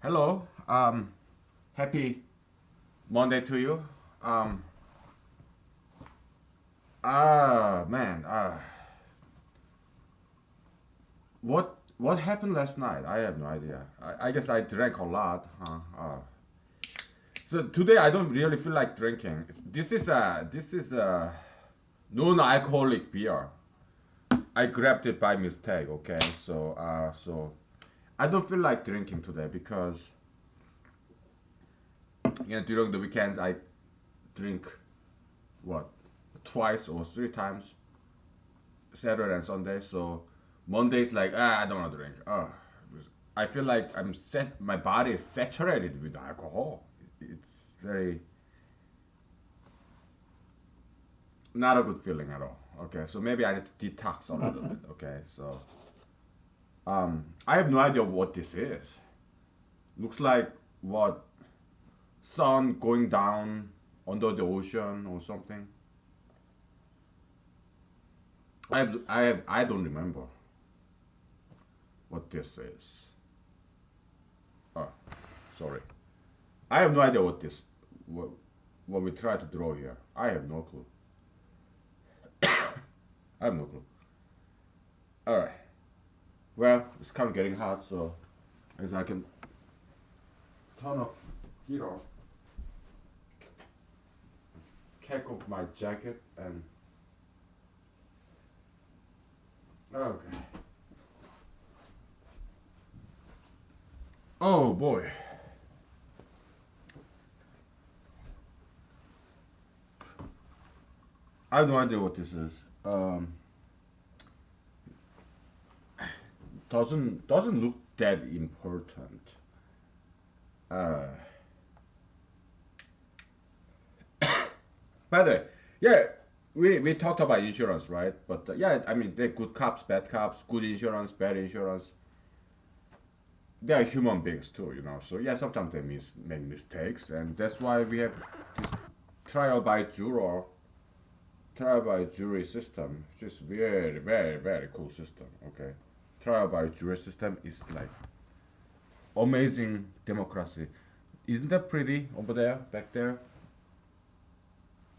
Hello. Happy Monday to you. Um, man. What happened last night? I have no idea. I guess I drank a lot. Huh? So today I don't really feel like drinking. This is a non-alcoholic beer. I grabbed it by mistake. Okay, so I don't feel like drinking today because during the weekends I drink what twice or three times Saturday and Sunday. So Monday's like I don't want to drink. I feel like my body is saturated with alcohol. It's very not a good feeling at all. Okay, so maybe I need to detox a little bit. Okay, so I have no idea what this is. Looks like what sun going down under the ocean or something. I don't remember what this is. Oh, sorry. I have no idea what, what we try to draw here. I have no clue. I have no clue. All right. Well, it's kind of getting hot, so I guess I can turn off heat off, take off my jacket, and okay. Oh boy. I have no idea what this is. Doesn't look that important. Uh, by the way, yeah, we talked about insurance, right? But yeah, I mean, they're good cops, bad cops, good insurance, bad insurance. They are human beings too, So yeah, sometimes they make mistakes, and that's why we have this trial by juror, trial by jury system, which is very, very, very cool system. Okay, trial by jury system is like amazing democracy. Isn't that pretty over there, back there?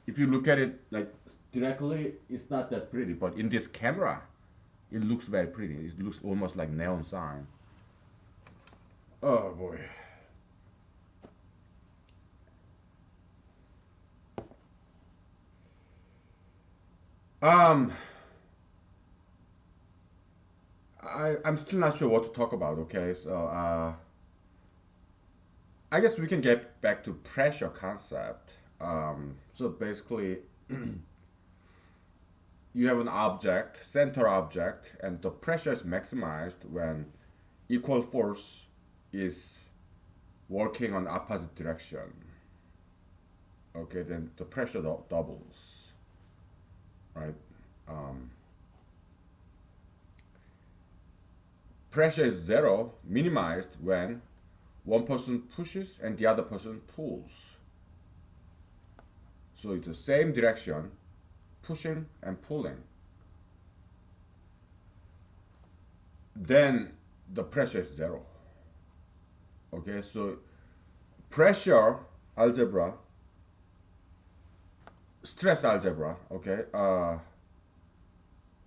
If you look at it like directly, it's not that pretty, but in this camera, it looks very pretty. It looks almost like neon sign. Oh boy. Um, I'm still not sure what to talk about. Okay, so I guess we can get back to pressure concept. So basically, you have an object, center object, and the pressure is maximized when equal force is working on opposite direction. Okay, then the pressure doubles, right? Um, Pressure is zero, minimized when one person pushes and the other person pulls. So it's the same direction, pushing and pulling. Then the pressure is zero. Okay, so pressure algebra, stress algebra, okay,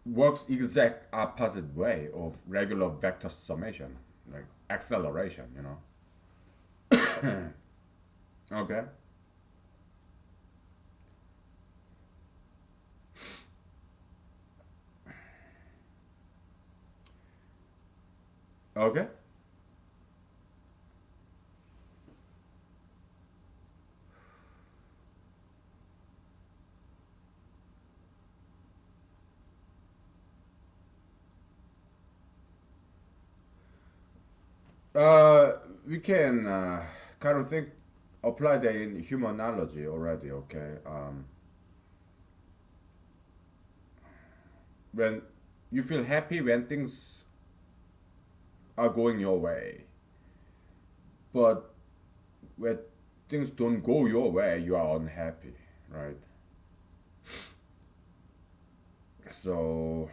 works exact opposite way of regular vector summation, like acceleration. Okay, okay. Uh, we can kind of think apply that in humanology already. Okay, when you feel happy when things are going your way, but when things don't go your way, you are unhappy, right? So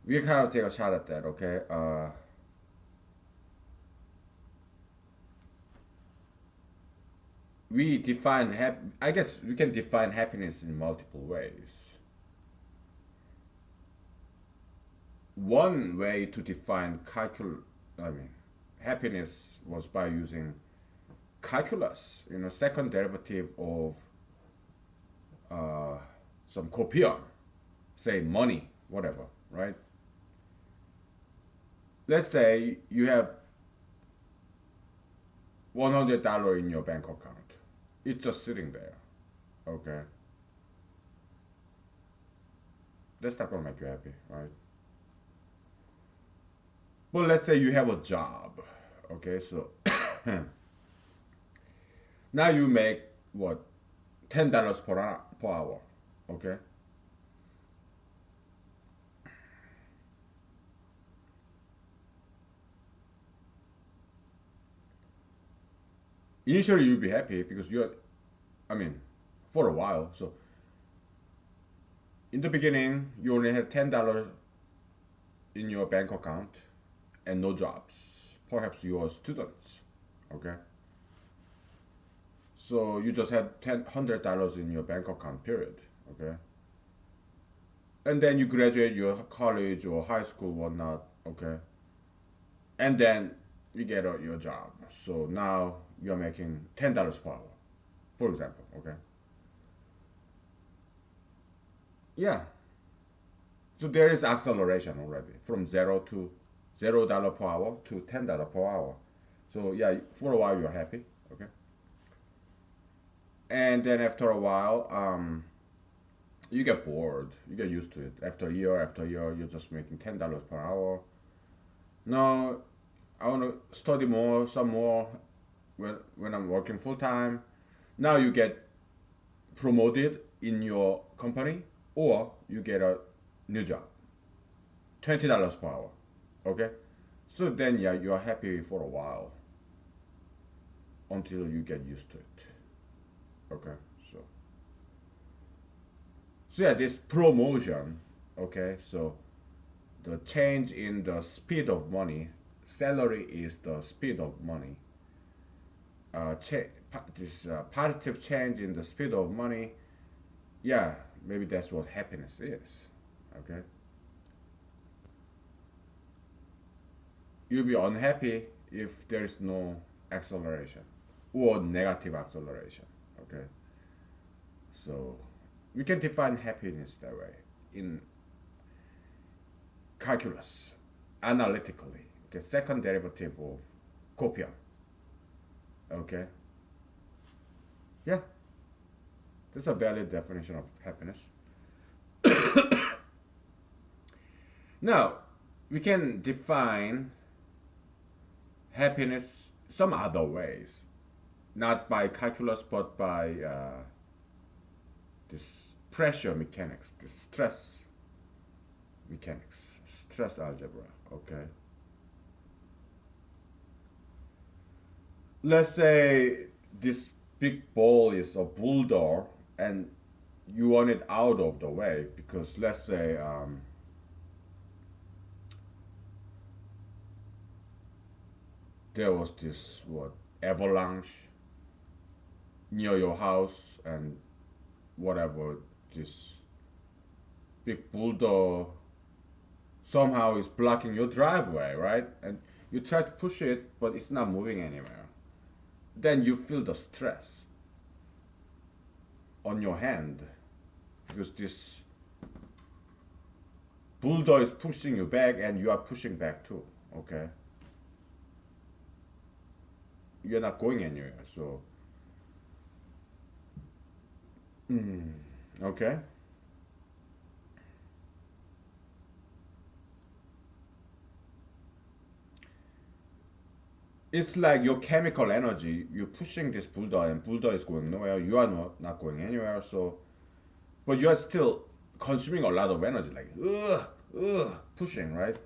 we kind of take a shot at that, okay? We define I guess we can define happiness in multiple ways. One way to define I mean, happiness was by using calculus, second derivative of uh, some copium, say money, whatever, right? Let's say you have $100 in your bank account. It's just sitting there, okay? That's not gonna make you happy, right? But let's say you have a job, okay? So now you make what, $10 per hour, okay? Initially you'll be happy because I mean, for a while. So in the beginning, you only had $10 in your bank account and no jobs. Perhaps you are students, okay? So you just had $100 in your bank account, period, okay? And then you graduate your college or high school, whatnot, okay? And then you get your job. So now you're making $10 per hour, for example, okay? Yeah. So there is acceleration already from $0 per hour to $10 per hour. So yeah, for a while you're happy, okay? And then after a while, you get bored. You get used to it. After year, you're just making $10 per hour. No, I want to study more, some more when I'm working full time. Now you get promoted in your company or you get a new job, $20 per hour. Okay? So then, yeah, you're happy for a while until you get used to it. Okay? So, so yeah, this promotion, okay? So the change in the speed of money, salary is the speed of money. This positive change in the speed of money, yeah, maybe that's what happiness is. Okay, you'll be unhappy if there's no acceleration or negative acceleration. Okay, so we can define happiness that way in calculus, analytically. Okay, second derivative of copium. Okay, yeah, that's a valid definition of happiness. Now, we can define happiness some other ways, not by calculus, but by this pressure mechanics, this stress mechanics, stress algebra. Okay, let's say this big ball is a boulder, and you want it out of the way because let's say there was this what avalanche near your house and whatever this big boulder somehow is blocking your driveway, right? And you try to push it, but it's not moving anywhere. Then you feel the stress on your hand because this boulder is pushing you back and you are pushing back too. Okay, you're not going anywhere. So, okay, it's like your chemical energy. You're pushing this boulder, and boulder is going nowhere. You are not going anywhere. So, but you are still consuming a lot of energy, like pushing, right?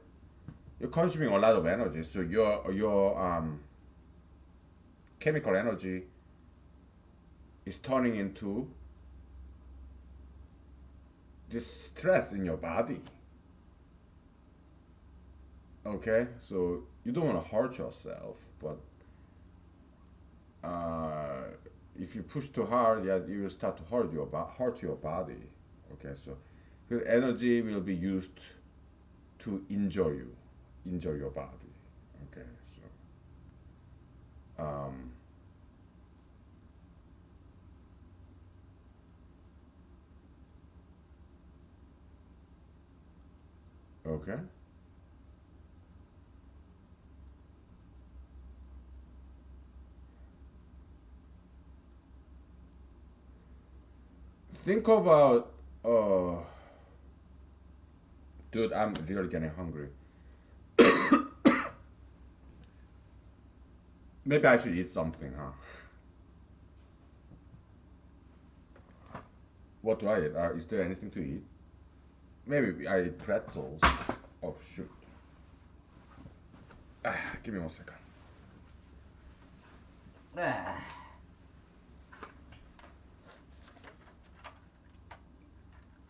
You're consuming a lot of energy. So your chemical energy is turning into this stress in your body. Okay, so you don't want to hurt yourself, but uh, if you push too hard, yeah, you will start to hurt your body. Okay, so the energy will be used to enjoy your body. Okay, so okay. Think about dude, I'm really getting hungry. Maybe I should eat something, huh? What do I eat? Is there anything to eat? Maybe I eat pretzels. Oh shoot. Give me 1 second.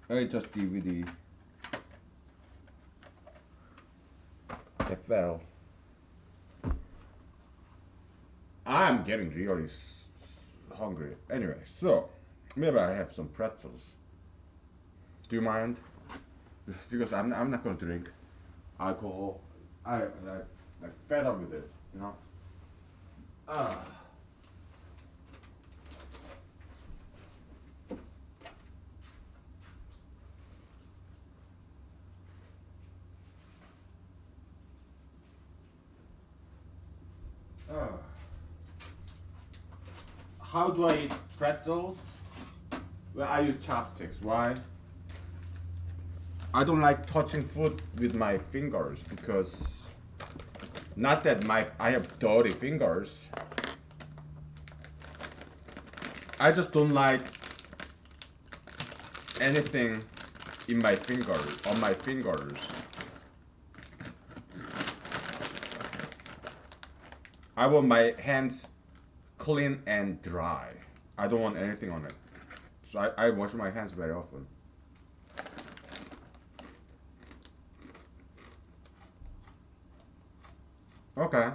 I just DVD. It fell. I'm getting really hungry. Anyway, so maybe I have some pretzels. Do you mind? Because I'm not gonna drink alcohol. I like fed up with it, you know. Ah. Ah. How do I eat pretzels? Well, I use chopsticks. Why? I don't like touching food with my fingers because not that I have dirty fingers. I just don't like anything in my fingers on my fingers. I want my hands clean and dry. I don't want anything on it. So I wash my hands very often. Okay.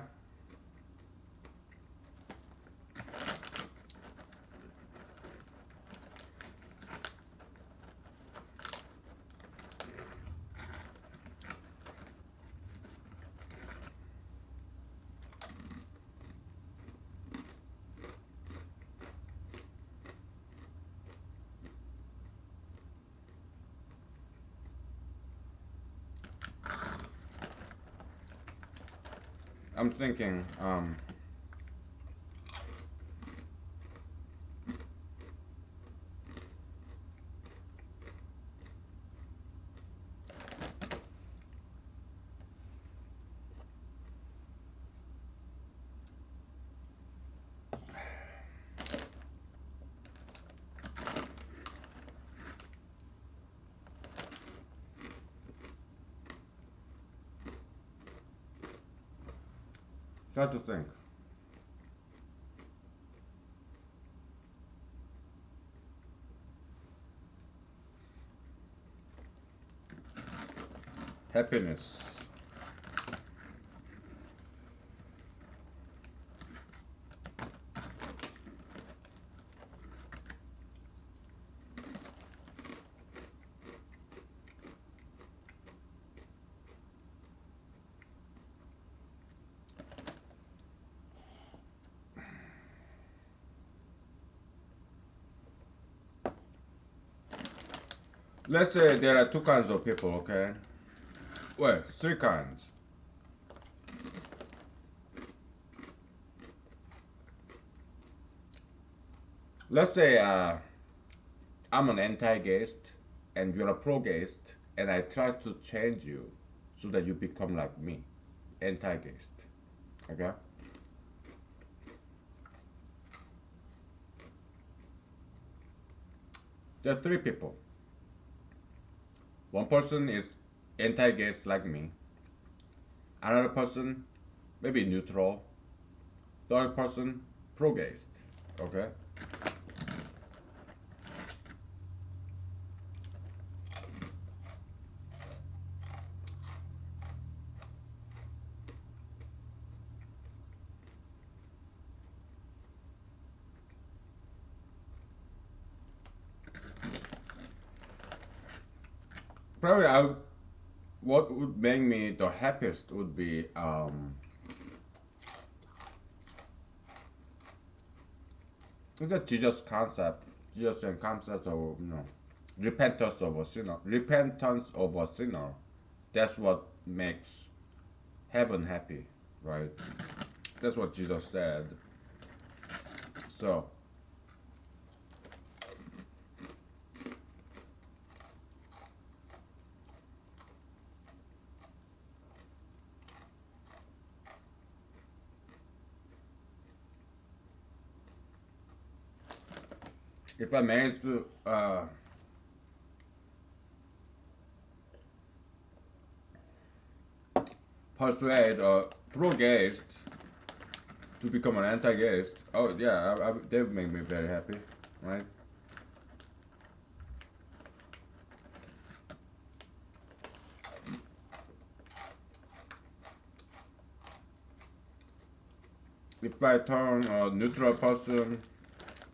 I'm thinking, try to think. Happiness. Let's say there are two kinds of people, okay? Well, three kinds. Let's say I'm an anti-gayist and you're a pro-gayist, and I try to change you so that you become like me, anti-gayist. Okay? There are three people. One person is anti-gayist like me. Another person, maybe neutral. Third person, pro-gayist. Okay? Probably what would make me the happiest would be the Jesus concept, Jesus and concept of repentance of a sinner. That's what makes heaven happy, right? That's what Jesus said. So if I manage to persuade a pro-gayist to become an anti-gayist, oh yeah, they would make me very happy, right? If I turn a neutral person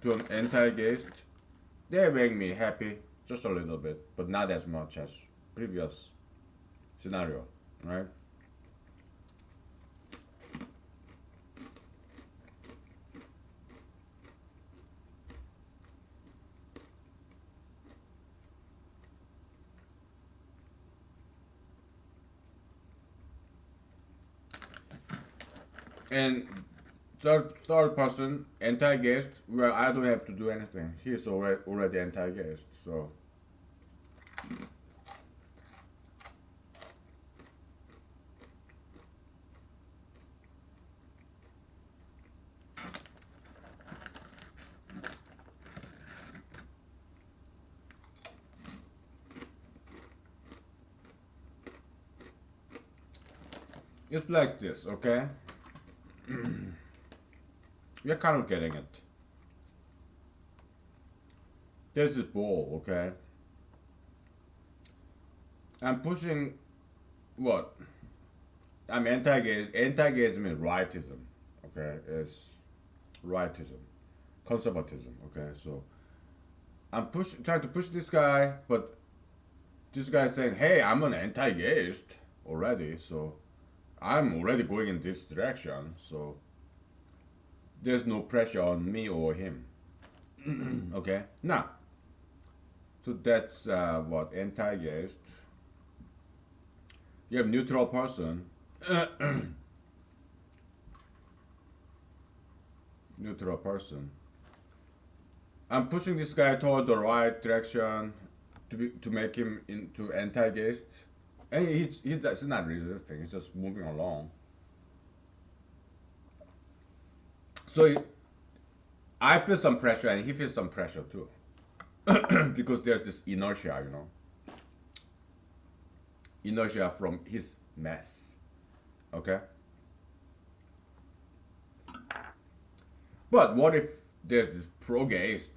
to an anti-gayist, they make me happy just a little bit, but not as much as previous scenario, right? And third person anti-gayist, well, I don't have to do anything. He's already anti-gayist, so it's like this, okay? You're kind of getting it. There's this ball, okay? I'm pushing what? I'm anti-gay. Anti-gayism is rightism, okay? It's rightism, conservatism, okay? So trying to push this guy, but this guy is saying, "Hey, I'm an anti-gayist already, so I'm already going in this direction, so there's no pressure on me or him." Okay, now, so that's what anti-gayist. You have neutral person. Neutral person. I'm pushing this guy toward the right direction to make him into anti-gayist, and he's not resisting. He's just moving along. So I feel some pressure, and he feels some pressure too, because there's this inertia, inertia from his mess. Okay. But what if there's this pro-gayist?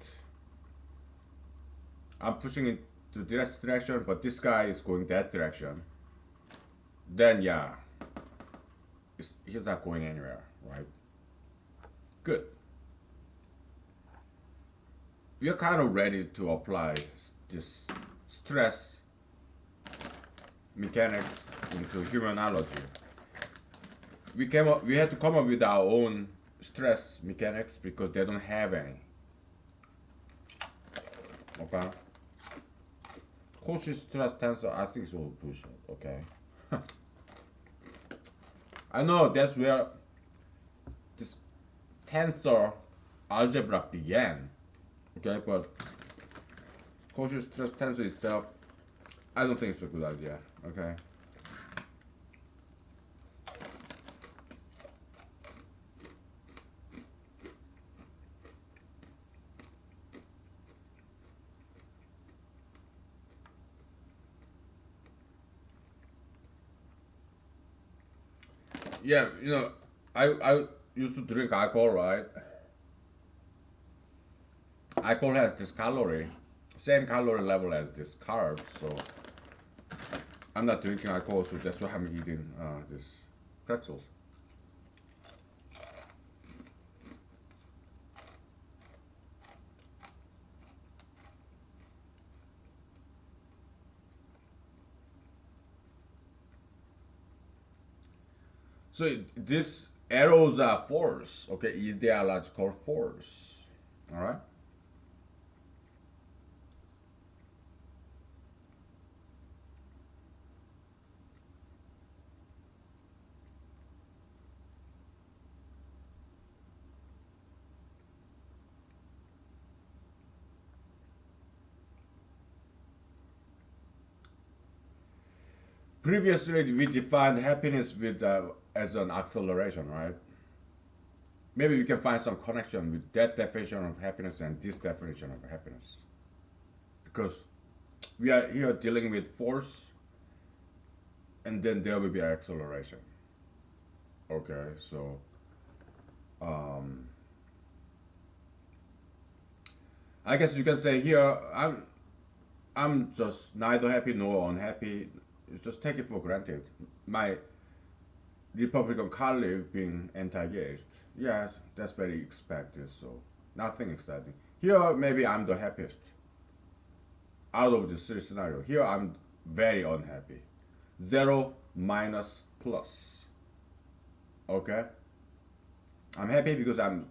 I'm pushing it to this direction, but this guy is going that direction. Then yeah, he's not going anywhere, right? Good. We are kind of ready to apply this stress mechanics into humanology. We had to come up with our own stress mechanics because they don't have any. Okay. Cauchy stress tensor, I think it's all bullshit. Okay. I know that's where this tensor algebra began. Okay, but Cauchy stress tensor itself, I don't think it's a good idea. Okay. Yeah, I used to drink alcohol, right? Alcohol has this same calorie level as this carbs, so I'm not drinking alcohol, so that's why I'm eating this pretzels. So these arrows are force. Okay, is ideological force. All right. Previously, we defined happiness with as an acceleration, right? Maybe we can find some connection with that definition of happiness and this definition of happiness, because we are here dealing with force, and then there will be acceleration. Okay, so um, I guess you can say here I'm just neither happy nor unhappy. Just take it for granted. My Republican colleague being anti-gayist, yes, that's very expected. So nothing exciting. Here, maybe I'm the happiest out of the three scenario. Here, I'm very unhappy. Zero minus plus. Okay, I'm happy because I'm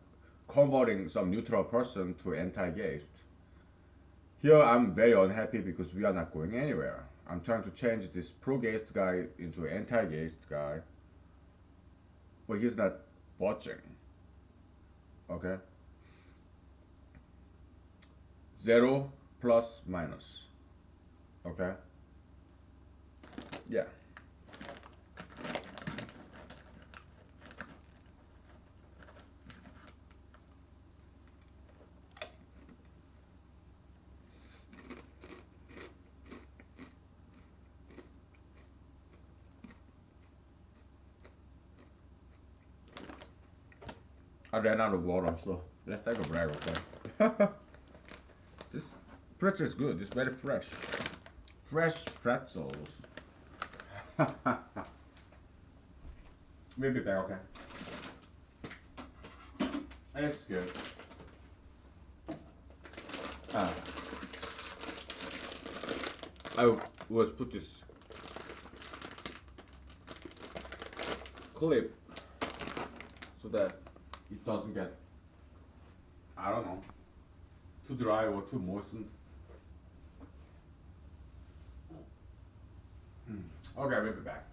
converting some neutral person to anti-gayist. Here, I'm very unhappy because we are not going anywhere. I'm trying to change this pro-gayist guy into anti-gayist guy, but he's not budging. Okay, zero plus minus. Okay, yeah. I ran out of water, so let's take a break, okay? This pretzel is good. It's very fresh. Fresh pretzels. We'll be back, okay? It's good. Ah, I was put this clip so that it doesn't get, I don't know, too dry or too moistened. Okay, we'll be back.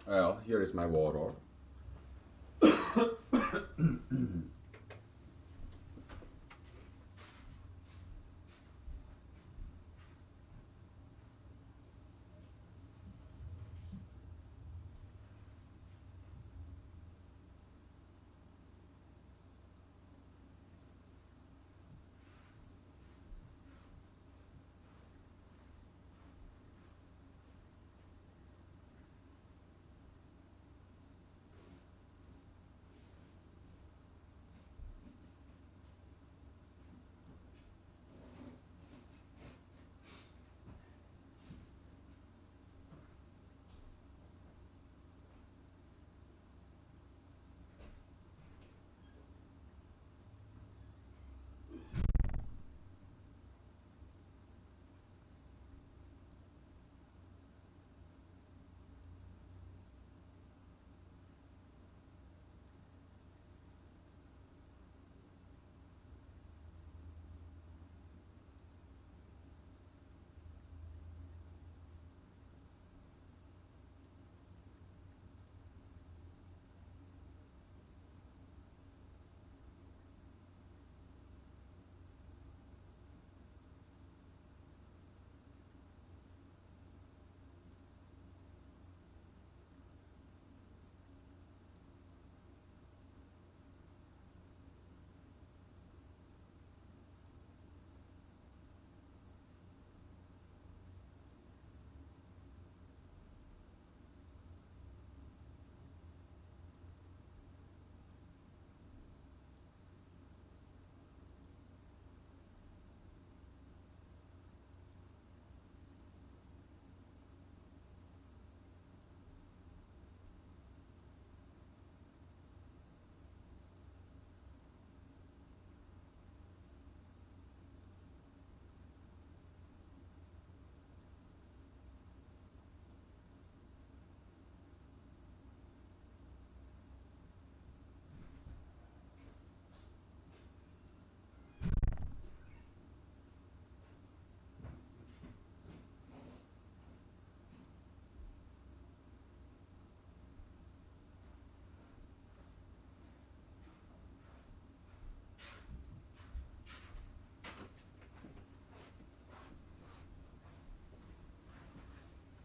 Well, here is my water.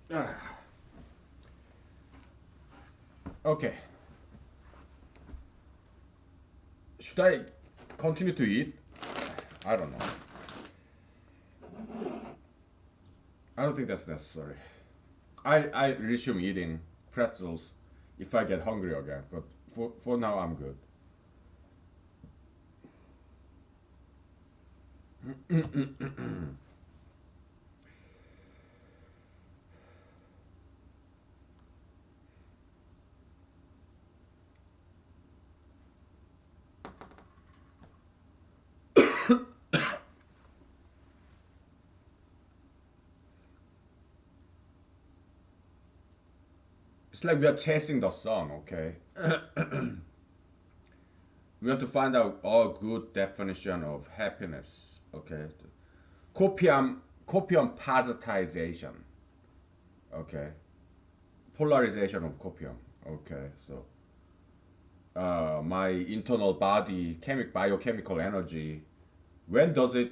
Ah, okay. Should I continue to eat? I don't know. I don't think that's necessary. I resume eating pretzels if I get hungry again, but for now I'm good. It's like we are chasing the sun, okay? We want to find out a good definition of happiness, okay? Copium positization, okay? Polarization of copium, okay? So my internal body, biochemical energy, when does it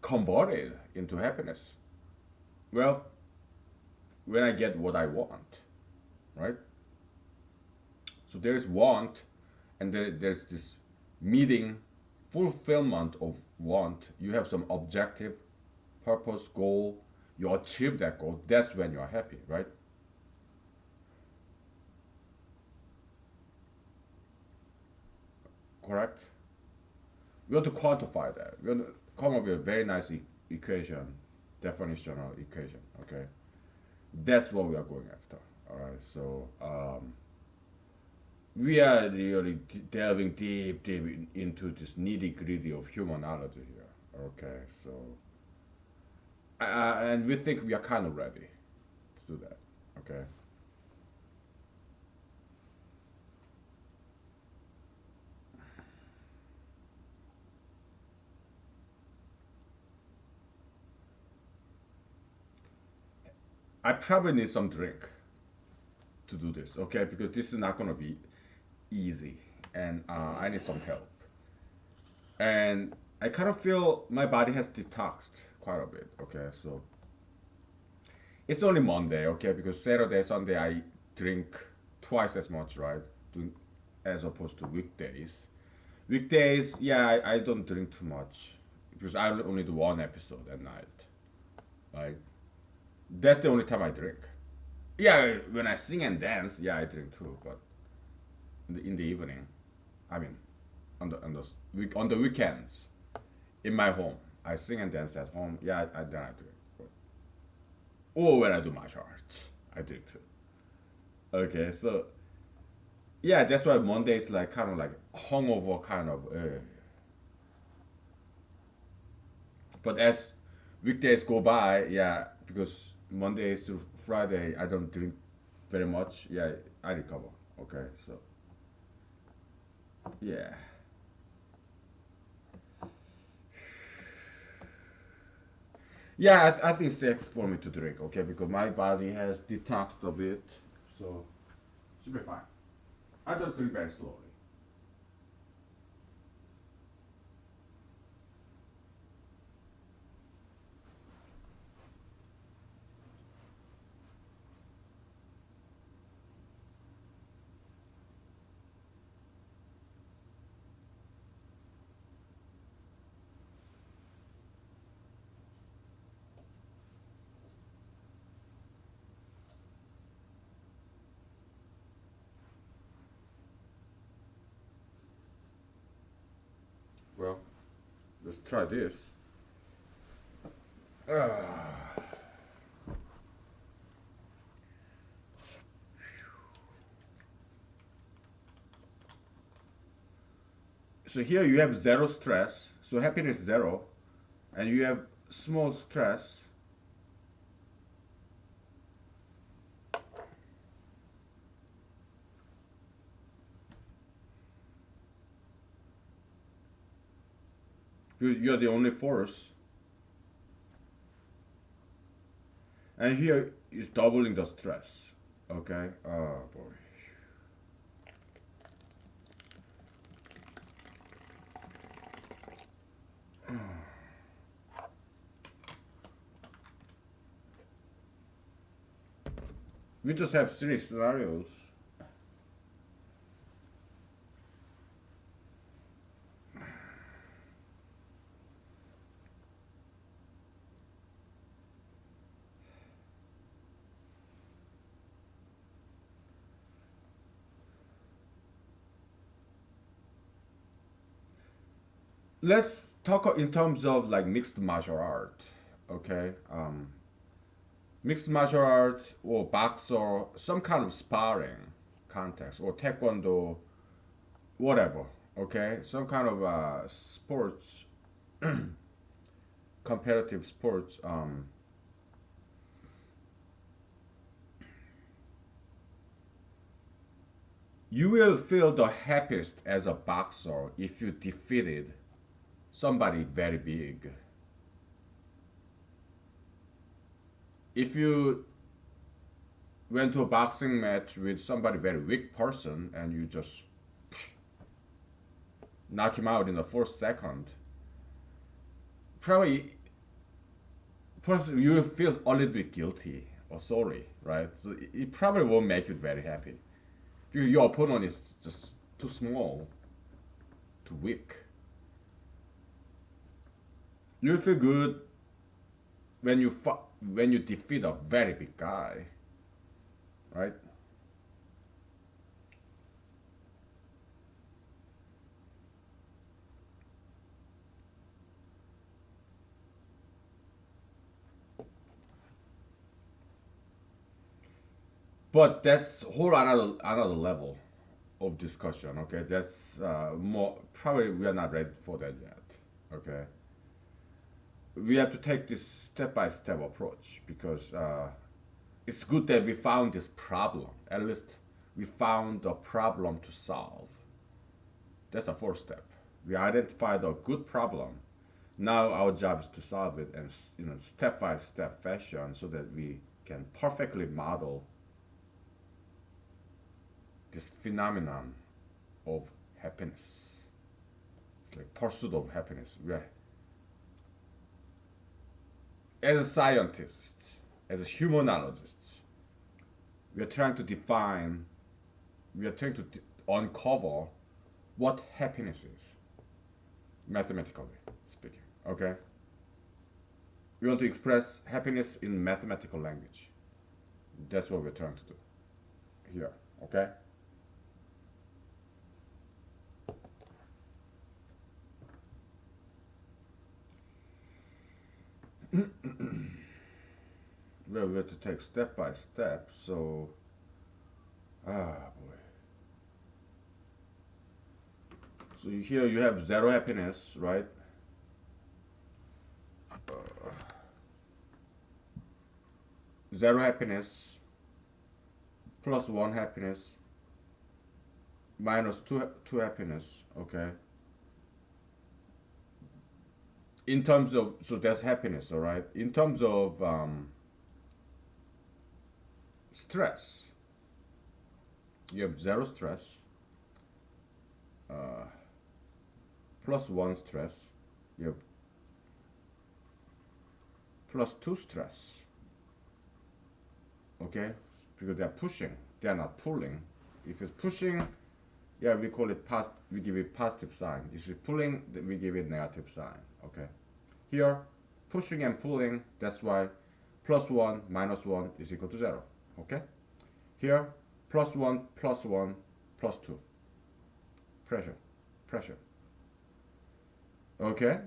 convert it into happiness? Well, when I get what I want, right? So there's want, and there's this meeting, fulfillment of want. You have some objective, purpose, goal. You achieve that goal. That's when you're happy, right? Correct. We want to quantify that. We want to come up with a very nice equation, definitional equation. Okay, that's what we are going after. All right. So we are really delving deep into this nitty gritty of humanology here. Okay, so and we think we are kind of ready to do that. Okay, I probably need some drink to do this. Okay, because this is not gonna be easy, and I need some help. And I kind of feel my body has detoxed quite a bit. Okay, so it's only Monday. Okay, because Saturday, Sunday I drink twice as much, right? As opposed to weekdays. Weekdays, yeah, I don't drink too much because I only do one episode at night. Right, that's the only time I drink. Yeah, when I sing and dance, yeah, I drink too. But in the evening, I mean, on the weekends, in my home, I sing and dance at home. Yeah, then I drink. But, or when I do martial arts, I drink too. Okay, so yeah, that's why Monday is like kind of like hungover kind of. But as weekdays go by, yeah, because Mondays to Friday I don't drink very much. Yeah, I recover. Okay, so yeah, yeah, I think it's safe for me to drink. Okay, because my body has detoxed a bit, so should be fine. I just drink very slowly. Well, let's try this. So here you have zero stress, so happiness zero, and you have small stress. You're the only force, and here is doubling the stress. Okay. Oh boy. We just have three scenarios. Let's talk in terms of like mixed martial art. Okay, mixed martial art or boxer, some kind of sparring context, or taekwondo, whatever. Okay, some kind of sports, competitive sports. You will feel the happiest as a boxer if you defeated somebody very big. If you went to a boxing match with somebody very weak person and you just knock him out in the first second, probably first you will feel a little bit guilty or sorry, right? So it probably won't make you very happy. Your opponent is just too small, too weak. You feel good when you defeat a very big guy, right? But that's whole another level of discussion. Okay, that's more probably we are not ready for that yet. Okay, we have to take this step by step approach because it's good that we found this problem. At least we found a problem to solve. That's the first step. We identified a good problem. Now our job is to solve it and step by step fashion so that we can perfectly model this phenomenon of happiness. It's like pursuit of happiness. As scientists, as humanologists, we are trying to define, we are trying to uncover what happiness is, mathematically speaking. Okay? We want to express happiness in mathematical language. That's what we're trying to do here. Okay? Well, we have to take step by step. So, boy. So here you have zero happiness, right? Zero happiness plus one happiness minus two happiness. Okay. In terms of so that's happiness, all right. In terms of stress, you have zero stress plus one stress. You have plus two stress. Okay, because they are pushing, they are not pulling. If it's pushing, yeah, we call it past. We give it positive sign. If it's pulling, then we give it negative sign. Okay, here pushing and pulling. That's why plus one minus one is equal to zero. Okay, here plus one plus two. Pressure, pressure. Okay.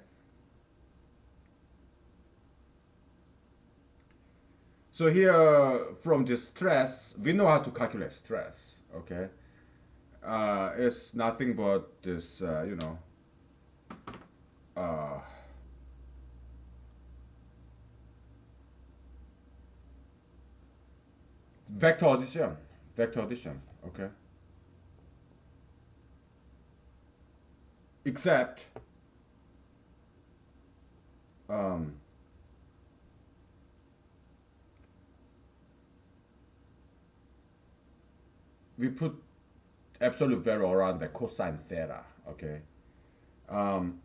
So here, from the stress, we know how to calculate stress. Okay, it's nothing but this, uh, vector addition. Vector addition. Okay. Except, um, we put absolute value around the cosine theta. Okay. Um,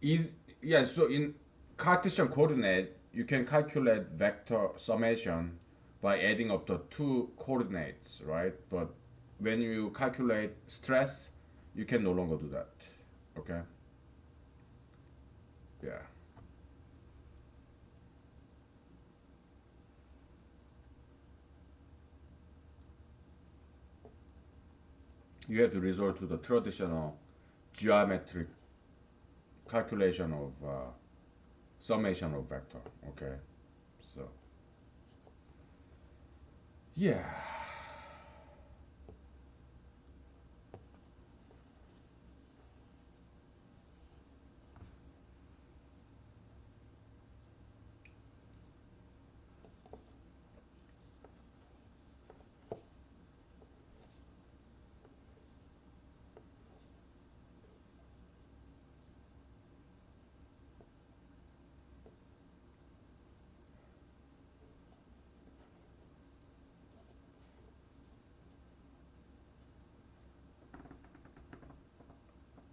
is yeah. So in Cartesian coordinate, you can calculate vector summation by adding up the two coordinates, right? But when you calculate stress, you can no longer do that. Okay? Yeah. You have to resort to the traditional geometric calculation of summation of vector. Okay? So, yeah.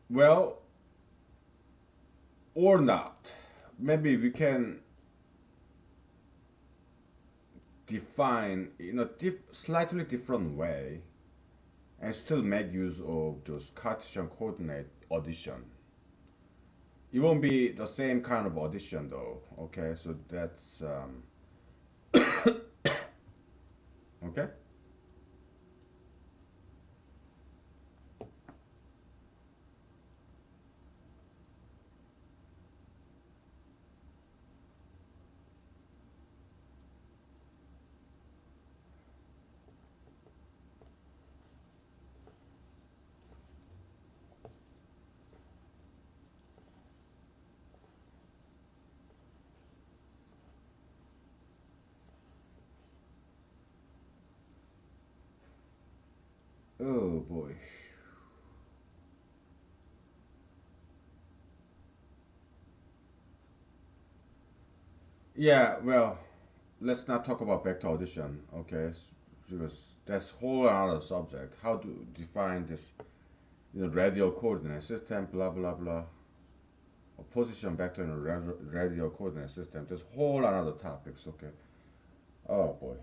Well, or not. Maybe we can define in a slightly different way and still make use of those Cartesian coordinate addition. It won't be the same kind of addition though. Okay, so that's okay. Oh boy. Yeah, well, let's not talk about vector addition, okay? Because that's whole other subject. How to define this, radial coordinate system, blah blah blah. A position vector in a radial coordinate system. There's whole another topics, okay? Oh boy.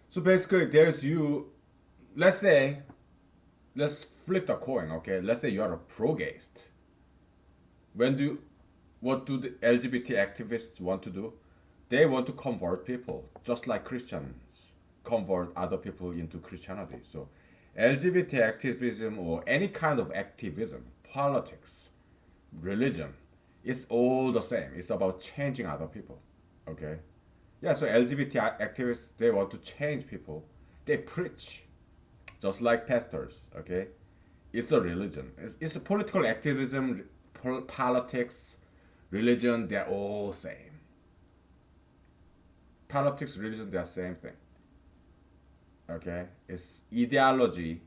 So basically, there's you. Let's say, let's flip the coin, okay? Let's say you are a pro-gayist. When do, what do the LGBT activists want to do? They want to convert people, just like Christians convert other people into Christianity. So, LGBT activism or any kind of activism, politics, religion, it's all the same. It's about changing other people. Okay? Yeah, so LGBT activists, they want to change people. They preach, just like pastors. Okay? It's a religion. It's a political activism, politics, religion, they're all same. Politics, religion, they're same thing. Okay? It's ideology,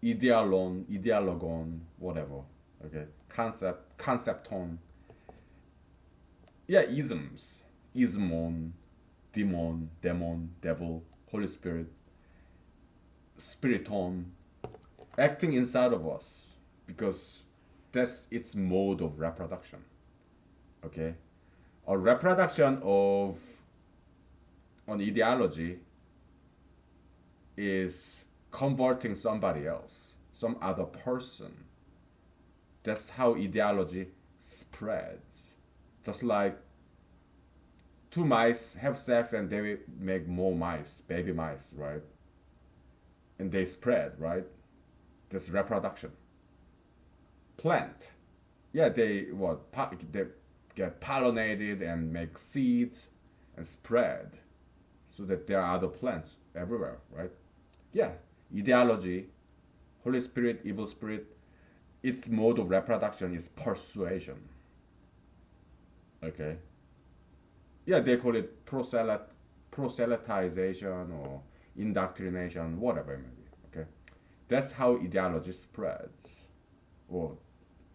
ideologon, whatever. Okay? Concepton. Yeah, isms. Ismon, demon, devil, Holy Spirit, spiriton, acting inside of us because that's its mode of reproduction. Okay? A reproduction of an ideology is converting somebody else, some other person. That's how ideology spreads. Just like two mice have sex and they make more mice, baby mice, right? And they spread, right? This reproduction. Plant, yeah, they get pollinated and make seeds and spread, so that there are other plants everywhere, right? Yeah, ideology, Holy Spirit, evil spirit, its mode of reproduction is persuasion. Okay. Yeah, they call it proselytization or indoctrination, whatever it may be. Okay. That's how ideology spreads or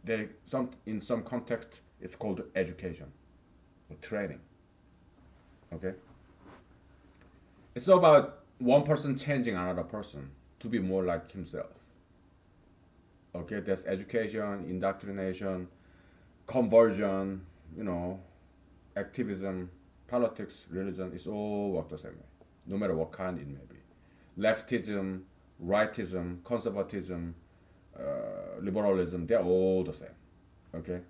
they some in some context it's called education or training. Okay, it's about one person changing another person to be more like himself. Okay, that's education, indoctrination, conversion, you know, activism, politics, religion. It's all work the same way, no matter what kind it may be. Leftism, rightism, conservatism, liberalism, they're all the same. Okay.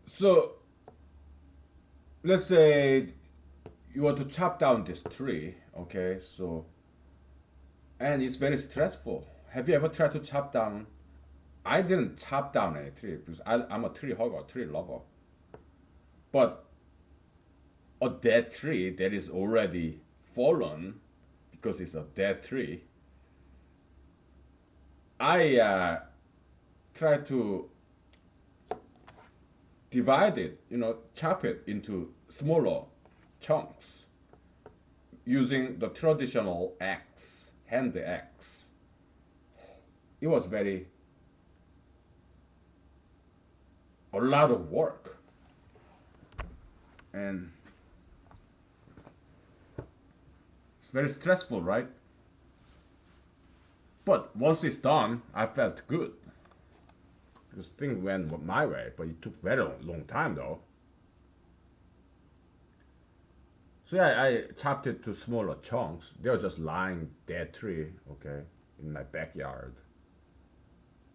So let's say you want to chop down this tree. Okay. So and it's very stressful. Have you ever tried to chop down? I didn't chop down any tree because I'm a tree hugger, tree lover. But a dead tree that is already fallen because it's a dead tree, I try to divide it, chop it into smaller chunks using the traditional axe, hand axe. It was a lot of work. And it's very stressful, right? But once it's done, I felt good. Because things went my way, but it took very long time though. So yeah, I chopped it to smaller chunks. They were just lying dead tree, okay, in my backyard.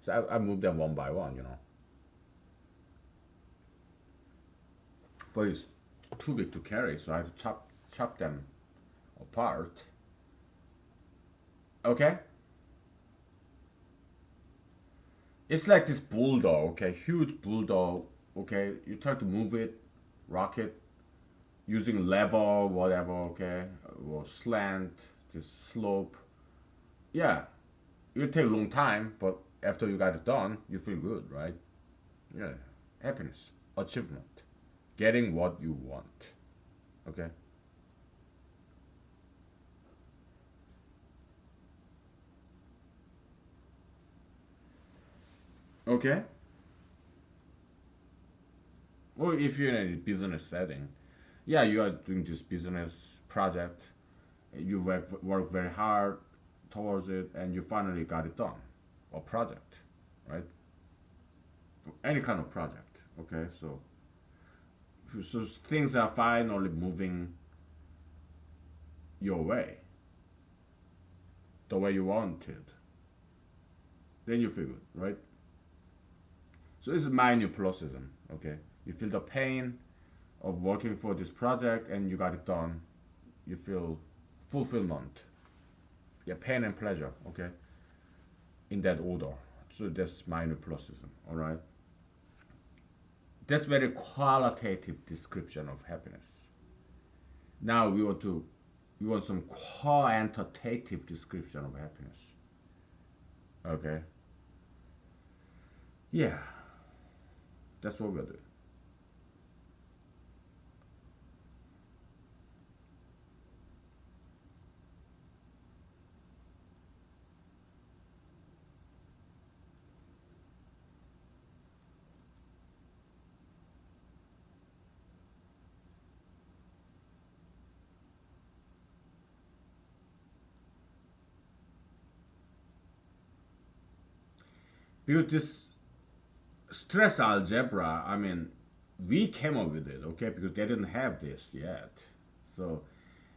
So I moved them one by one. But it's too big to carry, so I have to chop them apart. Okay? It's like this bulldog, okay, huge bulldog, okay. You try to move it, rock it, using lever, whatever, okay, or slant, just slope. Yeah, it'll take a long time, but after you got it done, you feel good, right? Yeah, happiness, achievement, getting what you want, okay. Okay. Or if you're in a business setting, yeah, you are doing this business project, you work very hard towards it, and you finally got it done, a project, right? Any kind of project, okay? So things are finally moving your way, the way you wanted. Then you feel good, right? So it's minuplocism, okay? You feel the pain of working for this project and you got it done. You feel fulfillment. Yeah, pain and pleasure, okay? In that order. So that's minuplocism, all right? That's very qualitative description of happiness. Now we want some quantitative description of happiness. Okay? Yeah, that's what we're doing. Because this stress algebra, I mean, we came up with it, okay, because they didn't have this yet. So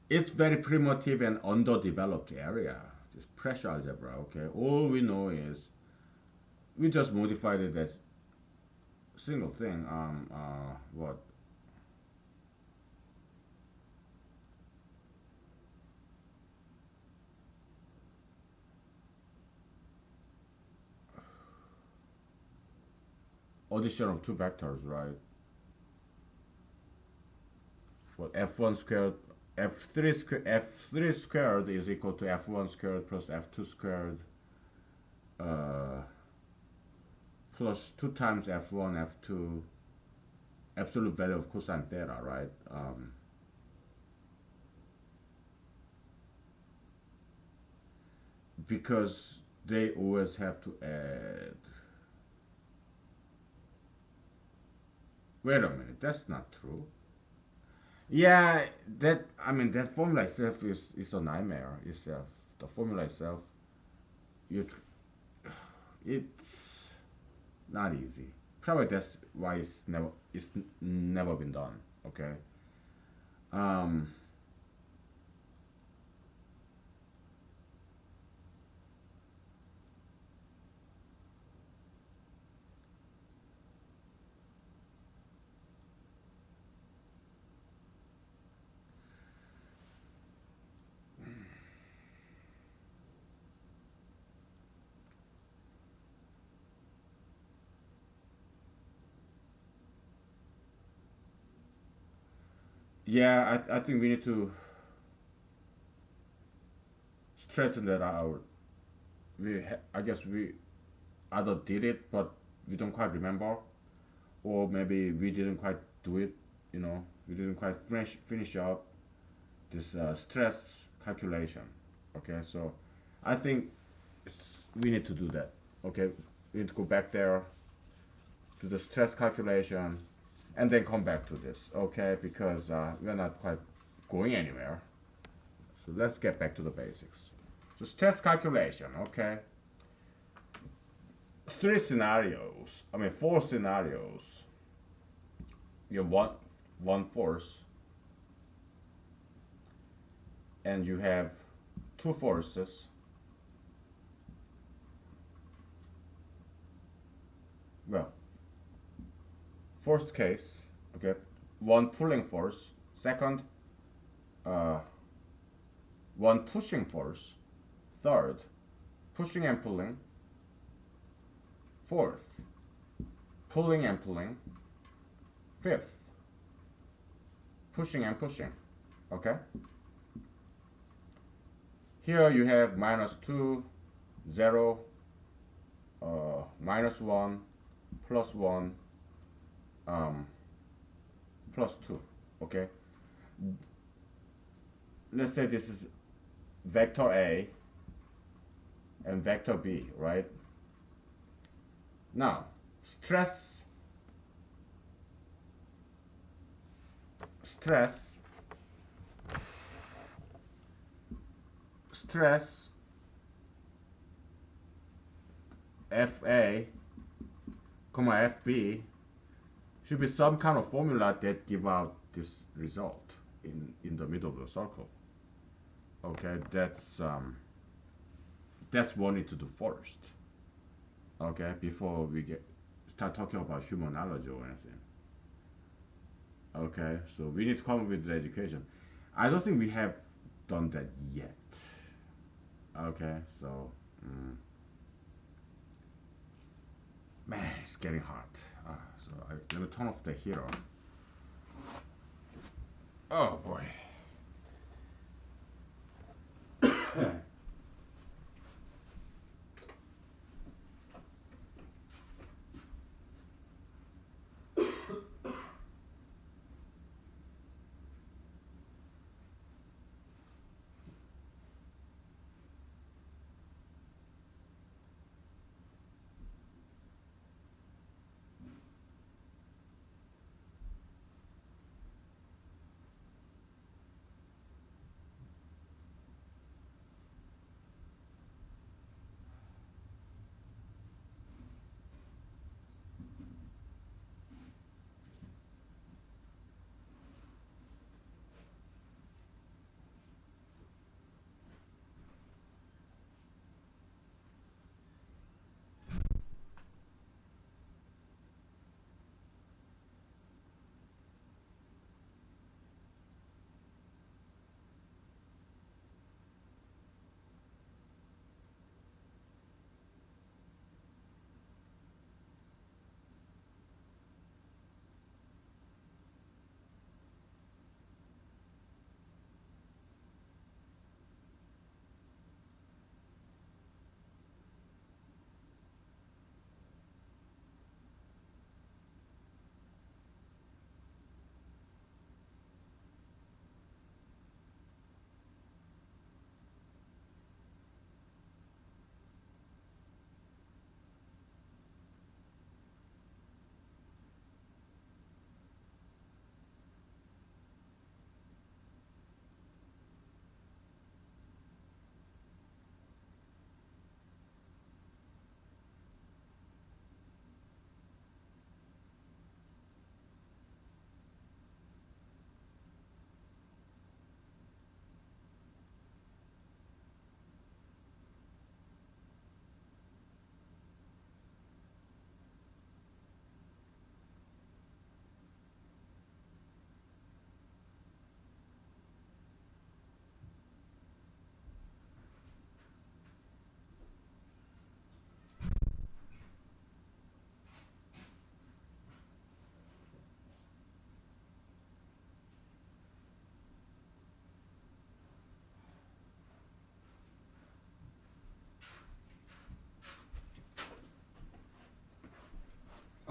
it's very primitive and underdeveloped area. This pressure algebra, okay. All we know is we just modified it as single thing. What? Addition of two vectors, right? What f1 squared, f3 squared is equal to f1 squared plus f2 squared uh, plus 2 times f1 f2 absolute value of cosine theta, right? Because they always have to add. Wait a minute, that's not true. Yeah, that I mean that formula itself is a nightmare itself. The formula itself, you it's not easy. Probably that's why it's never been done. Okay. Um. Yeah, I think we need to straighten that out. I guess we either did it, but we don't quite remember, or maybe we didn't quite do it. We didn't quite finish up this stress calculation. Okay, so I think we need to do that. Okay, we need to go back there to the stress calculation, and then come back to this. Okay, because we're not quite going anywhere. So let's get back to the basics. So stress calculation. Okay, three scenarios. I mean, four scenarios. You have one force, and you have two forces. Well, first case, okay, one pulling force. Second, uh, one pushing force. Third, pushing and pulling. Fourth, pulling and pulling. Fifth, pushing and pushing. Okay? Here you have minus 2, 0, minus 1, plus 1, um, plus 2. Okay? Let's say this is vector A and vector B, right? Now, stress, stress FA, comma FB should be some kind of formula that give out this result in the middle of the circle. Okay, that's what we need to do first. Okay, before we start talking about humanology or anything. Okay, so we need to come up with the education. I don't think we have done that yet. Okay, so man, it's getting hot. Let me turn off the heater. Oh boy.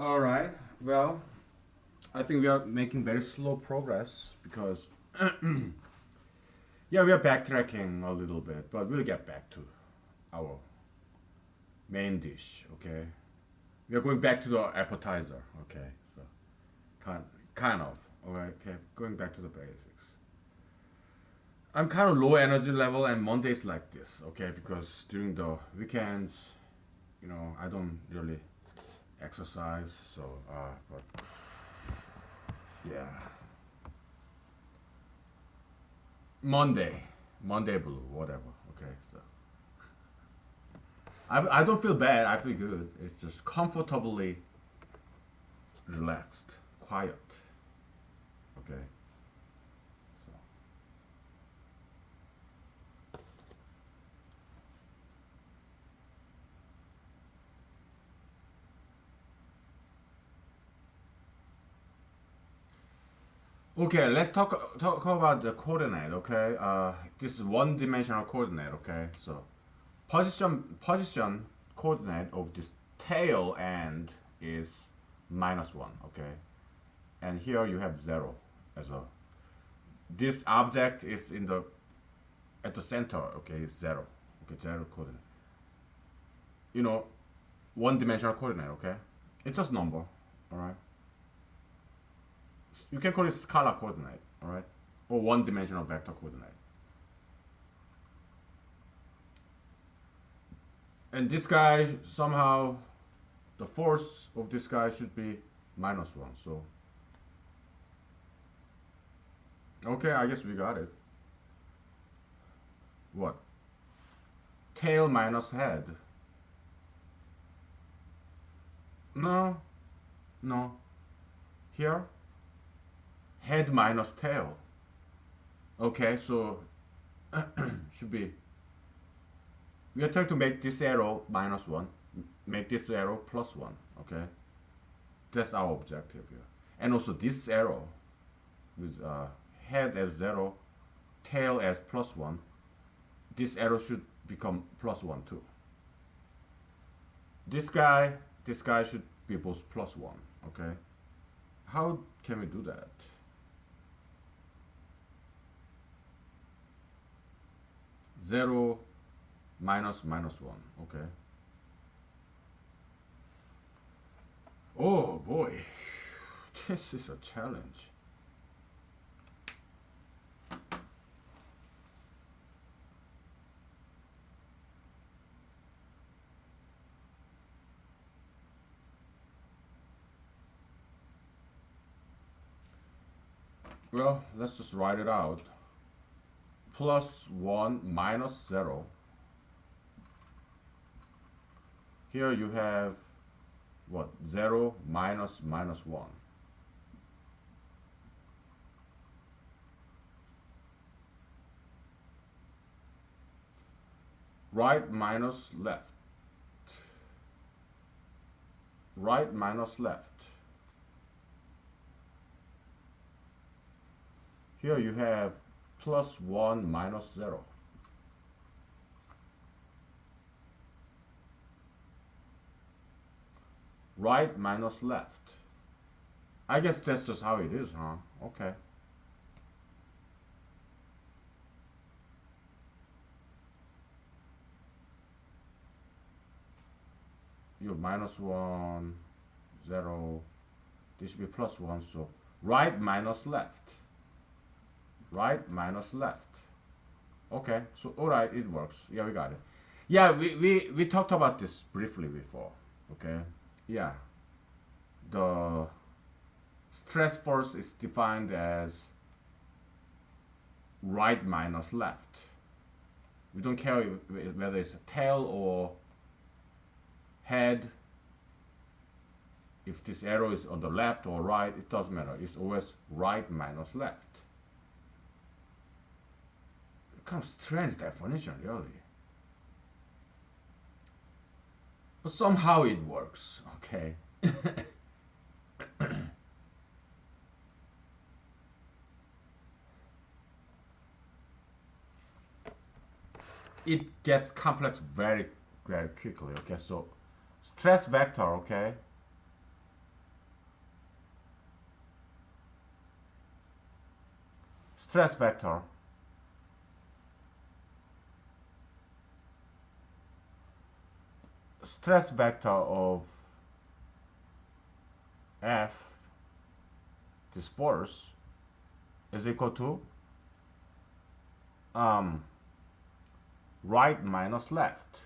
All right. Well, I think we are making very slow progress because, yeah, we are backtracking a little bit, but we'll get back to our main dish. Okay, we are going back to the appetizer. Okay, so kind kind of. All right. Okay, going back to the basics. I'm kind of low energy level, and Mondays like this. Okay, because during the weekends, I don't really exercise. So, but yeah, Monday, Monday blue, whatever. Okay, so I don't feel bad. I feel good. It's just comfortably relaxed, quiet. Okay. So. Okay, let's talk about the coordinate. Okay, this is one-dimensional coordinate. Okay, so position coordinate of this tail end is -1. Okay, and here you have 0 as well. This object is in the at the center. Okay, it's 0. Okay, 0 coordinate. You know, one-dimensional coordinate. Okay, it's just number. All right. You can call it scalar coordinate. All right, or one-dimensional vector coordinate. And this guy somehow, the force of this guy should be -1. So okay, I guess we got it. What? Tail minus head. No, no. Here, head minus tail. Okay, so should be. We are trying to make this arrow -1, make this arrow +1. Okay, that's our objective here. And also this arrow with head as 0, tail as +1. This arrow should become +1 too. This guy, this guy should be both +1. Okay, how can we do that? 0 minus -1. Okay. Oh boy, this is a challenge. Well, let's just write it out. +1 minus 0. Here you have what? 0 minus -1. Right minus left. Right minus left. Here you have +1 minus 0. Right minus left. I guess that's just how it is, huh? Okay. You have -1, 0. This should be +1, so right minus left. Right minus left. Okay, so alright, it works. Yeah, we got it. Yeah, we talked about this briefly before. Okay, yeah. The stress force is defined as right minus left. We don't care whether it's a tail or head. If this arrow is on the left or right, it doesn't matter. It's always right minus left. Kind of strange definition, really. But somehow it works, okay? It gets complex very, very quickly, okay? So stress vector, okay? stress vector of F, this force, is equal to right minus left.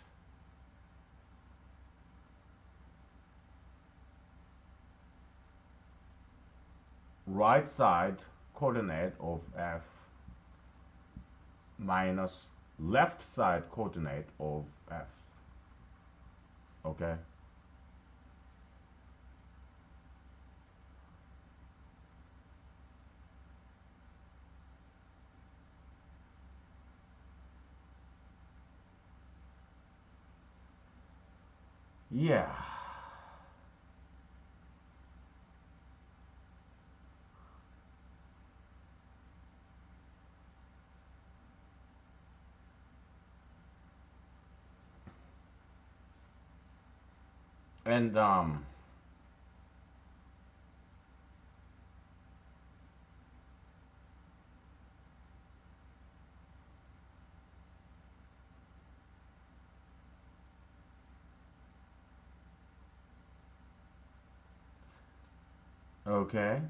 Right side coordinate of F minus left side coordinate of F. Okay? Yeah. And okay.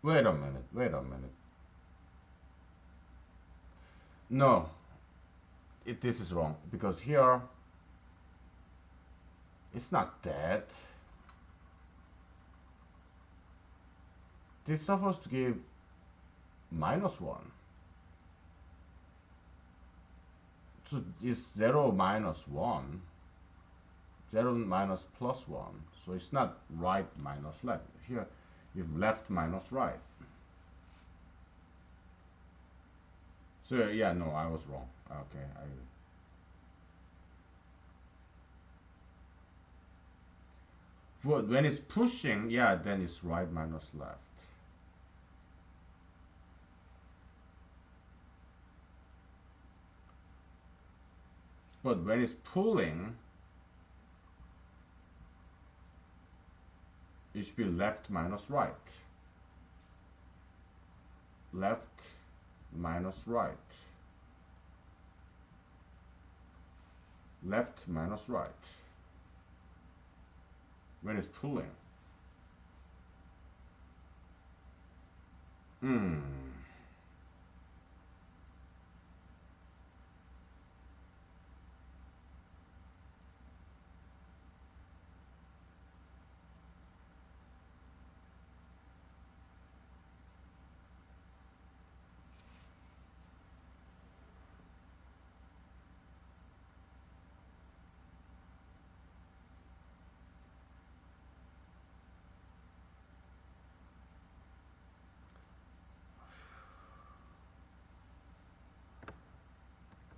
Wait a minute. Wait a minute. No, this is wrong because here it's not that. This is supposed to give -1. So it's 0 minus 1, 0 minus plus 1. So it's not right minus left. Here you've left minus right. So yeah, no, I was wrong. Okay, when it's pushing, yeah, then it's right minus left. But when it's pulling, it should be left minus right. Left minus right. Left minus right. When it's pulling.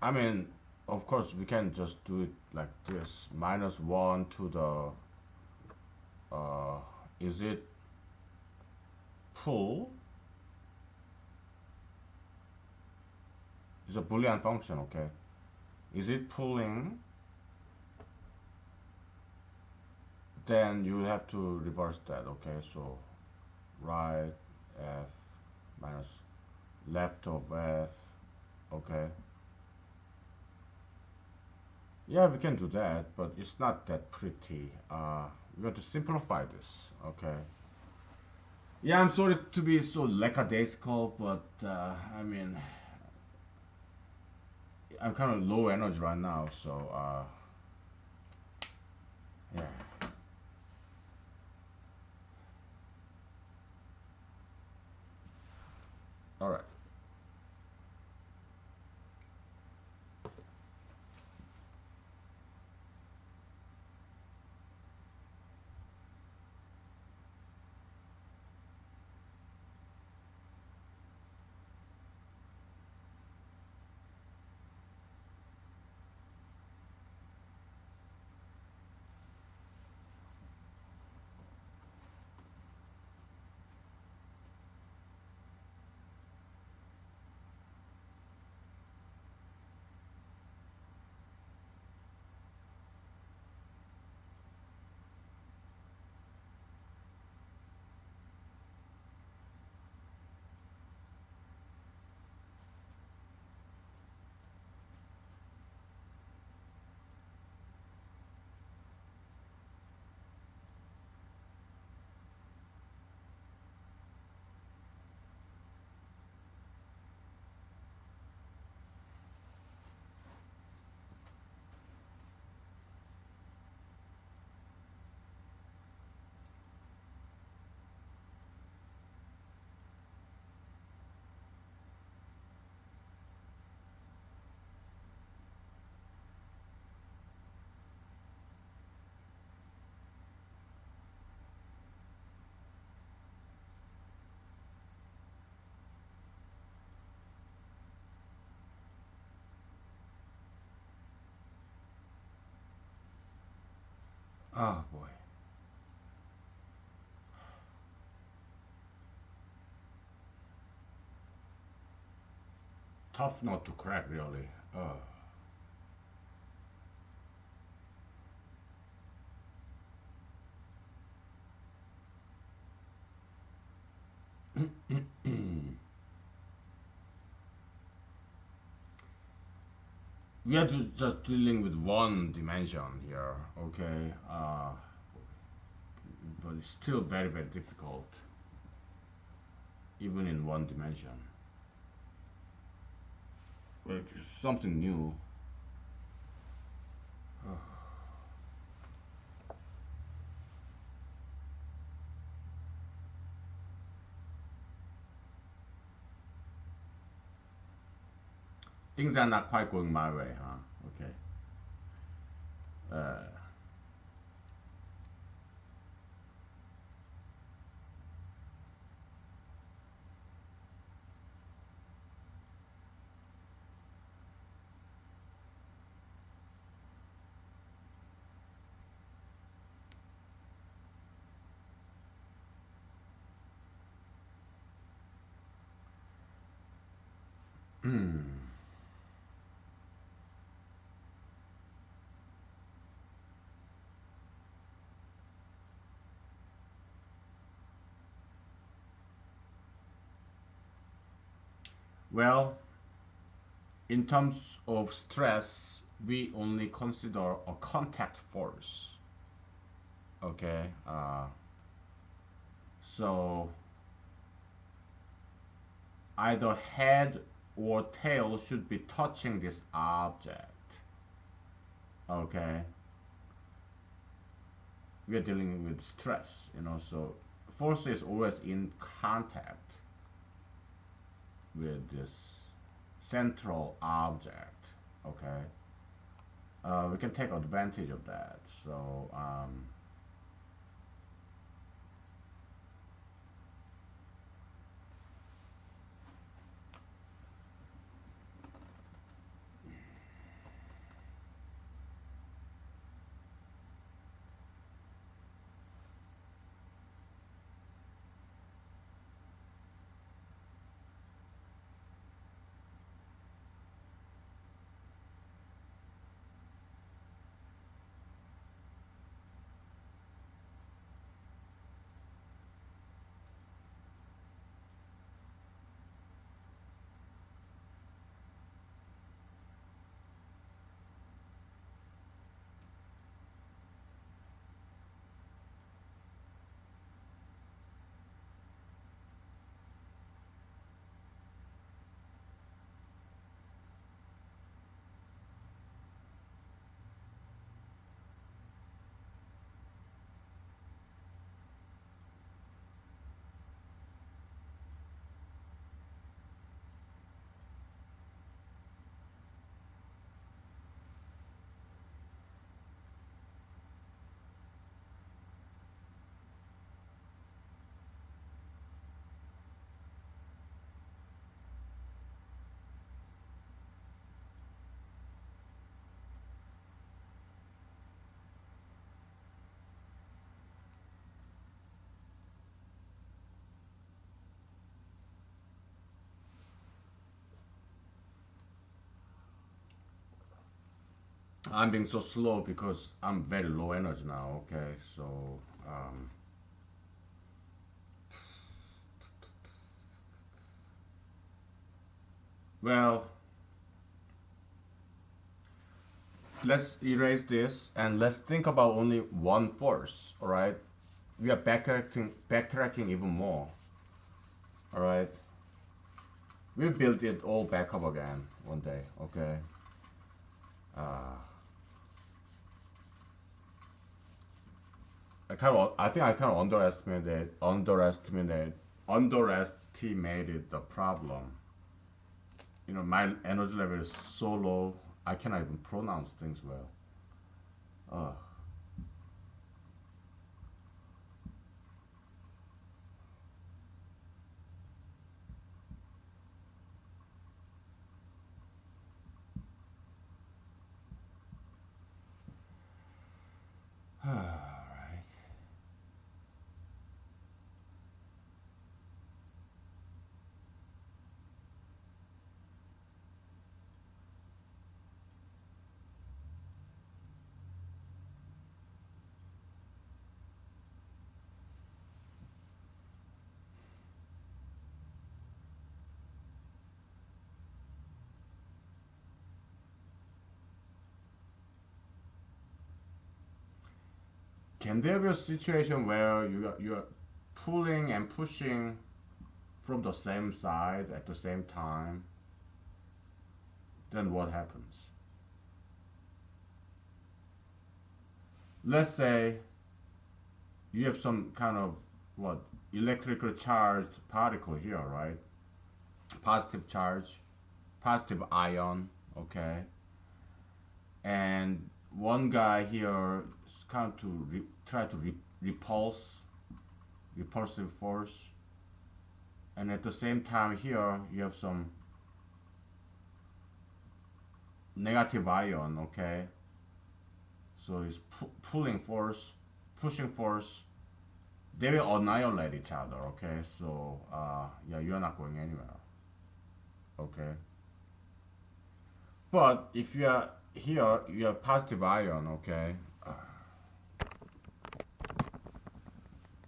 I mean, of course, we can just do it like this. -1 to the, is it pull? It's a Boolean function, okay? Is it pulling? Then you have to reverse that, okay? So right F minus left of F, okay? Yeah, we can do that, but it's not that pretty. We want to simplify this, okay? Yeah, I'm sorry to be so lackadaisical, but I mean, I'm kind of low energy right now, so yeah. All right. Oh boy. Tough not to crack, really. We are just dealing with one dimension here, okay? But it's still very, very difficult, even in one dimension. Like something new. Things are not quite going my way, huh? Okay. Uh, well, in terms of stress, we only consider a contact force. Okay. So either head or tail should be touching this object. Okay. We are dealing with stress, so force is always in contact with this central object. Okay. We can take advantage of that. So I'm being so slow because I'm very low energy now. Okay, so well, let's erase this and let's think about only one force. All right, we are backtracking even more. All right, we'll build it all back up again one day. Okay. I think I kind of underestimated the problem. My energy level is so low, I cannot even pronounce things well. Uh, can there be a situation where you're pulling and pushing from the same side at the same time? Then what happens? Let's say you have some kind of what electrical charged particle here, right? Positive charge, positive ion, okay? And one guy here is kind of to try to repulse, repulsive force, and at the same time here you have some negative ion, okay? So it's pulling force, pushing force. They will annihilate each other, okay? So yeah, you're not going anywhere, okay? But if you are here, you have positive ion, okay?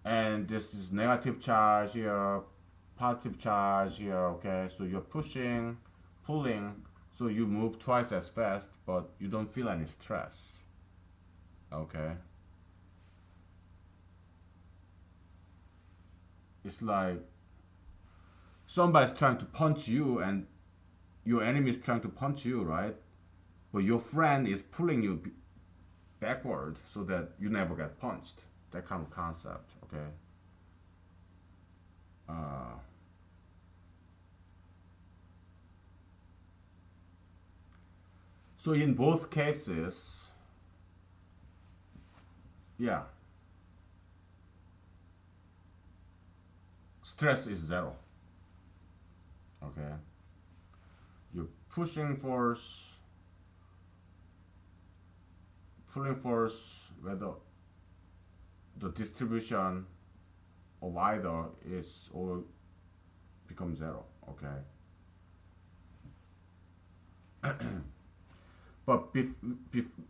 And this is negative charge here, positive charge here, okay? So you're pushing, pulling, so you move twice as fast, but you don't feel any stress, okay? It's like somebody's trying to punch you and your enemy is trying to punch you, right? But your friend is pulling you backward so that you never get punched. That kind of concept, okay? Uh, so in both cases, yeah, stress is zero, okay? You're pushing force, pulling force, whether the distribution of either is all become zero, okay? But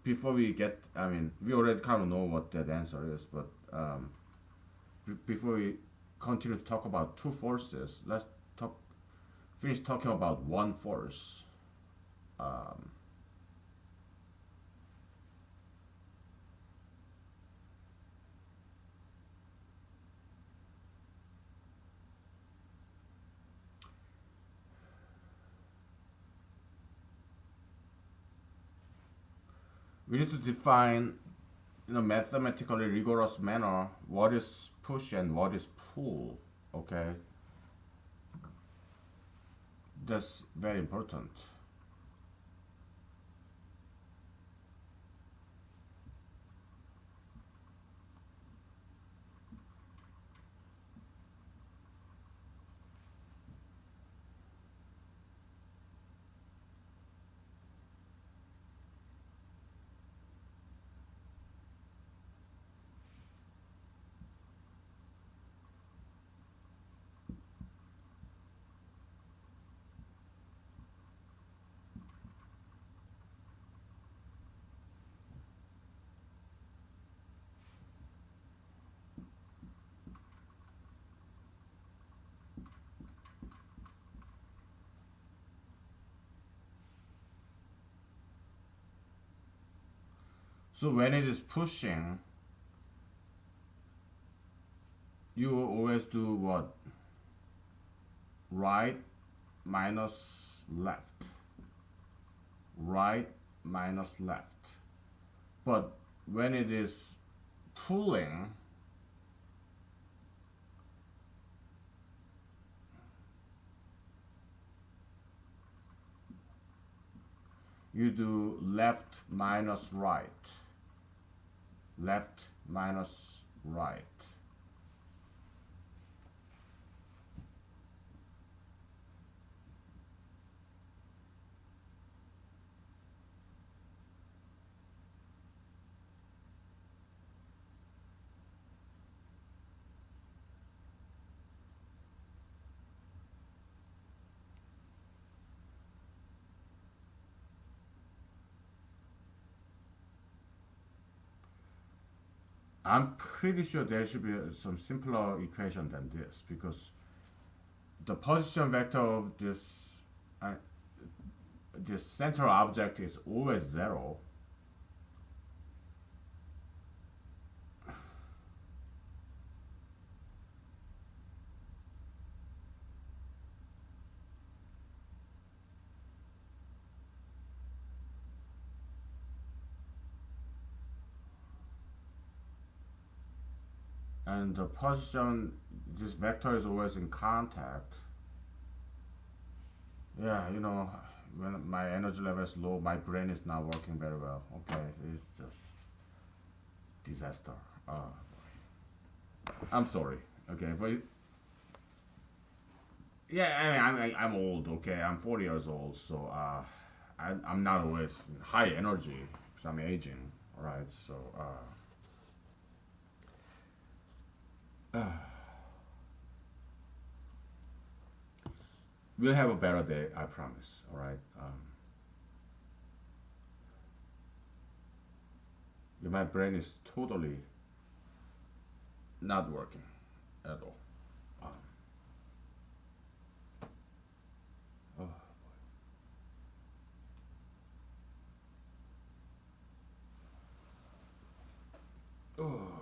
before we get, I mean, we already kind of know what that answer is, but before we continue to talk about two forces, let's talk finish talking about one force. Um, we need to define in a mathematically rigorous manner what is push and what is pull, okay? That's very important. So when it is pushing, you will always do what? Right minus left. Right minus left. But when it is pulling, you do left minus right. Left minus right. I'm pretty sure there should be some simpler equation than this because the position vector of uh, this central object is always zero. and the position, this vector is always in contact. Yeah, when my energy level is low, my brain is not working very well. Okay, it's just disaster. I'm sorry. Okay, but yeah, I'm old. Okay, I'm 40 years old, so I'm not always high energy because I'm aging. Right, so we'll have a better day. I promise. All right. Yeah, my brain is totally not working at all. Um, oh, oh.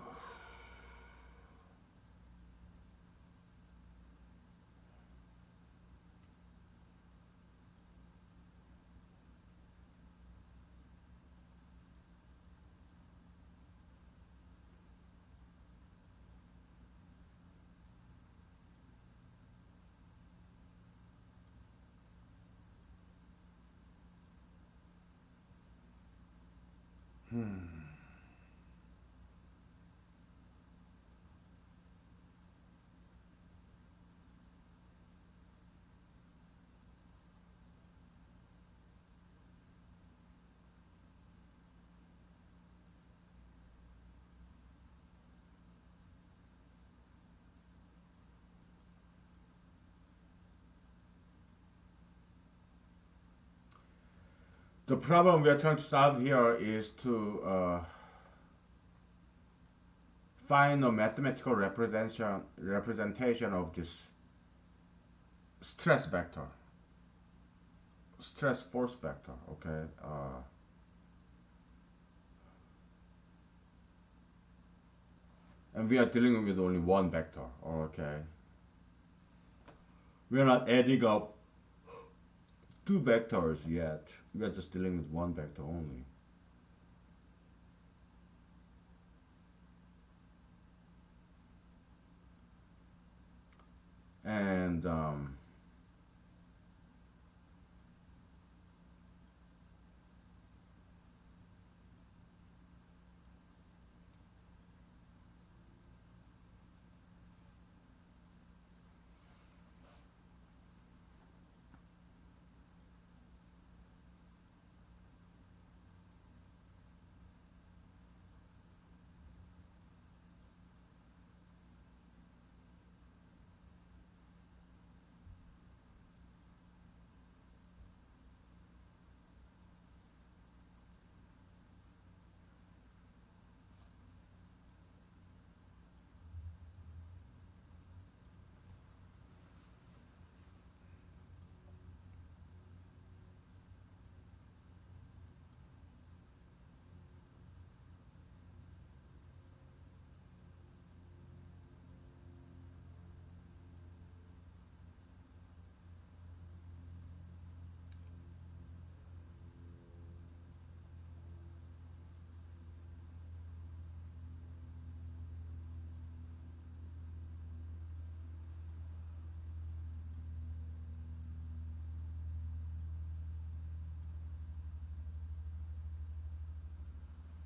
The problem we are trying to solve here is to find a mathematical representation of this stress vector, stress force vector. Okay, and we are dealing with only one vector. Okay, we are not adding up two vectors yet. We are just dealing with one vector only. And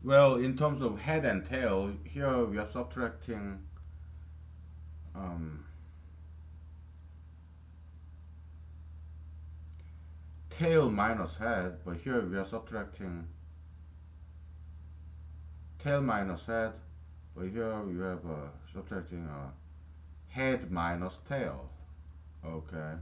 well, in terms of head and tail, here we are subtracting um, tail minus head, but here we are subtracting tail minus head, but here you have subtracting head minus tail. Okay.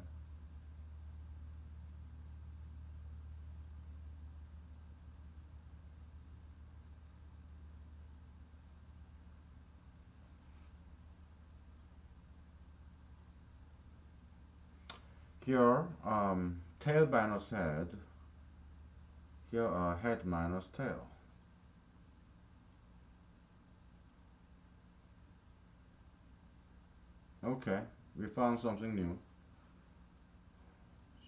Here, tail minus head. Here, head minus tail. Okay, we found something new.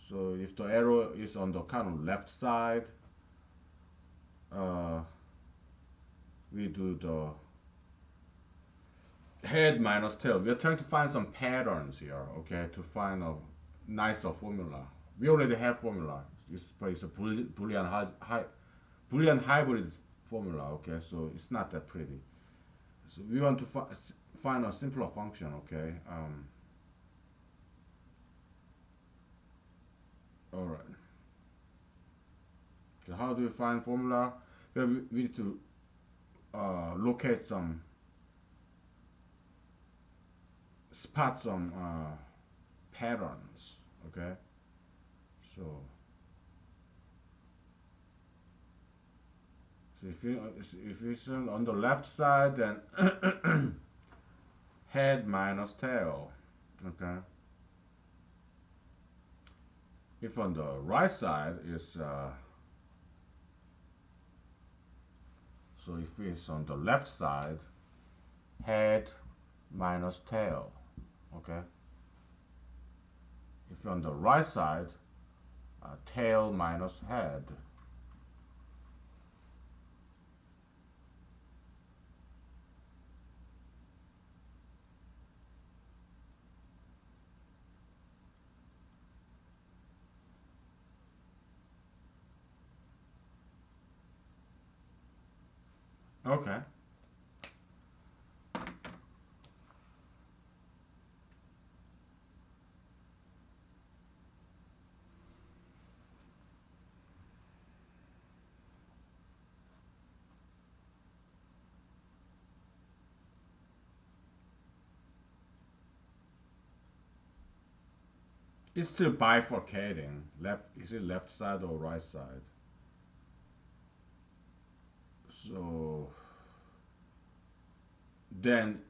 So if the arrow is on the kind of left side, uh, we do the Head minus tail. We are trying to find some patterns here, okay, to find a nicer formula. We already have formula. It's a Boolean hybrid formula, okay, so it's not that pretty. So we want to find a simpler function, okay. All right. So how do we find formula? Well, we need to locate some spot some patterns, okay. So if it's on the left side, then head minus tail, okay. If on the right side is so if it's on the left side, head minus tail, okay. If on the right side, tail minus head. Okay. It's still bifurcating. Left is it left side or right side? So then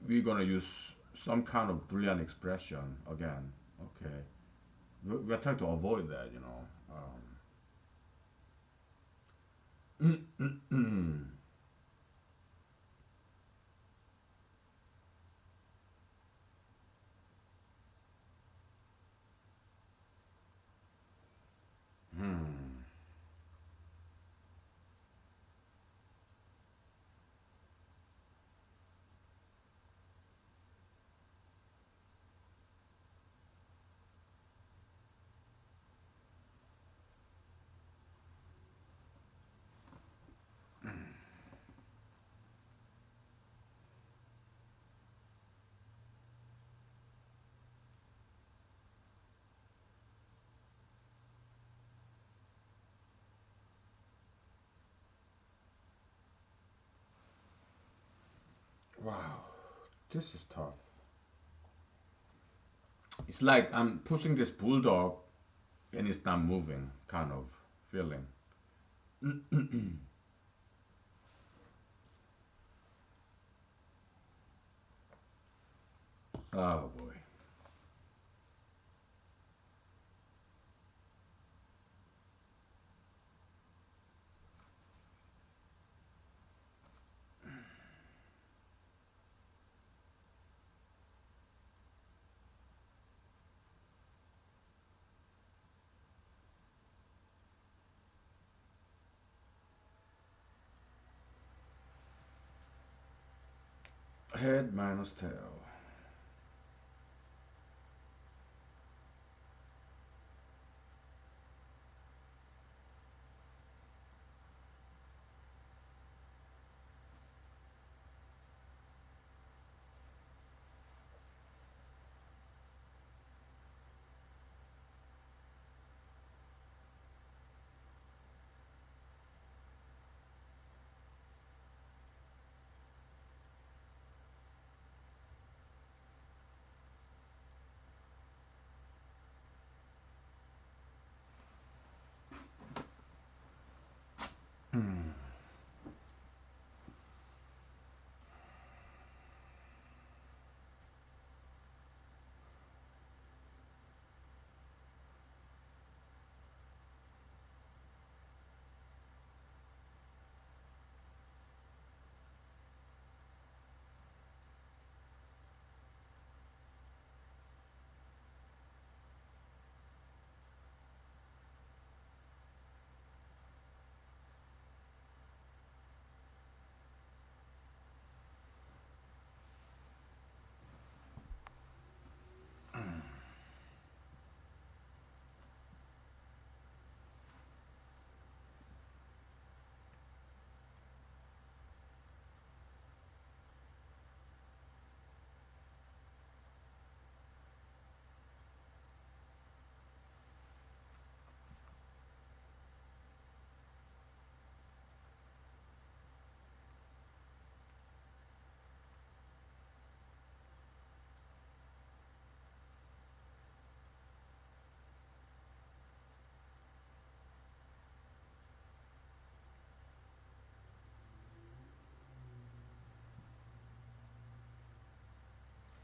we're gonna use some kind of Boolean expression again. Okay. We're trying to avoid that, you know. Wow, this is tough. It's like I'm pushing this bulldog and it's not moving, kind of feeling. Oh boy. Head minus tail.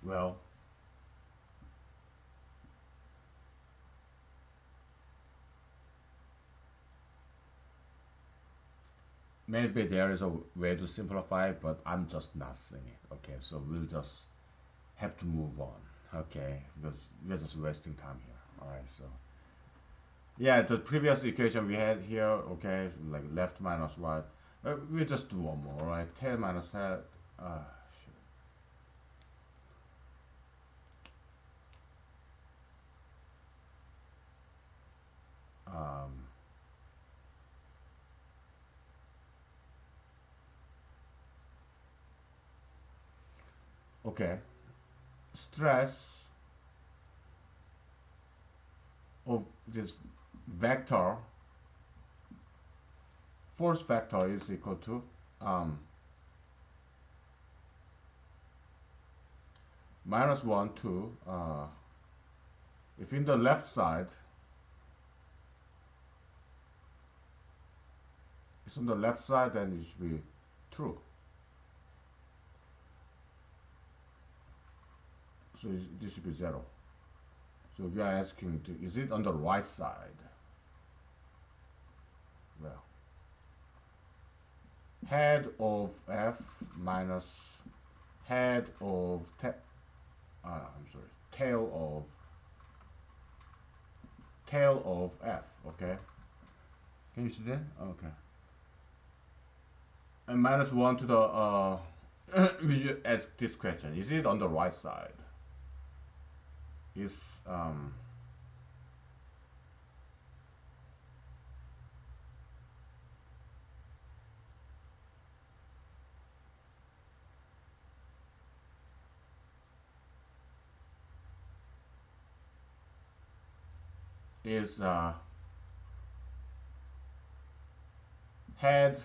Well, maybe there is a way to simplify it, but I'm just not seeing it. Okay, so we'll just have to move on. Okay, because we're just wasting time here. All right, so yeah, the previous equation we had here. Okay, like left minus right. We just do one more. All right, tail minus head. Uh, um, okay, stress of this vector, force vector is equal to um, minus 1 to, if in the left side, it's on the left side, then it should be true. So this should be 0. So we are asking, is it on the right side? Well, head of f minus head of, I'm sorry, tail of f, okay? Can you see that? Okay. And minus 1 to the, we should ask this question, is it on the right side? Is, um, is head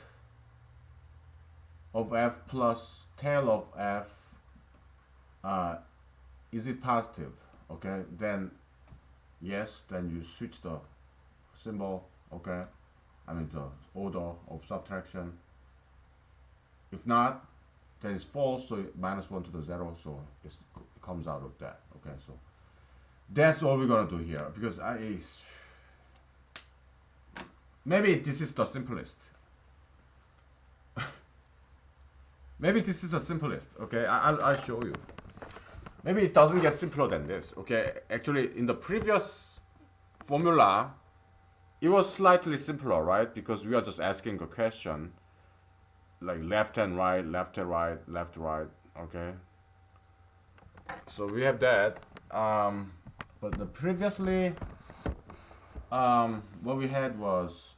of f plus tail of f, uh, is it positive? Okay, then yes, then you switch the symbol, okay? I mean the order of subtraction. If not, then it's false, so minus 1 to the 0, so it comes out of that, okay? So that's all we're gonna do here, because maybe this is the simplest. Maybe this is the simplest, okay? I'll show you. Maybe it doesn't get simpler than this, okay? Actually, in the previous formula, it was slightly simpler, right? Because we are just asking a question, like left and right, left and right, left, right, okay? So we have that. But the previously, what we had was,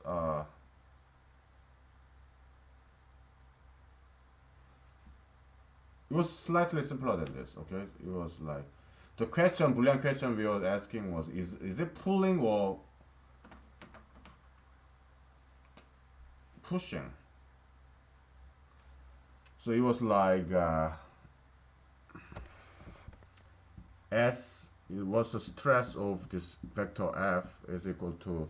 it was slightly simpler than this, okay? It was like, the question, Boolean question we were asking was, is it pulling or pushing? So it was like, S, it was the stress of this vector F is equal to,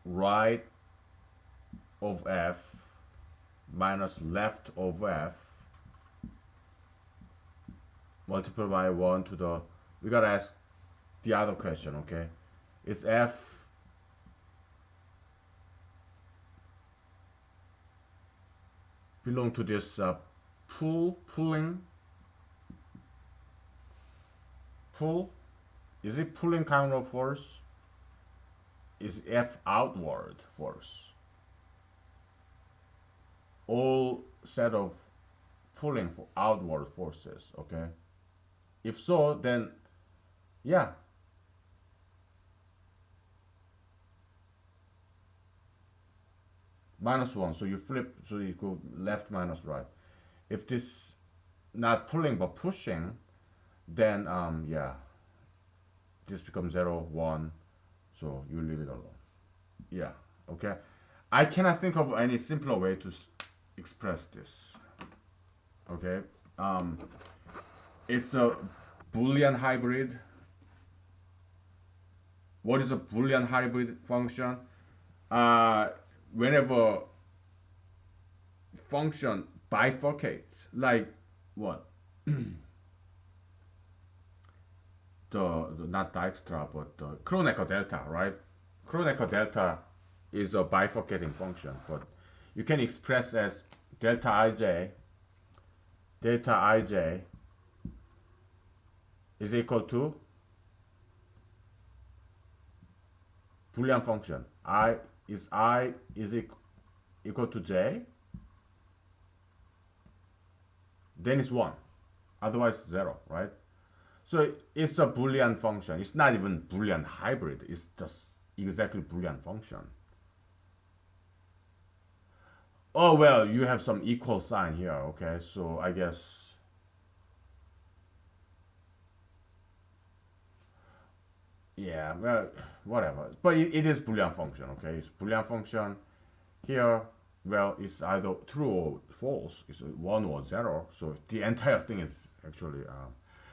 right of F minus left of F multiplied by 1 to the, we gotta ask the other question, okay? Is F belong to this pulling? Pull? Is it pulling kind of force? Is F outward force? All set of pulling for outward forces, okay? If so, then yeah. Minus 1, so you flip, so you go left minus right. If this not pulling but pushing, then yeah, this becomes 0, 1, so you leave it alone. Yeah, okay. I cannot think of any simpler way to express this. Okay, it's a Boolean hybrid. What is a Boolean hybrid function? Whenever function bifurcates, like what? The not Dijkstra, but the Kronecker delta, right? Kronecker delta is a bifurcating function, but you can express as delta ij is equal to Boolean function. I is equal to j, then it's 1. Otherwise 0, right? So it's a Boolean function. It's not even Boolean hybrid. It's just exactly Boolean function. Oh, well, you have some equal sign here, okay? So I guess, yeah, well, whatever. But it is Boolean function, okay? It's Boolean function. Here, well, it's either true or false. It's 1 or 0. So the entire thing is actually,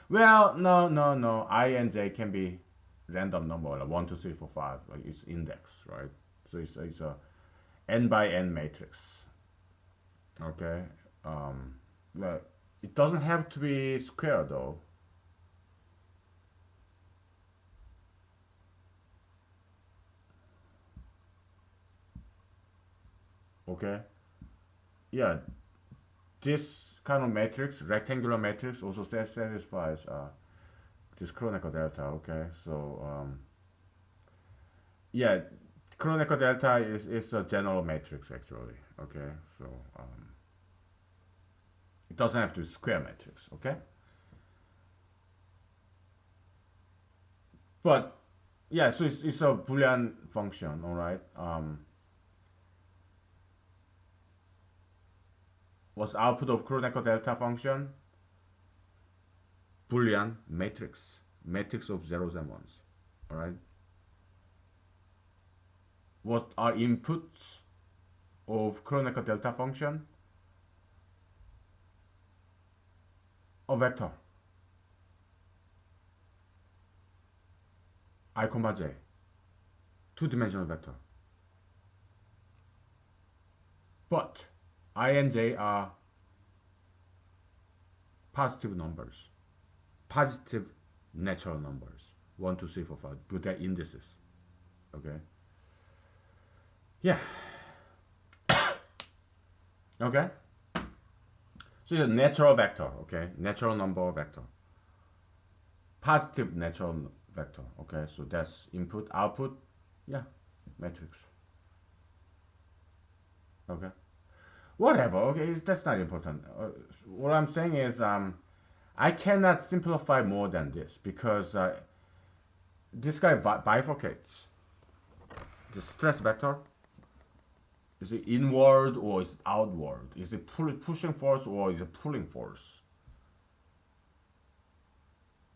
well, no. I and j can be random number, like 1, 2, 3, 4, 5. Like it's index, right? So it's a n by n matrix. Okay. Well, it doesn't have to be square though. Okay. Yeah, this kind of matrix, rectangular matrix, also satisfies this Kronecker delta. Okay, so yeah, Kronecker delta is a general matrix actually. Okay, so it doesn't have to be square matrix. Okay, but yeah, so it's a Boolean function. All right. What's output of Kronecker delta function? Boolean matrix of zeros and ones. All right. What are inputs of Kronecker delta function? A vector I comma j, two-dimensional vector. But I and j are positive numbers, positive natural numbers. 1, 2, 3, 4, 5. But they're indices. Okay. Yeah. Okay. So it's a natural vector. Okay. Natural number vector. Positive natural vector. Okay. So that's input, output. Yeah. Matrix. Okay. Whatever. Okay. That's not important. What I'm saying is, I cannot simplify more than this because this guy bifurcates. The stress vector, is it inward or is it outward? Is it pushing force or is it pulling force?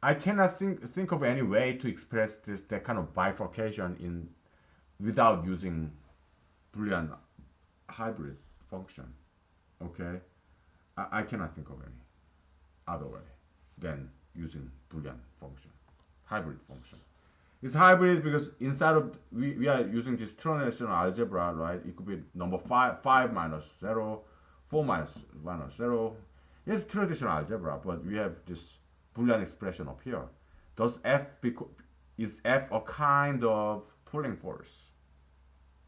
I cannot think of any way to express that kind of bifurcation in without using Boolean hybrid function. Okay, I cannot think of any other way than using Boolean function, hybrid function. It's hybrid because inside of we are using this two-dimensional algebra, right? It could be number 5 minus 0, 4 minus 0. It's traditional algebra, but we have this Boolean expression up here. Does is F a kind of pulling force,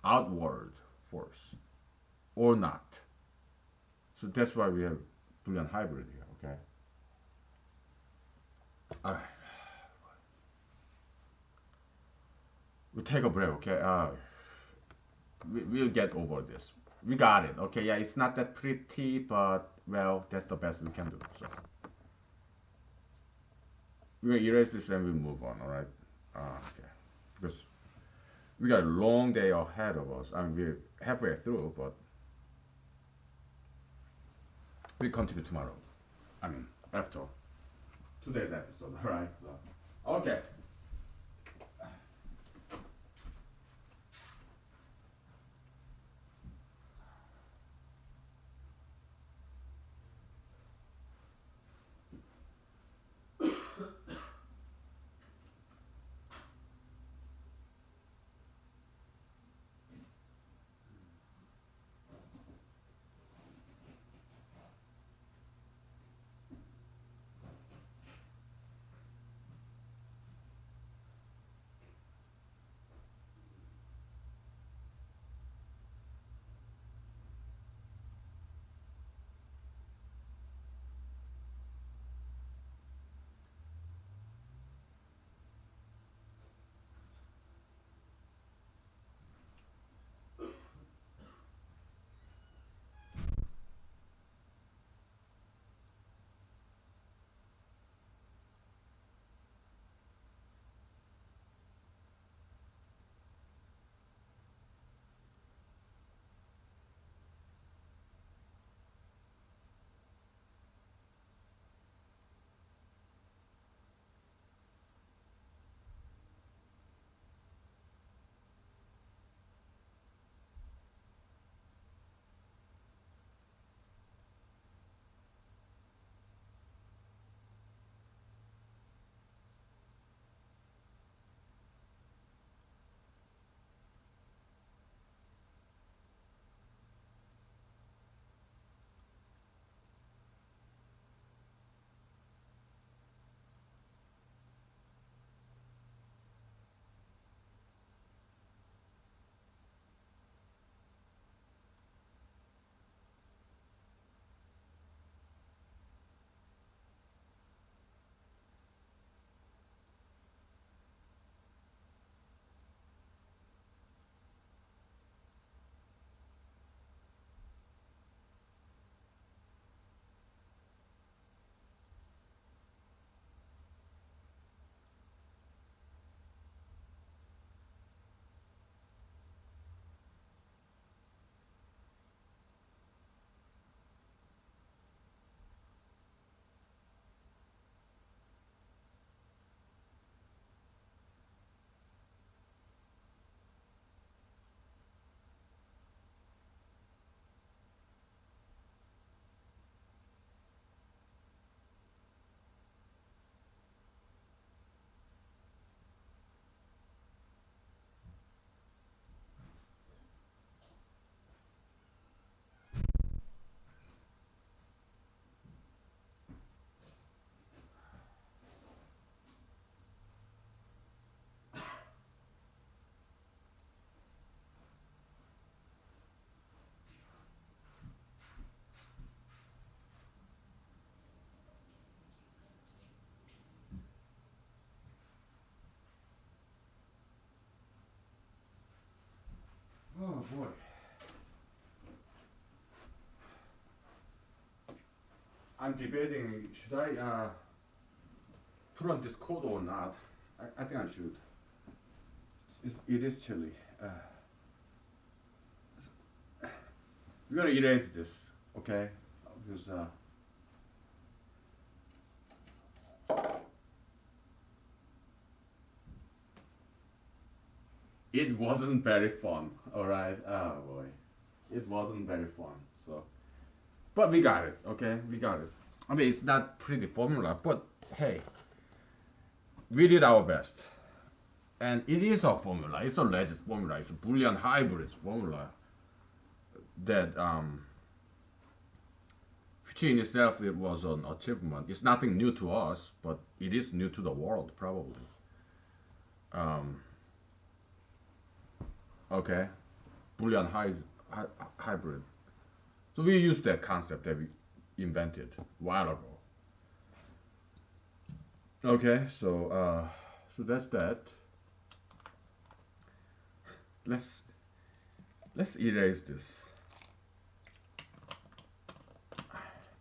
outward force, or not? So that's why we have Boolean hybrid here. Okay. All right. We take a break, okay? We'll get over this. We got it, okay? Yeah, it's not that pretty, but well, that's the best we can do. So we'll erase this and we'll move on, all right? Okay, because we got a long day ahead of us. I mean, we're halfway through, but we continue tomorrow. I mean, after today's episode, all right? So, okay. boy. I'm debating, should I put on this coat or not? I think I should. It is chilly. We're gonna erase this, okay? Because it wasn't very fun, alright? Oh boy. It wasn't very fun, so. But we got it, okay? We got it. I mean, it's not pretty formula, but hey, we did our best. And it is a formula, it's a legit formula, it's a Boolean hybrid formula that, which in itself it was an achievement. It's nothing new to us, but it is new to the world, probably. Okay, Boolean hybrid. So we used that concept that we invented a while ago. Okay, so that's that. Let's erase this.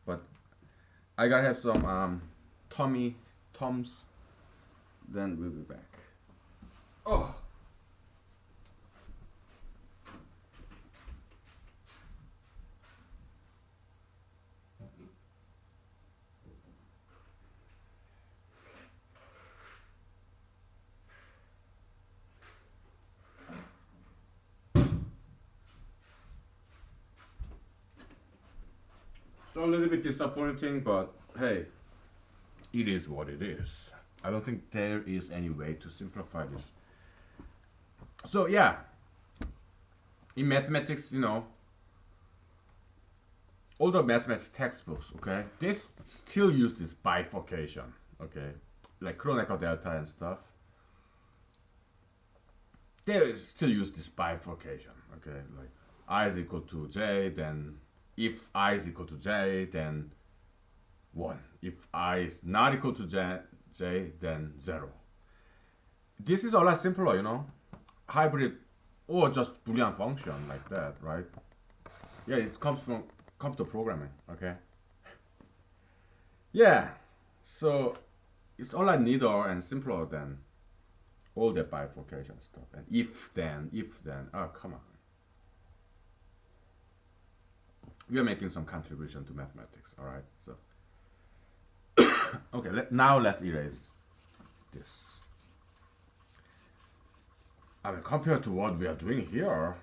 But I gotta have some Tums. Then we'll be back. Oh. So a little bit disappointing, but hey, it is what it is. I don't think there is any way to simplify this. So yeah, in mathematics, all the mathematics textbooks, okay, they still use this bifurcation, okay, like Kronecker delta and stuff. They still use this bifurcation, okay, like I is equal to j, then if I is equal to j, then 1. If I is not equal to j, then 0. This is a lot simpler, hybrid or just Boolean function like that, right? Yeah, it comes from computer programming, okay? Yeah, so it's a lot neater and simpler than all that bifurcation stuff. And if then, oh, come on. We are making some contribution to mathematics, all right? So, okay, now let's erase this. I mean, compared to what we are doing here,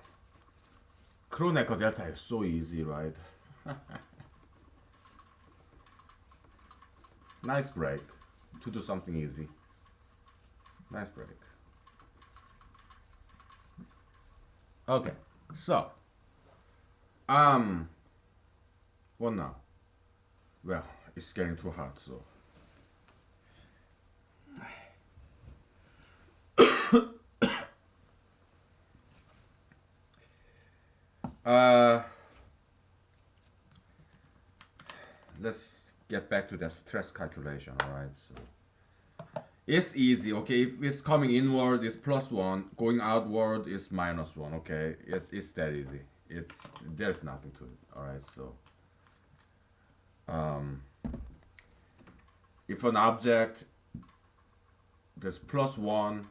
Kronecker delta is so easy, right? Nice break to do something easy. Nice break. Okay, so what now? Well, it's getting too hot, so let's get back to the stress calculation. All right, so it's easy. Okay, if it's coming inward, it's +1. Going outward is -1. Okay, it's that easy. There's nothing to it. All right, so if an object there's +1,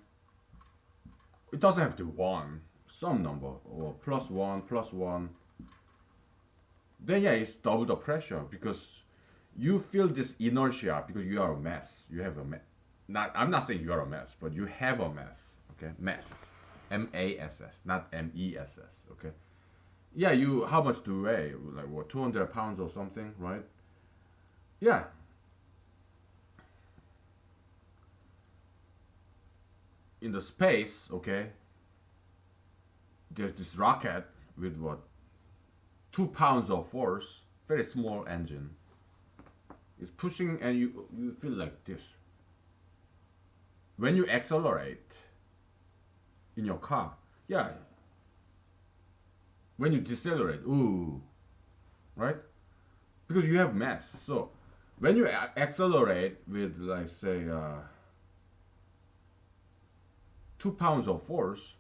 it doesn't have to be 1, some number, or +1, then yeah, it's double the pressure because you feel this inertia because you are a mass. You have a mass. I'm not saying you are a mass, but you have a mass. Okay, mass, M-A-S-S, not M-E-S-S. Okay, yeah, how much do you weigh? Like what, 200 pounds or something, right? Yeah. In the space, okay, there's this rocket with what, 2 pounds of force, very small engine. It's pushing and you feel like this. When you accelerate in your car, yeah. When you decelerate, ooh, right? Because you have mass. So when you accelerate with, like, say, 2 pounds of force,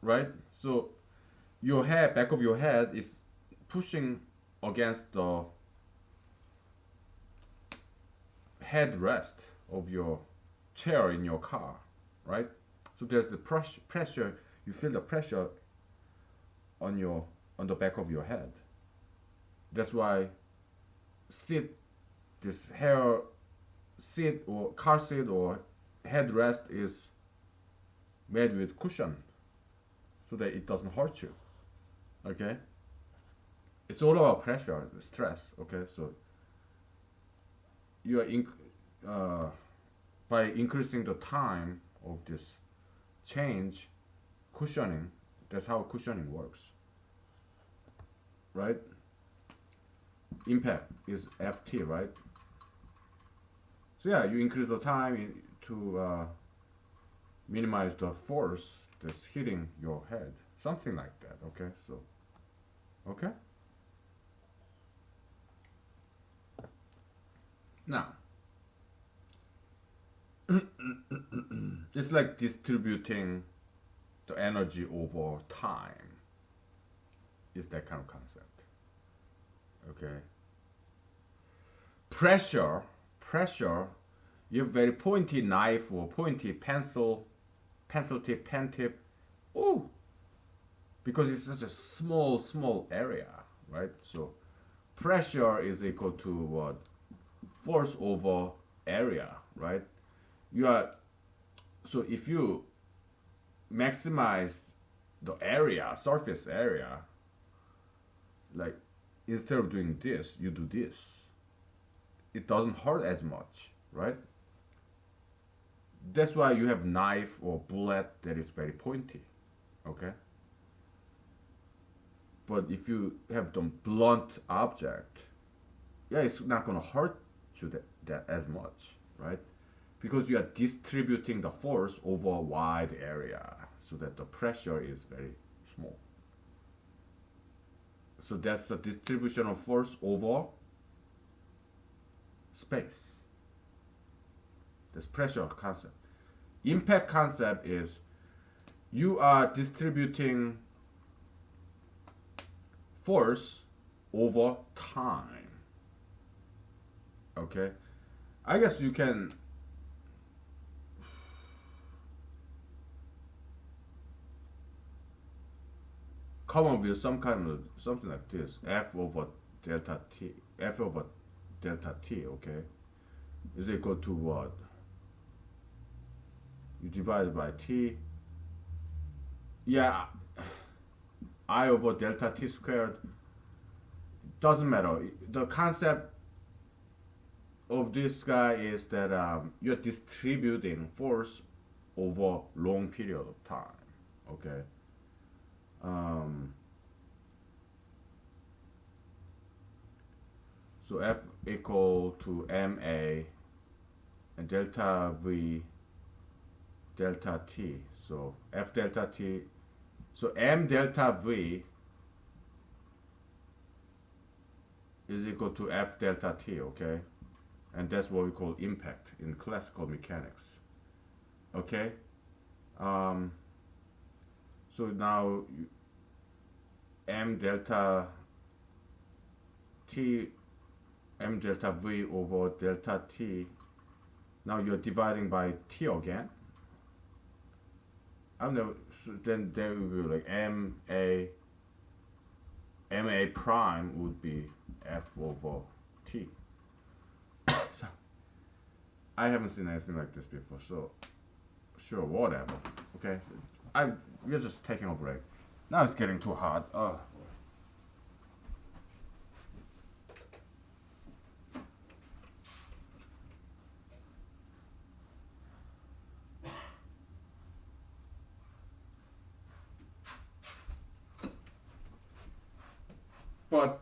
right? So your head, back of your head is pushing against the headrest of your chair in your car, right? So there's the pressure. You feel the pressure on the back of your head. That's why seat, this hair seat or car seat or headrest is made with cushion so that it doesn't hurt you. Okay, it's all about pressure, stress. Okay, so you are by increasing the time of this change, cushioning. That's how cushioning works, right? Impact is Ft, right? So yeah, you increase the time to minimize the force that's hitting your head, something like that. Okay, so okay. Now it's like distributing the energy over time. Is that kind of concept? Okay. Pressure. You have very pointy knife or pointy pencil tip, pen tip. Ooh, because it's such a small area, right? So pressure is equal to what? Force over area, right? You are so if you maximize the area, surface area, like instead of doing this, you do this. It doesn't hurt as much, right? That's why you have knife or bullet that is very pointy, okay? But if you have the blunt object, yeah, it's not gonna hurt you that as much, right? Because you are distributing the force over a wide area so that the pressure is very small. So that's the distribution of force over space. That's pressure concept. Impact concept is you are distributing force over time. Okay? I guess you can come up with some kind of something like this. F over delta t. F over delta t, okay? Is equal to what? You divide it by t. Yeah, I over delta t squared. Doesn't matter. The concept of this guy is that you're distributing force over long period of time. Okay. Um, so F equal to ma and delta v delta t. So F delta t. So m delta v is equal to F delta t. Okay. And that's what we call impact in classical mechanics. Okay. So now m delta t, m delta v over delta t. Now you're dividing by t again. I don't know. So then there will be like ma prime would be f over t. So I haven't seen anything like this before. So sure, whatever. Okay. So we're just taking a break. Now it's getting too hot. But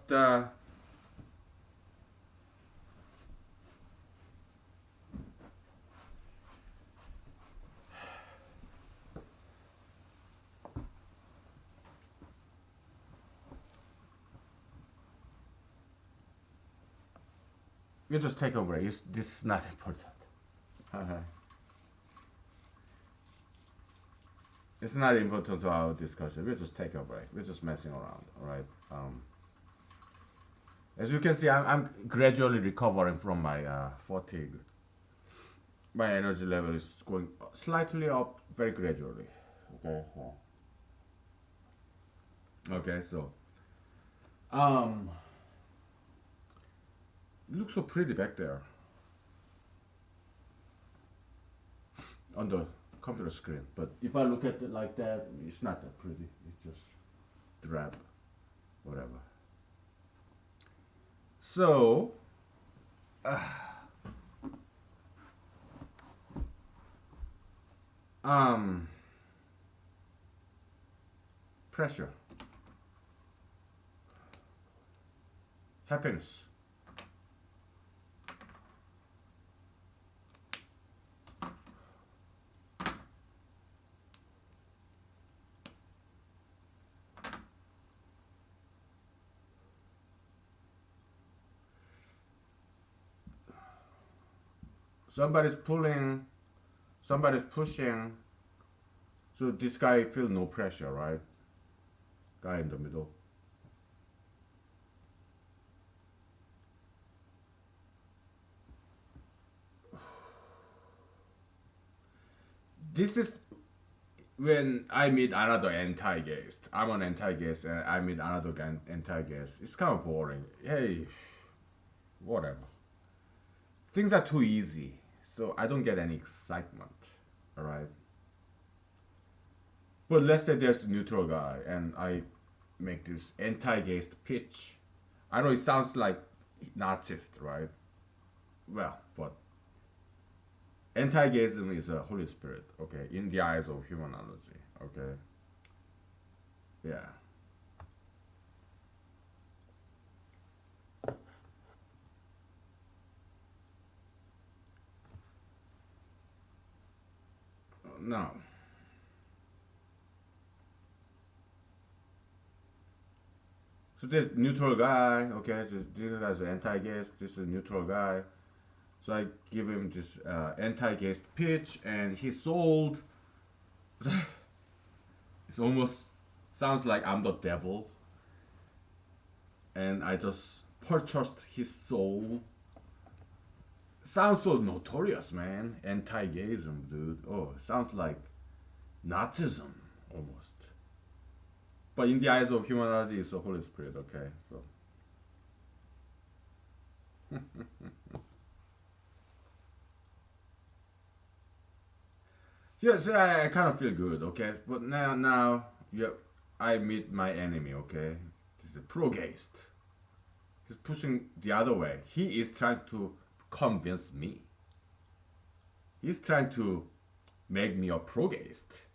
we'll just take a break. This is not important. It's not important to our discussion. We'll just take a break. We're just messing around, all right? As you can see, I'm gradually recovering from my fatigue. My energy level is going slightly up, very gradually. Okay. Okay. So, um, it looks so pretty back there on the computer screen. But if I look at it like that, it's not that pretty. It's just drab, whatever. So, um, pressure, happiness. Somebody's pulling, somebody's pushing. So this guy feel no pressure, right? Guy in the middle. This is when I meet another anti-guest. I'm an anti-guest and I meet another anti-guest. It's kind of boring. Hey, whatever. Things are too easy, so I don't get any excitement. All right. But let's say there's a neutral guy and I make this anti-guest pitch. I know it sounds like Nazist, right? Well, but anti-gayism is a Holy Spirit, okay, in the eyes of humanology, okay? Yeah. Now, so this neutral guy, okay, this guy's an anti-gayist, this is a neutral guy. So I give him this anti-gayist pitch, and he sold. It almost sounds like I'm the devil, and I just purchased his soul. Sounds so notorious, man. Anti-gayism, dude. Oh, sounds like Nazism almost. But in the eyes of humanity, it's the Holy Spirit. Okay, so yeah, so I kind of feel good. Okay, but now, yeah, I meet my enemy. Okay, this is a pro-gayist. He's pushing the other way. He is trying to convince me. He's trying to make me a pro-gayist.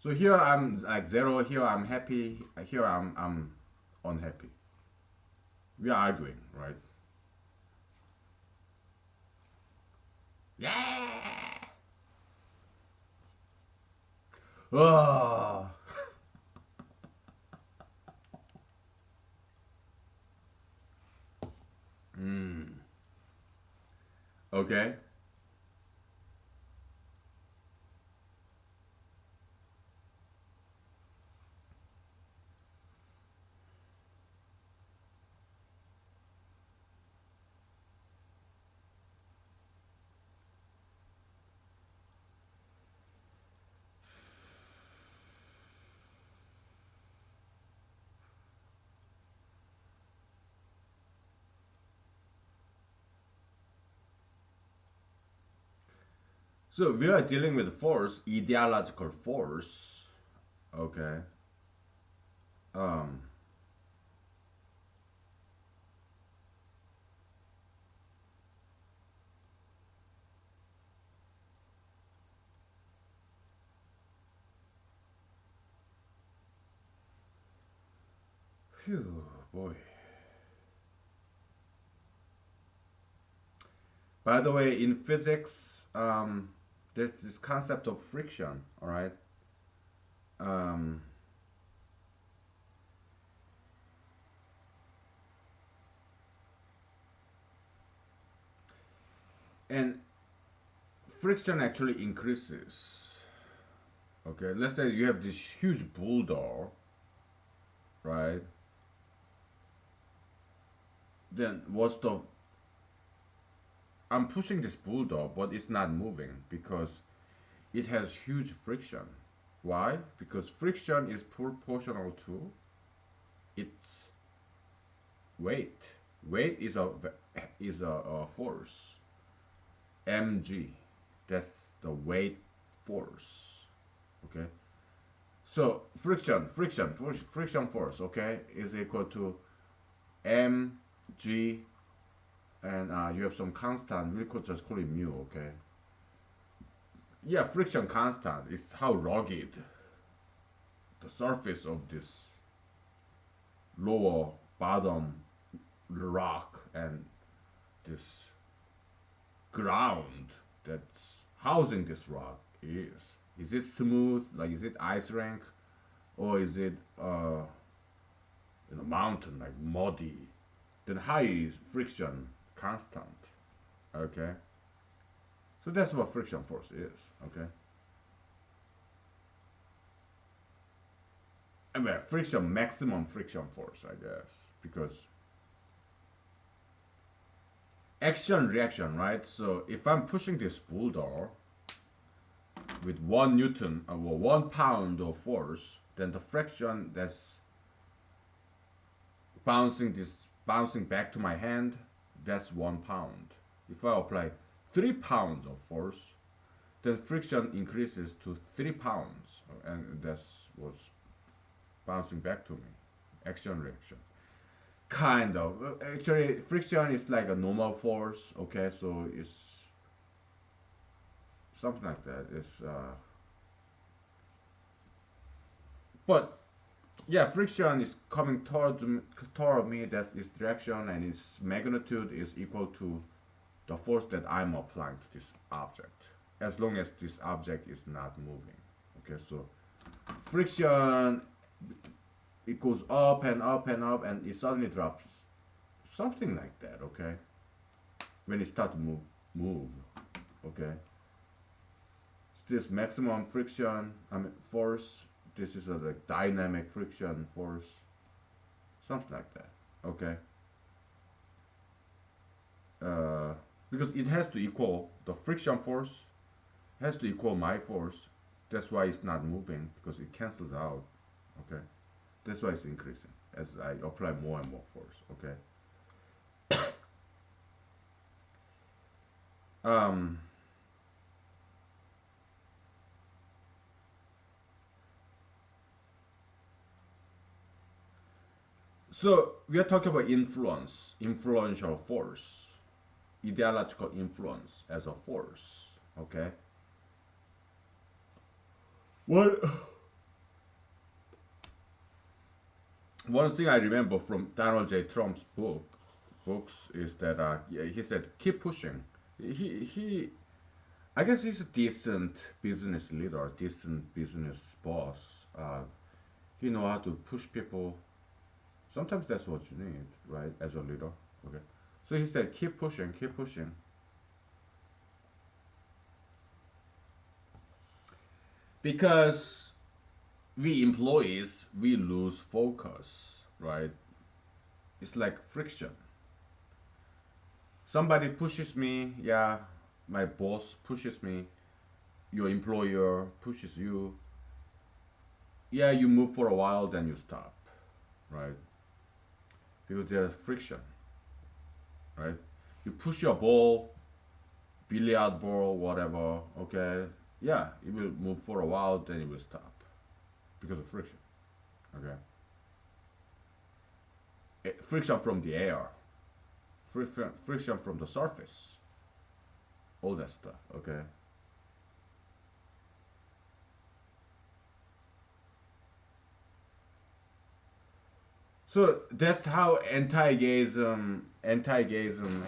So here I'm like zero. Here I'm happy. Here I'm unhappy. We are arguing, right? Yeah. Oh. Mm. Okay. So we are dealing with force, ideological force. Okay. Um. Phew, boy. By the way, in physics, there's this concept of friction. All right. Um. And friction actually increases. Okay, let's say you have this huge boulder, right? Then what's the I'm pushing this boulder, but it's not moving because it has huge friction. Why? Because friction is proportional to its weight. Weight is a force. mg. That's the weight force. Okay. So friction force. Okay, is equal to mg, and you have some constant. We could just call it mu. Okay. Yeah, friction constant is how rugged the surface of this lower bottom rock and this ground that's housing this rock is. Is it smooth? Like, is it ice rink, or is it in a mountain like muddy? Then high is friction constant. Okay. So that's what friction force is. Okay. I mean, maximum friction force, I guess, because action reaction, right? So if I'm pushing this boulder with 1 Newton or 1 pound of force, then the friction that's bouncing back to my hand, that's 1 pound. If I apply 3 pounds of force, then friction increases to 3 pounds, and that's what's bouncing back to me. Action reaction. Kind of. Actually, friction is like a normal force. Okay, so it's something like that. But yeah, friction is coming toward me. That's its direction, and its magnitude is equal to the force that I'm applying to this object, as long as this object is not moving. Okay, so friction, it goes up and up and up, and it suddenly drops, something like that. Okay, when it starts to move. Okay, this maximum friction, force. This is a like dynamic friction force, something like that. Okay. Because it has to equal the friction force, has to equal my force. That's why it's not moving, because it cancels out. Okay. That's why it's increasing as I apply more and more force. Okay. Um, so we are talking about influential force, ideological influence as a force. Okay. What? One thing I remember from Donald J. Trump's books is that yeah, he said keep pushing. He I guess he's a decent business leader, decent business boss. He know how to push people. Sometimes that's what you need, right, as a leader. Okay. So he said keep pushing, keep pushing. Because we employees, we lose focus, right? It's like friction. Somebody pushes me, yeah, my boss pushes me, your employer pushes you. Yeah, you move for a while, then you stop, right? Because there's friction, right? You push your ball, billiard ball, whatever, okay? Yeah, it will move for a while, then it will stop because of friction, okay? Friction from the air, friction from the surface, all that stuff, okay? So that's how anti-gayism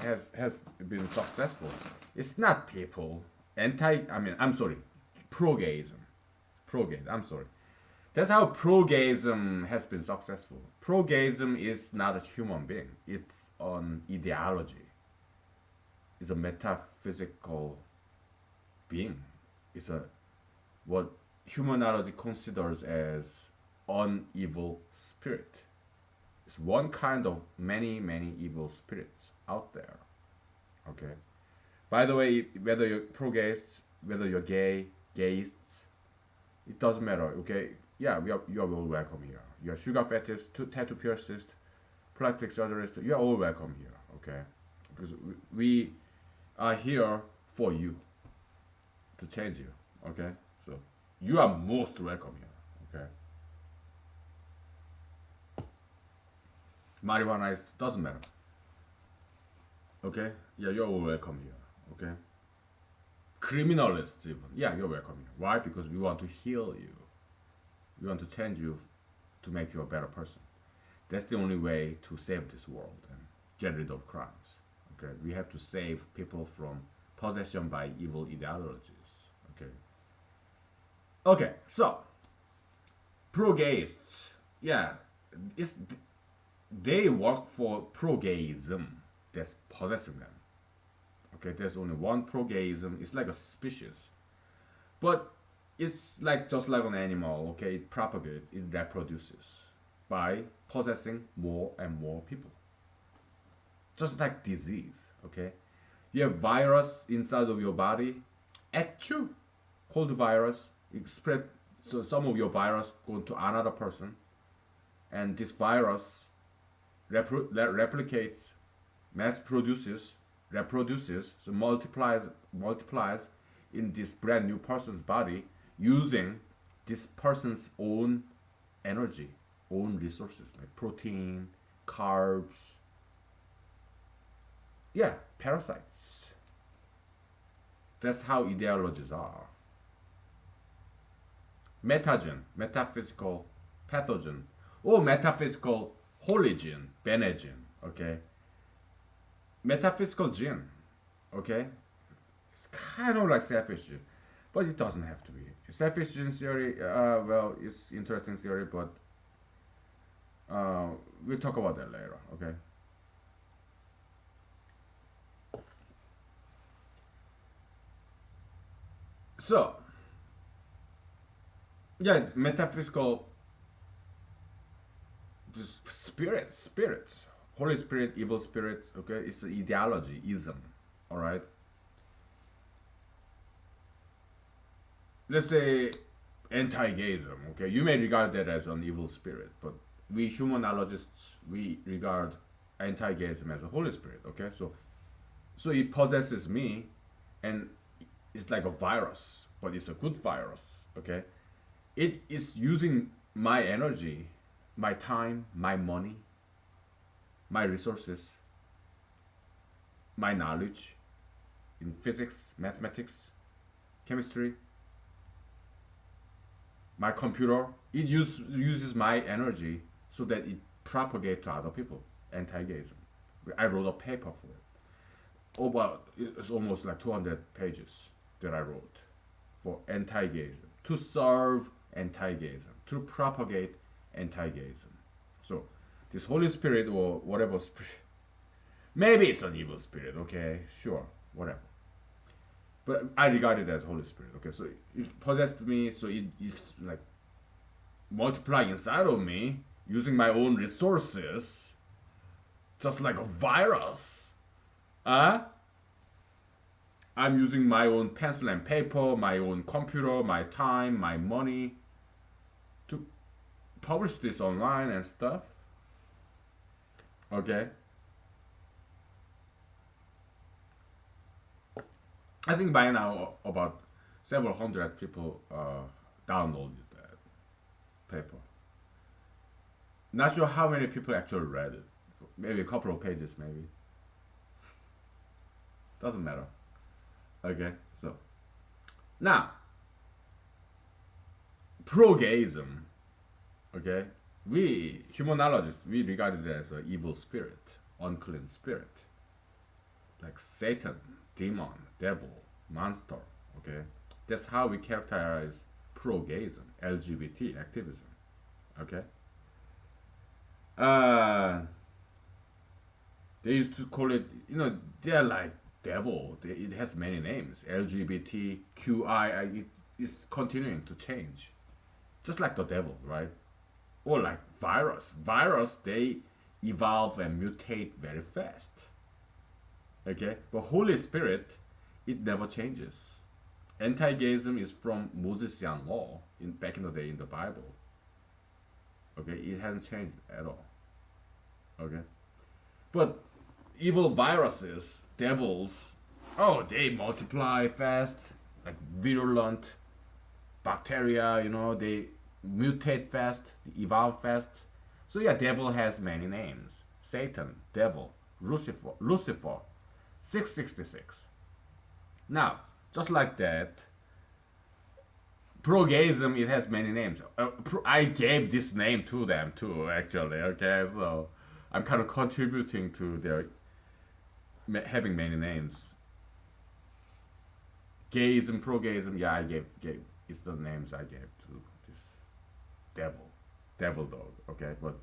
has been successful. It's not people I'm sorry, pro-gayism, I'm sorry. That's how pro-gayism has been successful. Pro-gayism is not a human being. It's an ideology. It's a metaphysical being. It's a what humanology considers as an evil spirit. It's one kind of many, many evil spirits out there. Okay. By the way, whether you're pro-gaysts, whether you're gay, gaysts, it doesn't matter. Okay. Yeah, you are all welcome here. You're sugar fetishist, tattoo piercist, plastic surgeonist. You're all welcome here. Okay. Because we are here for you to change you. Okay. So you are most welcome here. Okay. Marijuana is doesn't matter. Okay. Yeah, you're all welcome here. Okay. Criminalists even. Yeah, you're welcome here. Why? Because we want to heal you. We want to change you to make you a better person. That's the only way to save this world and get rid of crimes. Okay, we have to save people from possession by evil ideologies. Okay. Okay, so pro-gayists, yeah, it's they work for pro-gayism that's possessing them. Okay, there's only one pro-gayism. It's like a species, but it's like just like an animal. Okay, it propagates, it reproduces by possessing more and more people. Just like disease. Okay, you have virus inside of your body, at you, cold virus. It spread. So some of your virus go to another person, and this virus replicates, mass produces, reproduces, so multiplies in this brand new person's body using this person's own energy, own resources like protein, carbs. Yeah, parasites. That's how ideologies are. Metagen, metaphysical pathogen, or metaphysical holygen, benegen, okay? Metaphysical gene, okay? It's kind of like selfish gene, but it doesn't have to be. Selfish gene theory, well, it's interesting theory, but we'll talk about that later, okay? So, yeah, metaphysical, just spirits, Holy Spirit, evil spirits, okay? It's an ideology, ism, all right? Let's say anti-gayism, okay? You may regard that as an evil spirit, but we humanologists, we regard anti-gayism as a Holy Spirit, okay? So it possesses me, and it's like a virus, but it's a good virus, okay? It is using my energy, my time, my money, my resources, my knowledge in physics, mathematics, chemistry, my computer. It uses my energy so that it propagates to other people. Anti-gayism. I wrote a paper for it. Oh, well, it's almost like 200 pages that I wrote for anti-gayism, to serve anti-gayism, to propagate anti-gayism. So this Holy Spirit or whatever spirit, maybe it's an evil spirit, okay, sure, whatever. But I regard it as Holy Spirit, okay, so it possessed me, so it is like multiplying inside of me using my own resources, just like a virus. I'm using my own pencil and paper, my own computer, my time, my money to publish this online and stuff. Okay. I think by now about several hundred people downloaded that paper. Not sure how many people actually read it. Maybe a couple of pages, maybe. Doesn't matter. Okay, so now pro-gayism. Okay, we humanologists, we regard it as an evil spirit, unclean spirit, like Satan, demon, devil, monster. Okay, that's how we characterize pro-gayism, LGBT activism. Okay. They used to call it, they're like devil, it has many names. LGBTQI, it's continuing to change, just like the devil, right? Or like virus. Virus, they evolve and mutate very fast. Okay, but Holy Spirit, it never changes. Anti-gayism is from Mosesian law in back in the day in the Bible. Okay, it hasn't changed at all. Okay, but evil viruses, devils, oh, they multiply fast, like virulent bacteria. They mutate fast, they evolve fast. So yeah, devil has many names: Satan, devil, Lucifer, 666. Now, just like that, pro-gayism, it has many names. I gave this name to them too, actually. Okay, so I'm kind of contributing to their having many names. Gayism, pro-gayism, yeah, I gave. It's the names I gave to this devil, devil dog. Okay, but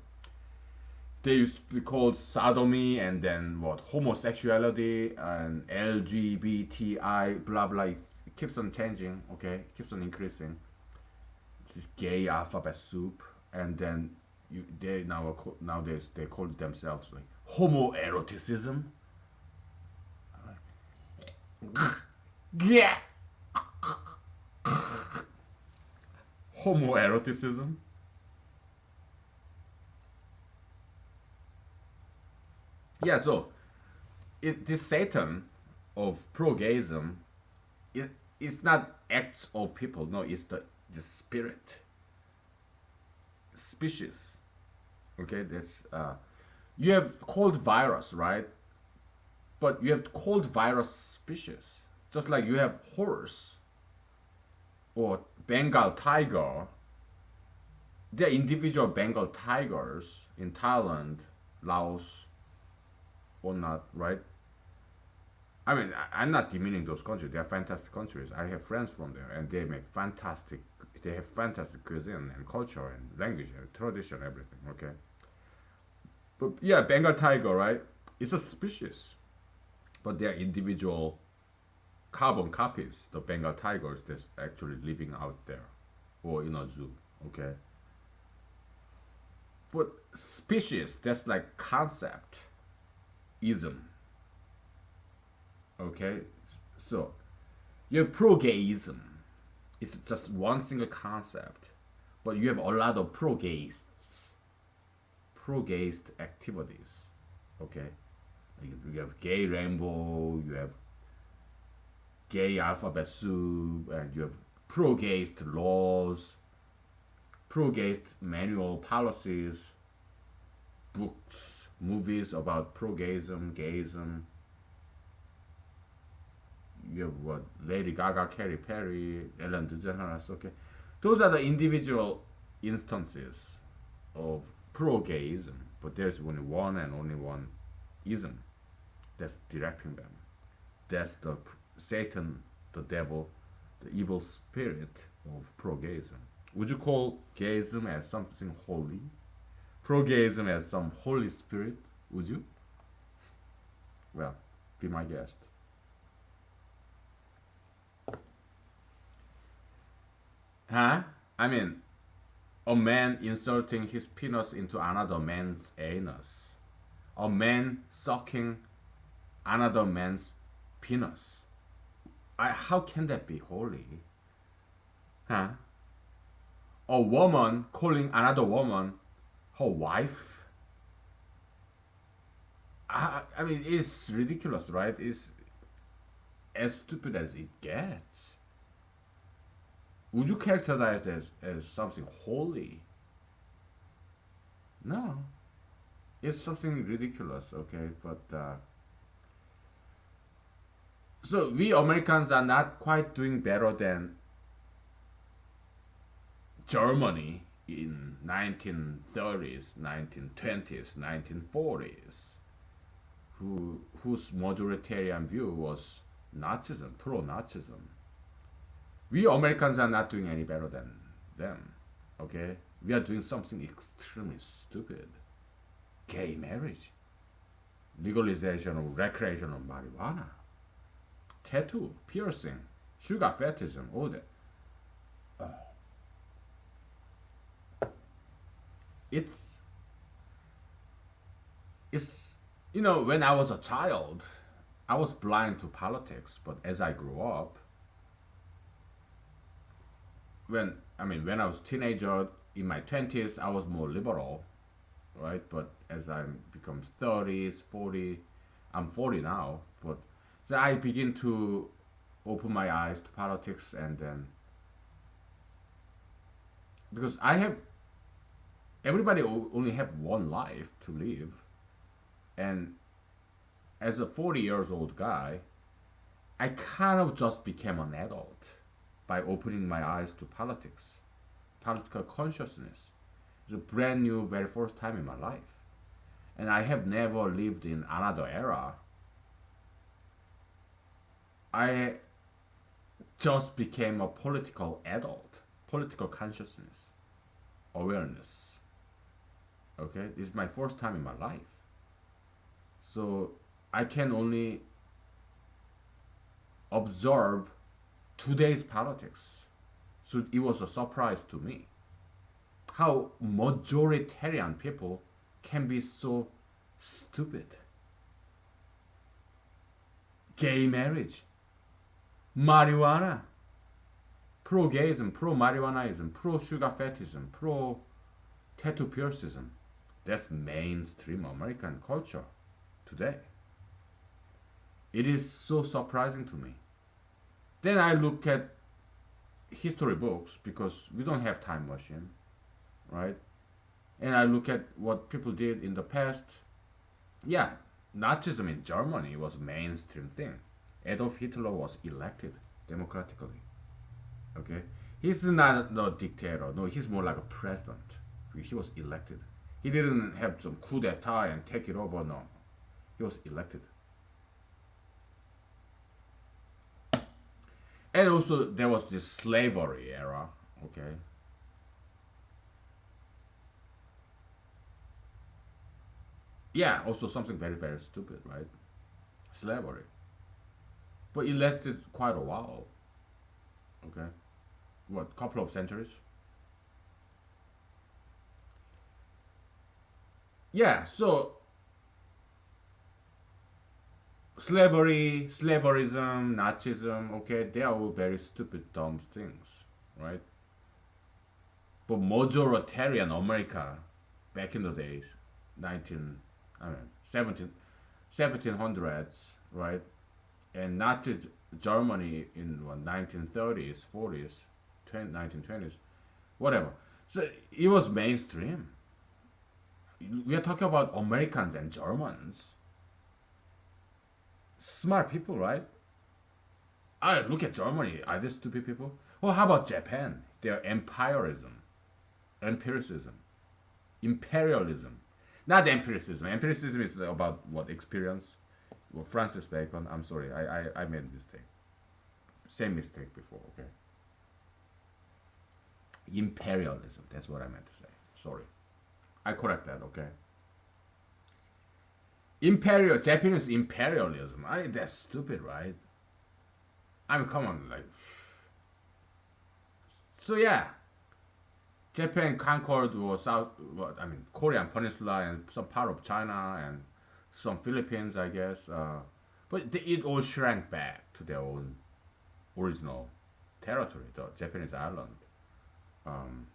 they used to be called sodomy, and then what, homosexuality and LGBTI, blah blah. It keeps on changing. Okay, it keeps on increasing. This gay alphabet soup, and then they nowadays they call themselves like homoeroticism. Yeah, homoeroticism. Yeah, so this Satan of pro-gayism, it's not acts of people. No, it's the spirit, species. Okay, that's you have cold virus, right? But you have cold virus species, just like you have horse or Bengal tiger. There are individual Bengal tigers in Thailand, Laos, or not, right? I mean, I'm not demeaning those countries. They are fantastic countries. I have friends from there, and they make fantastic. They have fantastic cuisine and culture and language and tradition, everything. Okay, but yeah, Bengal tiger, right? It's a species, but they are individual carbon copies. The Bengal tigers that's actually living out there, or in a zoo. Okay, but species, that's like concept, ism. Okay, so you have pro-gayism. It's just one single concept, but you have a lot of pro-gayist activities. Okay, you have gay rainbow, you have gay alphabet soup, and you have pro-gayist laws, pro-gayist manual policies, books, movies about pro-gayism, gayism. You have what, Lady Gaga, Katy Perry, Ellen DeGeneres. Okay, those are the individual instances of pro-gayism, but there's only one and only one ism that's directing them. That's the Satan, the devil, the evil spirit of pro-gayism. Would you call gayism as something holy? Pro-gayism as some holy spirit? Would you? Well, be my guest. Huh? I mean, a man inserting his penis into another man's anus. A man sucking another man's penis. How can that be holy? Huh? A woman calling another woman her wife? I mean, it's ridiculous, right? It's as stupid as it gets. Would you characterize it as something holy? No. It's something ridiculous, okay? But, so we Americans are not quite doing better than Germany in 1930s, 1920s, 1940s, whose majoritarian view was Nazism, pro-Nazism. We Americans are not doing any better than them. Okay? We are doing something extremely stupid. Gay marriage. Legalization of recreational marijuana. tattoo, piercing, sugar fetishism, all that. It's it's when I was a child, I was blind to politics, but as I grew up, when I was teenager in my 20s, I was more liberal, right? But as I become 30s, 40, I'm 40 now, but so I begin to open my eyes to politics, and then because I have everybody only have one life to live, and as a 40 years old guy, I kind of just became an adult by opening my eyes to politics, political consciousness. It's a brand new, very first time in my life. And I have never lived in another era. I just became a political adult, political consciousness, awareness. Okay? This is my first time in my life. So I can only observe today's politics. So it was a surprise to me how majoritarian people can be so stupid. Gay marriage, marijuana, pro gayism, pro marijuanaism, pro sugar fetishism, pro tattoo piercism. That's mainstream American culture today. It is so surprising to me. Then I look at history books because we don't have time machine, right? And I look at what people did in the past. Yeah, Nazism in Germany was a mainstream thing. Adolf Hitler was elected democratically. Okay, he's not a dictator. No, he's more like a president. He was elected. He didn't have some coup d'état and take it over. No, he was elected. And also there was this slavery era. Okay, yeah, also something very very stupid, right? Slavery, but it lasted quite a while. Okay, what, couple of centuries? Yeah, so slavery, slaverism, Nazism, okay, they are all very stupid, dumb things, right? But majoritarian America back in the days, 19, I mean, 1700s, right? And Nazi Germany in what, 1930s, 40s, 1920s, whatever. So it was mainstream. We are talking about Americans and Germans, smart people, right? I look at Germany. Are they stupid people? Well, how about Japan? Their empirism, empiricism, imperialism, not empiricism. Empiricism is about what, experience. Well, Francis Bacon. I'm sorry, I made a mistake. Same mistake before. Okay. Imperialism. That's what I meant to say. Sorry. I correct that. Okay. Imperial Japanese imperialism. That's stupid, right? I mean, come on, like. So yeah, Japan conquered or South, what I mean, Korean Peninsula and some part of China and some Philippines, I guess. But it all shrank back to their own original territory, the Japanese island. Um,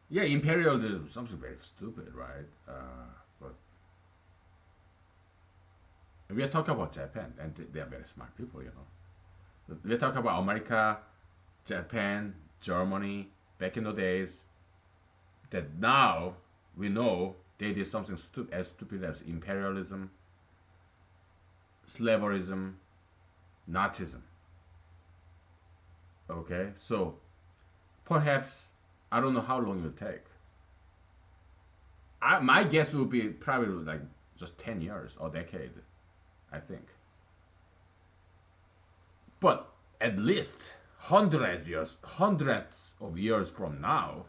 yeah, imperialism, something very stupid, right? But we are talking about Japan, and they are very smart people, you know. We talk about America, Japan, Germany, back in the days, that now we know they did something as stupid as imperialism, slaverism, Nazism. Okay, so perhaps I don't know how long it will take. My guess would be probably like just 10 years or decade, I think. But at least hundreds of years from now,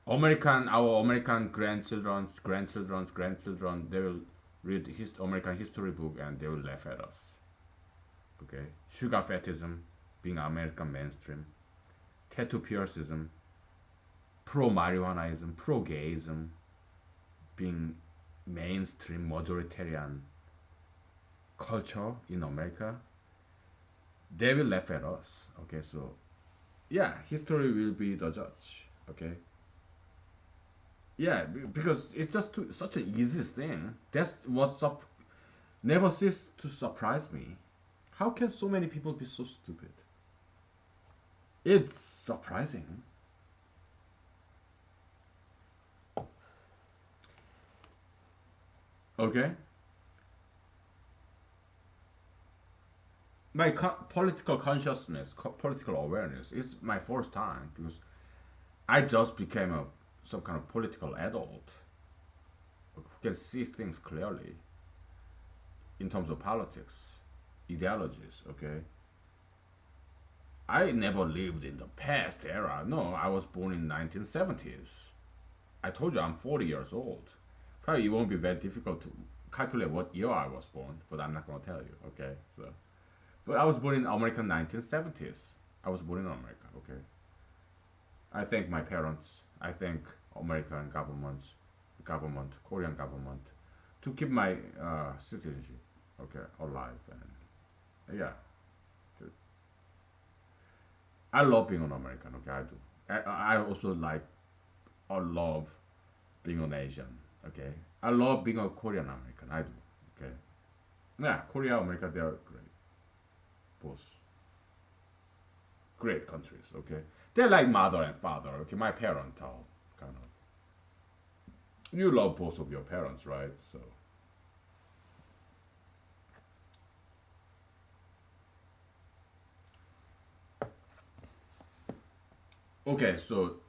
our American grandchildren's grandchildren, they will read his American history book and they will laugh at us. Okay, sugar fetishism being American mainstream, tattoo piercism, pro marijuanaism, pro gayism being mainstream majoritarian culture in America. They will laugh at us. Okay, so yeah, history will be the judge. Okay, yeah, because it's just such an easy thing. That's what never cease to surprise me. How can so many people be so stupid? It's surprising. Okay, my political consciousness, political awareness is my first time because I just became some kind of political adult who can see things clearly in terms of politics, ideologies. Okay, I never lived in the past era. No, I was born in 1970s. I told you I'm 40 years old. Probably it won't be very difficult to calculate what year I was born, but I'm not gonna tell you. Okay, so but I was born in American 1970s. I was born in America. Okay, I thank my parents. I thank American Korean government, to keep my citizenship, okay, alive. And yeah, I love being an American. Okay, I do. I also like or love being an Asian. Okay, I love being a Korean American. I do. Okay, yeah, Korea, America, they are great. Both great countries. Okay, they're like mother and father. Okay, my parents are kind of. You love both of your parents, right? So okay, so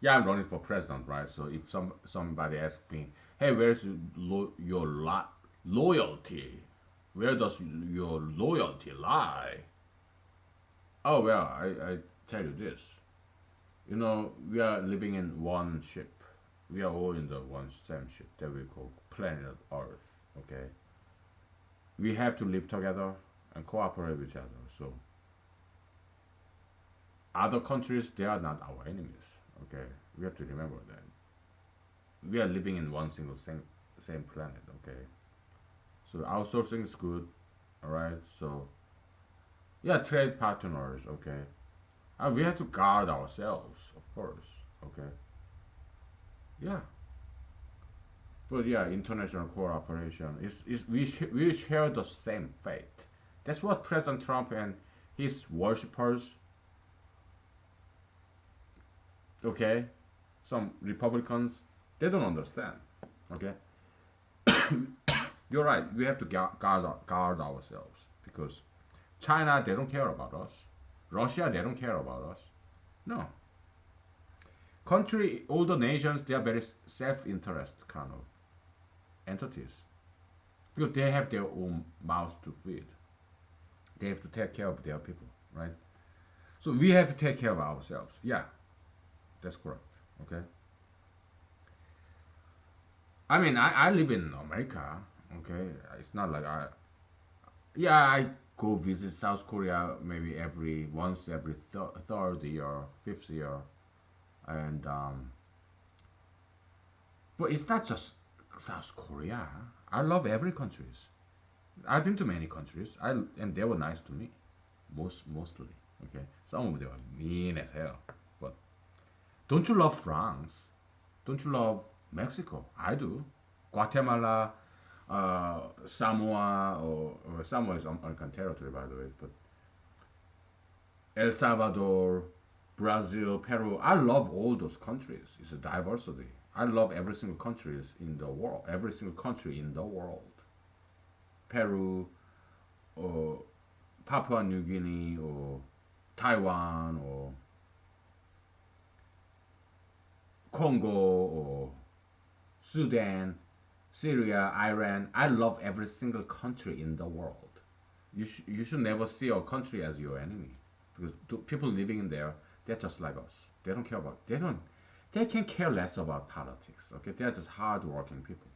yeah, I'm running for president, right? So if somebody asks me, hey, where's your loyalty? Where does your loyalty lie? Oh well, I tell you this. You know, we are living in one ship. We are all in the one same ship that we call planet Earth. Okay, we have to live together and cooperate with each other. So other countries, they are not our enemies. Okay, we have to remember that we are living in one single same planet. Okay, so outsourcing is good. All right, so yeah, trade partners. Okay, we have to guard ourselves, of course. Okay, yeah, but yeah, international cooperation is we share the same fate. That's what President Trump and his worshippers, okay, some Republicans, they don't understand. Okay, you're right. We have to guard ourselves because China, they don't care about us. Russia, they don't care about us. No. Country, all the nations, they are very self-interest kind of entities because they have their own mouths to feed. They have to take care of their people, right? So we have to take care of ourselves. Yeah, that's correct. Okay. I mean, I live in America. Okay, it's not like yeah, I go visit South Korea maybe every third year, fifth year, and but it's not just South Korea. I love every countries. I've been to many countries. And they were nice to me, mostly. Okay, some of them were mean as hell. But don't you love France? Don't you love Mexico? I do. Guatemala, Samoa, or Samoa is American territory, by the way. But El Salvador, Brazil, Peru. I love all those countries. It's a diversity. I love every single countries in the world. Every single country in the world. Peru, or Papua New Guinea, or Taiwan, or Congo, or Sudan, Syria, Iran. I love every single country in the world. You should never see a country as your enemy because people living in there, they're just like us. They don't care about they can care less about politics. Okay, they're just hardworking people.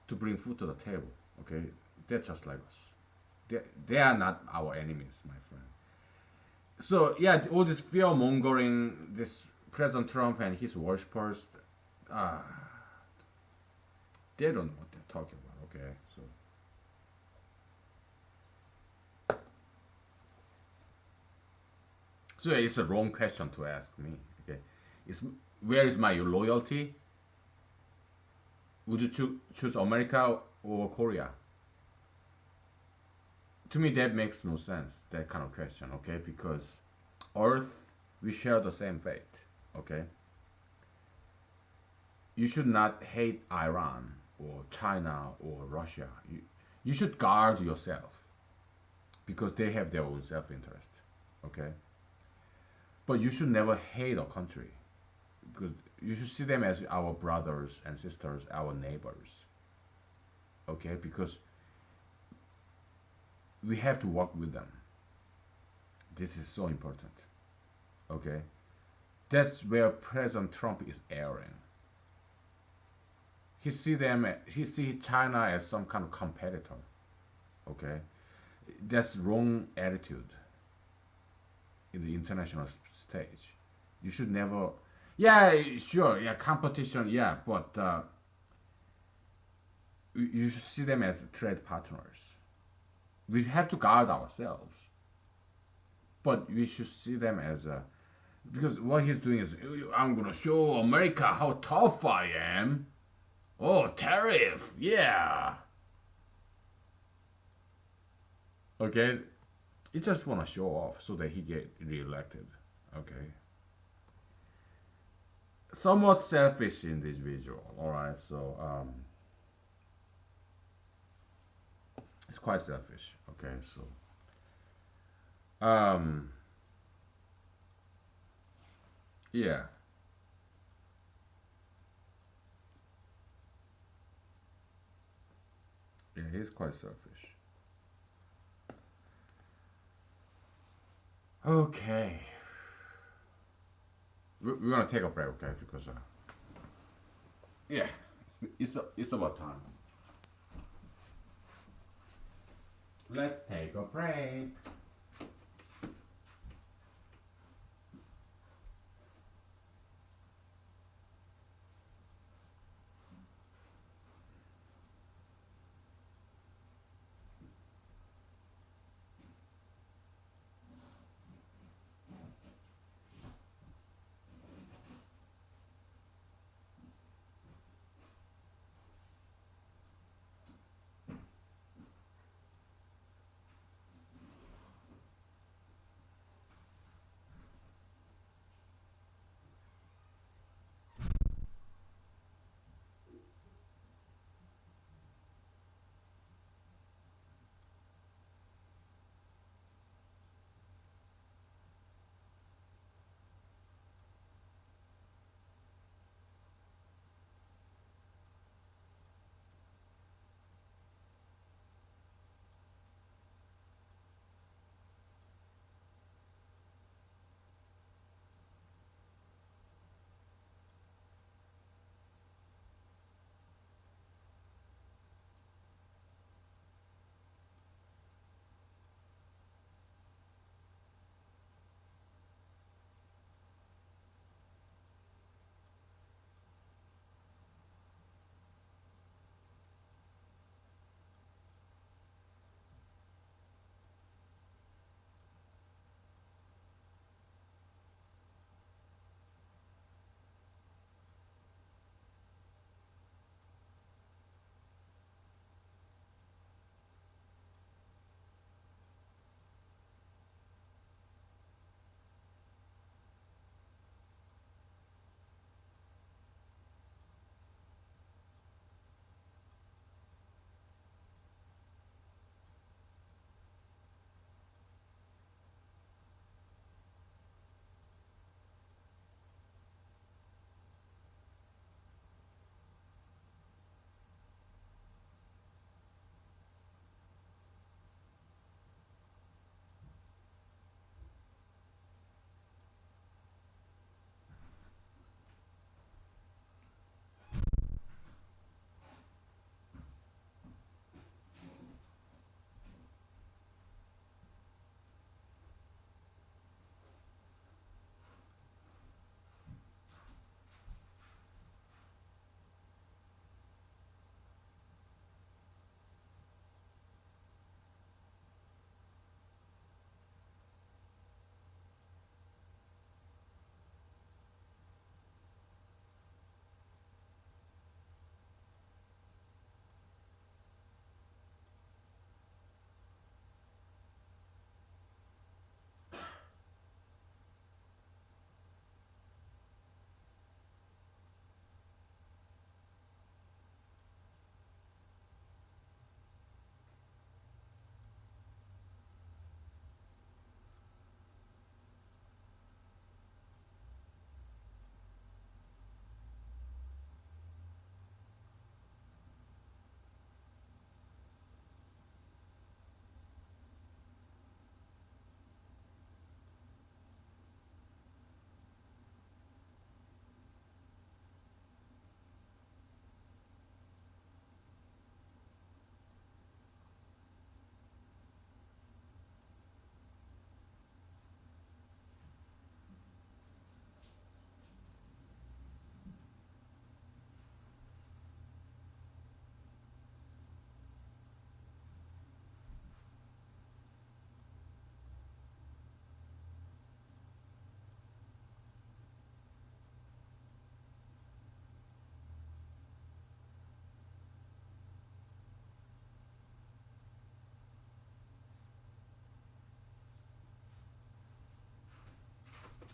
to bring food to the table. Okay, they're just like us. They are not our enemies, my friend. So yeah, all this fear mongering, this President Trump and his worshippers, uh, they don't know what they're talking about. Okay, so it's a wrong question to ask me. Okay, it's where is my loyalty? Would you choose America or Korea? To me, that makes no sense. That kind of question. Okay, because Earth, we share the same fate. Okay, you should not hate Iran or China or Russia. You should guard yourself because they have their own self interest. Okay? But you should never hate a country because you should see them as our brothers and sisters, our neighbors. Okay? Because we have to work with them. This is so important. Okay? That's where President Trump is erring. He see China as some kind of competitor. Okay? That's wrong attitude in the international stage. You should never. Yeah, sure. Yeah, competition. Yeah, but you should see them as trade partners. We have to guard ourselves, but we should see them as because what he's doing is I'm gonna show America how tough I am. Oh, tariff. Yeah. Okay. He just wanna show off so that he get reelected. Okay. Somewhat selfish individual. All right. So it's quite selfish. Okay. So um, yeah, yeah, he's quite selfish. Okay, we're gonna take a break, okay? Because yeah, it's about time. Let's take a break.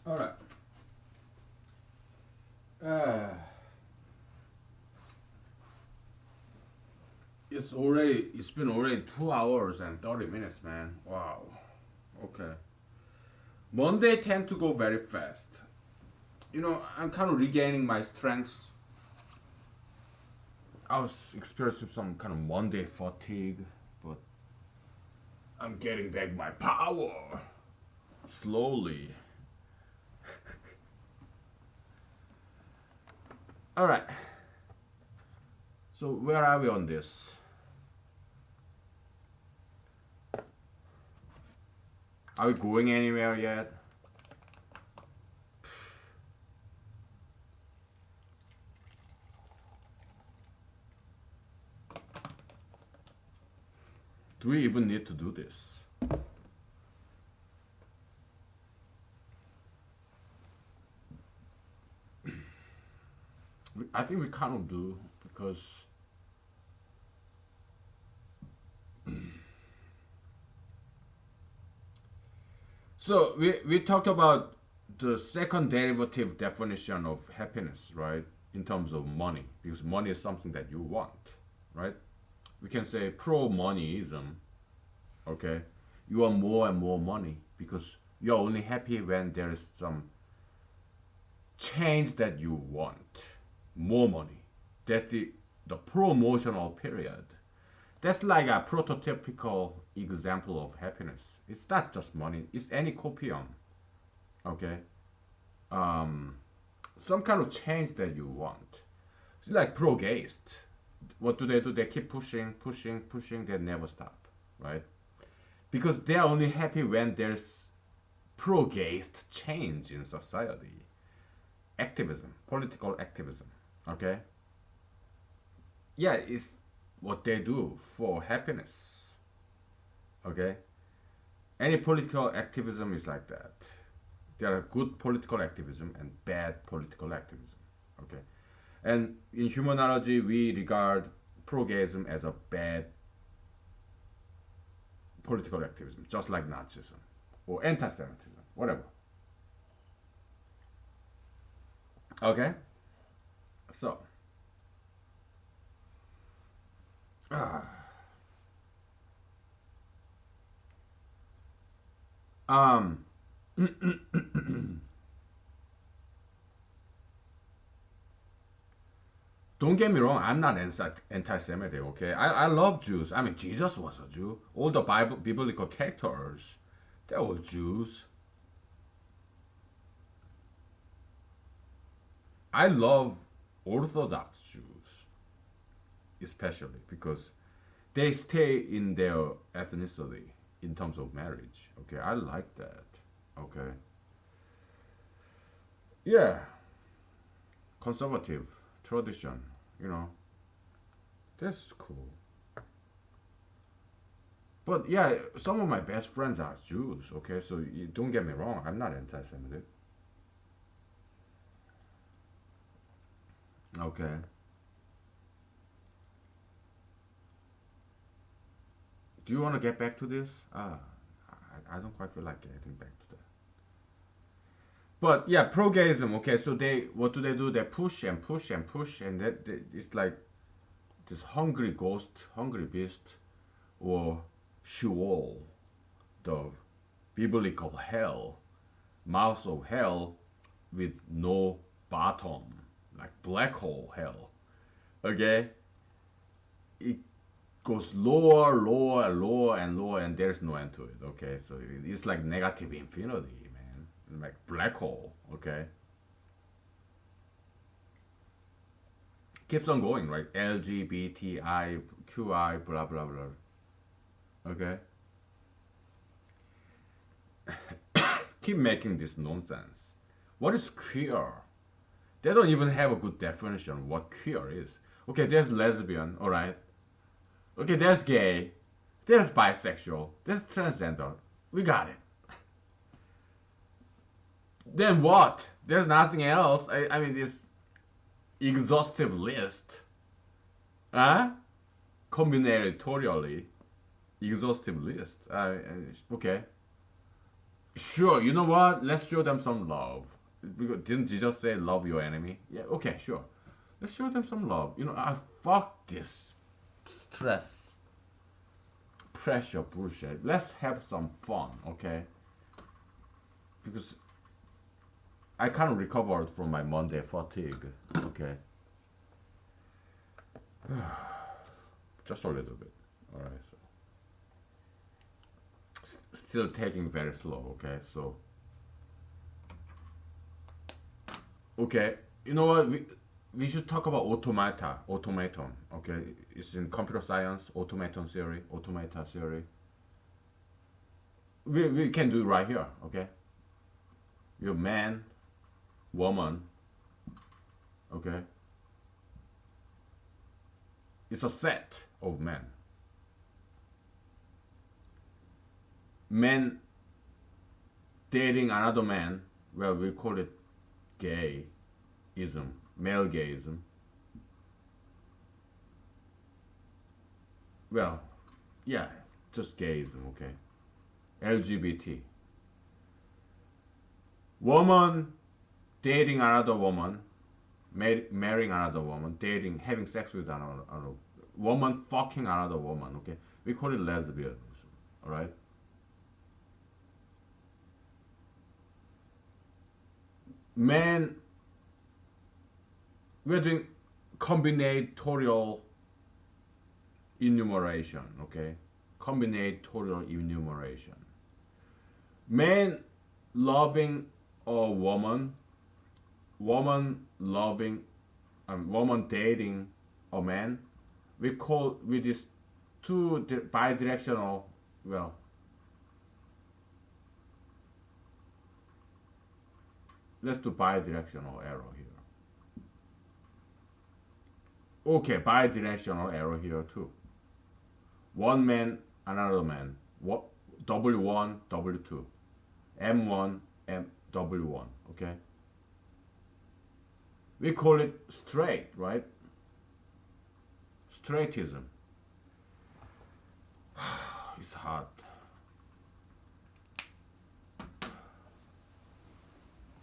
All right. Uh, it's been already 2 hours and 30 minutes, man. Wow. Okay. Monday tend to go very fast. I'm kind of regaining my strength. I was experiencing some kind of Monday fatigue, but I'm getting back my power slowly. All right. So where are we on this? Are we going anywhere yet? Do we even need to do this? I think we kind of do because so we talked about the second derivative definition of happiness, right? In terms of money, because money is something that you want, right? We can say pro-moneyism, okay? You want more and more money because you're only happy when there is some change that you want, more money. That's the promotional period. That's like a prototypical example of happiness. It's not just money. It's any copium. Okay. Um, some kind of change that you want. It's like pro-gaist. What do? They keep pushing, pushing, pushing. They never stop, right? Because they are only happy when there's pro-gaist change in society. Activism, political activism. Okay. Yeah, it's what they do for happiness. Okay. Any political activism is like that. There are good political activism and bad political activism. Okay. And in humanology, we regard pro-gayism as a bad political activism, just like Nazism or anti-Semitism, whatever. Okay. So, ah, um, don't get me wrong, I'm not anti-Semitic. Okay, I love Jews. I mean, Jesus was a Jew. All the biblical characters, they're all Jews. I love Orthodox Jews, especially because they stay in their ethnicity in terms of marriage. Okay, I like that. Okay, yeah, conservative tradition. You know, that's cool. But yeah, some of my best friends are Jews. Okay, so don't get me wrong. I'm not anti-Semitic. Okay. Do you want to get back to this? I don't quite feel like getting back to that. But yeah, pro-gayism. Okay, so they what do they do? They push and push and push, and it's like this hungry ghost, hungry beast, or Sheol, the biblical hell, mouth of hell with no bottom, like black hole hell. Okay, it goes lower, lower, lower, and lower, and there's no end to it. Okay, so it's like negative infinity, man, like black hole. Okay, keeps on going, right? LGBTIQI, blah blah blah. Okay, keep making this nonsense. What is queer? They don't even have a good definition of what queer is. Okay, there's lesbian, all right. Okay, there's gay, there's bisexual, there's transgender. We got it. Then what? There's nothing else. I mean, this exhaustive list, huh? Combinatorially exhaustive list. Okay. Sure, you know what? Let's show them some love. Because didn't Jesus say love your enemy? Yeah, okay, sure. Let's show them some love. Fuck this stress, pressure, bullshit. Let's have some fun, okay? Because I kind of recovered from my Monday fatigue, okay? Just a little bit. All right, so still taking very slow, okay? So, okay, you know what? We should talk about automaton, okay? It's in computer science, automaton theory, automata theory. We can do it right here, okay? You're man, woman, okay? It's a set of men. Men dating another man, well, we call it gayism, male gayism. Well, yeah, just gayism, okay? LGBT. Woman dating another woman, marrying another woman, dating, having sex with another woman, fucking another woman, okay? We call it lesbianism, alright? Men, we're doing combinatorial enumeration, okay? Combinatorial enumeration. Man loving a woman, woman dating a man, we call with this two bidirectional, well, let's do bidirectional arrow here. Okay, bidirectional arrow here too. One man, another man. What? W1, W2. M1, W1. Okay? We call it straight, right? Straightism. It's hard.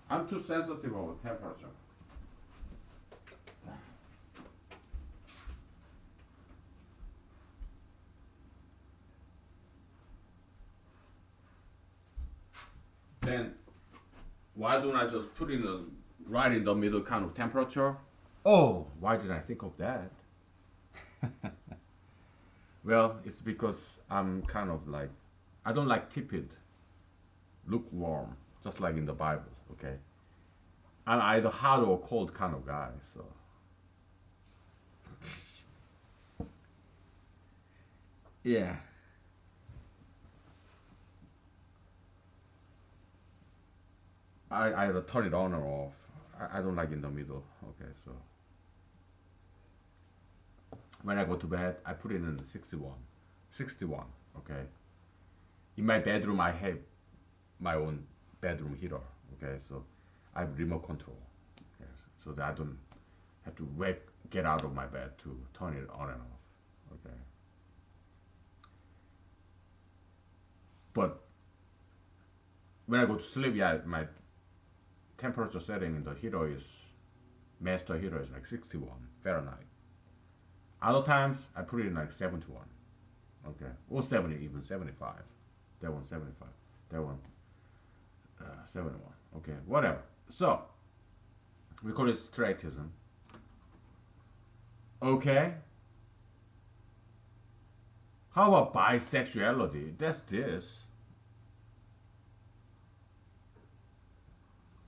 I'm too sensitive over temperature. Then why don't I just put in a right in the middle kind of temperature? Oh, why did I think of that? Well, it's because I'm kind of like, I don't like tepid, lukewarm, just like in the Bible, okay? I'm either hot or cold kind of guy, so. Yeah. I either turn it on or off. I don't like in the middle, okay, so. When I go to bed, I put it in 61. 61, okay? In my bedroom, I have my own bedroom heater, okay? So I have remote control, okay? So that I don't have to get out of my bed to turn it on and off, okay? But when I go to sleep, yeah, my temperature setting in the heater is, master heater is like 61 Fahrenheit. Other times, I put it in like 71, okay? Or 70, even 75. That one 75. That one 71. Okay, whatever. So, we call it straightism. Okay. How about bisexuality? That's this.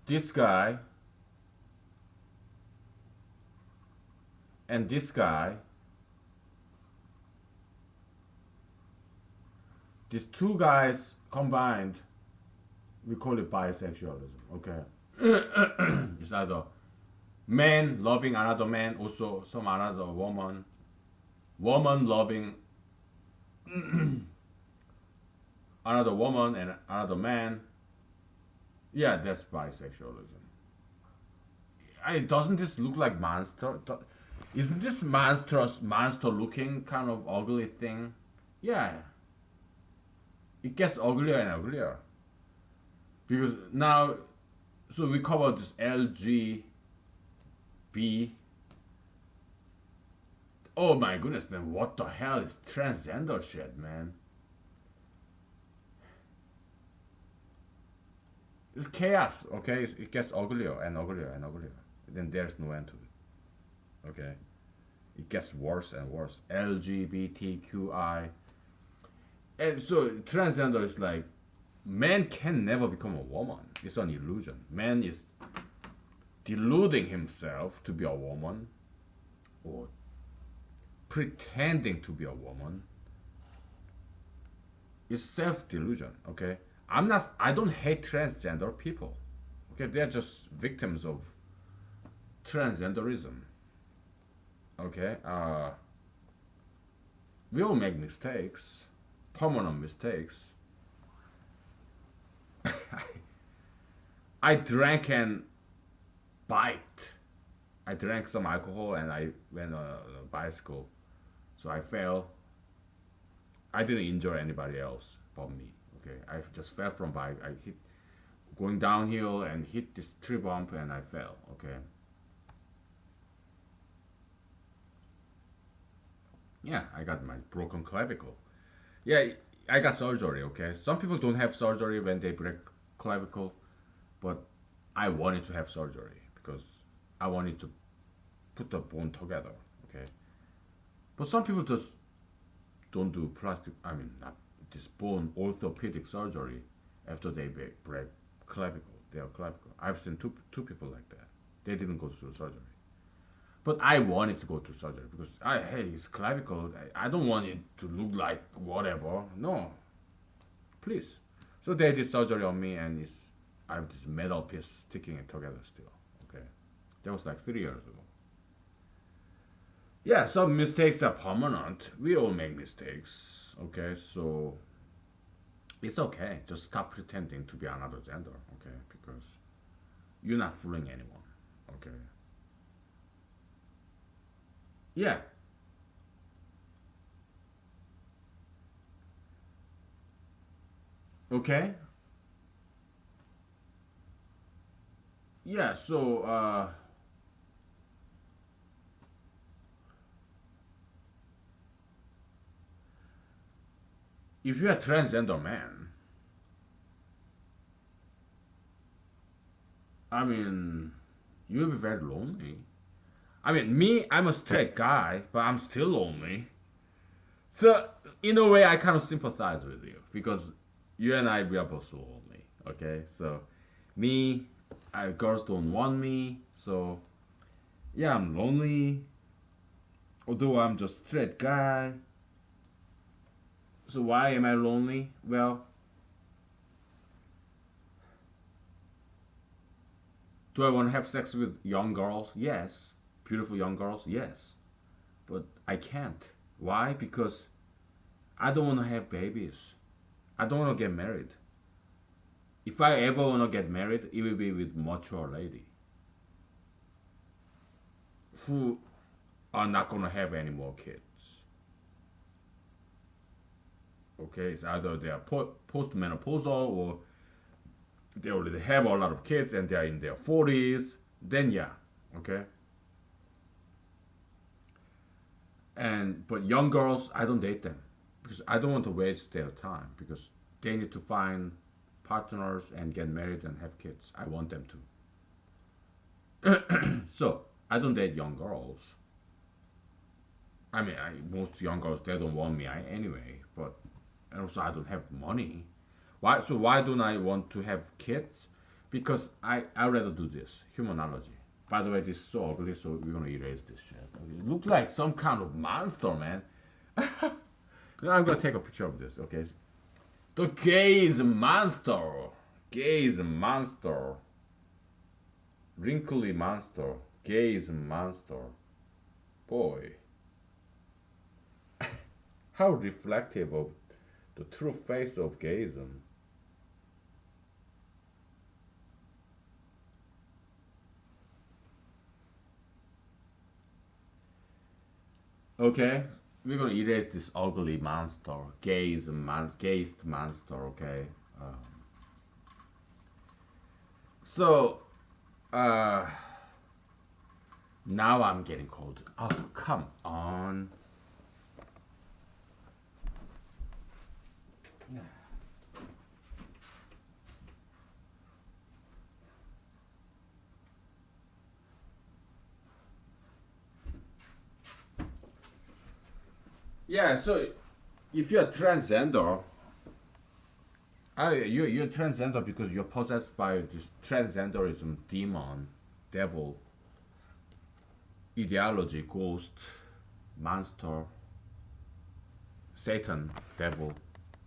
This guy and this guy, these two guys combined, we call it bisexualism, okay? It's either man loving another man, also some another woman, woman loving another woman and another man. Yeah, that's bisexualism. Doesn't this look like monster? Isn't this monster looking kind of ugly thing? Yeah, it gets uglier and uglier. Because now, so we covered this LGB. Oh my goodness, then what the hell is transgender shit, man? It's chaos, okay? It gets uglier and uglier and uglier. Then there's no end to it, okay? It gets worse and worse. LGBTQI. And so transgender is like, man can never become a woman. It's an illusion. Man is deluding himself to be a woman or pretending to be a woman. It's self-delusion, okay? I don't hate transgender people. Okay, they're just victims of transgenderism. Okay? We all make mistakes, permanent mistakes. I drank and biked. I drank some alcohol and I went on a bicycle. So I fell. I didn't injure anybody else but me. Okay, I just fell from bike. I hit going downhill and hit this tree bump and I fell. Okay. Yeah, I got my broken clavicle. Yeah, I got surgery. Okay, some people don't have surgery when they break clavicle, but I wanted to have surgery because I wanted to put the bone together. Okay, but some people just don't do plastic. I mean, not this bone orthopedic surgery after they break clavicle. Their clavicle. I've seen two people like that. They didn't go through surgery. But I wanted to go to surgery because hey, it's clavicle. I don't want it to look like whatever. No, please. So they did surgery on me, and I have this metal piece sticking it together still. Okay, that was like 3 years ago. Yeah, some mistakes are permanent. We all make mistakes. Okay, so it's okay. Just stop pretending to be another gender. Okay, because you're not fooling anyone. Okay. Yeah. Okay. Yeah. So if you're a transgender man, I mean, you'll be very lonely. I mean, me, I'm a straight guy, but I'm still lonely. So, in a way, I kind of sympathize with you because you and I, we are both lonely. Okay, so me, girls don't want me. So, yeah, I'm lonely. Although I'm just straight guy. So why am I lonely? Well, do I want to have sex with young girls? Yes. Beautiful young girls? Yes. But I can't. Why? Because I don't want to have babies. I don't want to get married. If I ever want to get married, it will be with mature lady who are not going to have any more kids. Okay, it's either they are postmenopausal or they already have a lot of kids and they are in their 40s. Then yeah, okay. And but young girls, I don't date them because I don't want to waste their time because they need to find partners and get married and have kids. I want them to. So I don't date young girls. I mean, most young girls they don't want me anyway. But and also I don't have money. Why? So why don't I want to have kids? Because I rather do this humanology. By the way, this is so ugly, so we're gonna erase this shit. Okay? It looks like some kind of monster, man. Now I'm gonna take a picture of this. Okay, the gay is a monster. Gay is a monster. Wrinkly monster. Gay is a monster. Boy, how reflective of the true face of gayism. Okay, we're gonna erase this ugly monster, gayist monster. Okay, um, So uh, now I'm getting cold. Oh, come on. Yeah, so if you're transgender, you're transgender because you're possessed by this transgenderism demon, devil, ideology, ghost, monster, Satan, devil,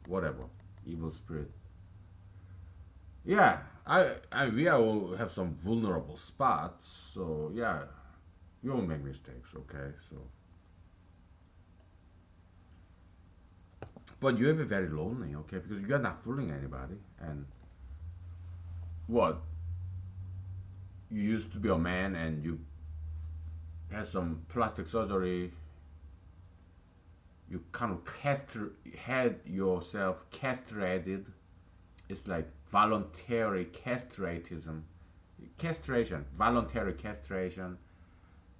whatever, evil spirit. Yeah, we all have some vulnerable spots. So yeah, we all make mistakes. Okay, so but you're very lonely. Okay, because you're not fooling anybody. And what, you used to be a man and you had some plastic surgery. You kind of had yourself castrated. It's like voluntary castratism, castration, voluntary castration,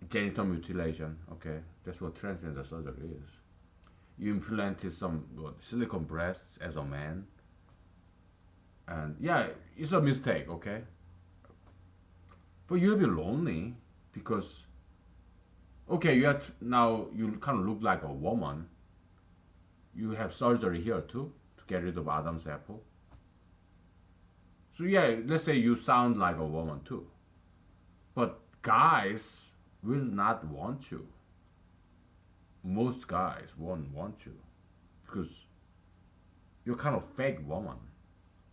genital mutilation. Okay, that's what transgender surgery is. You implanted some what, silicone breasts as a man, and yeah, it's a mistake. Okay, but you'll be lonely because okay, now you kind of look like a woman. You have surgery here too to get rid of Adam's apple. So yeah, let's say you sound like a woman too, but guys will not want you. Most guys won't want you because you're kind of fake woman.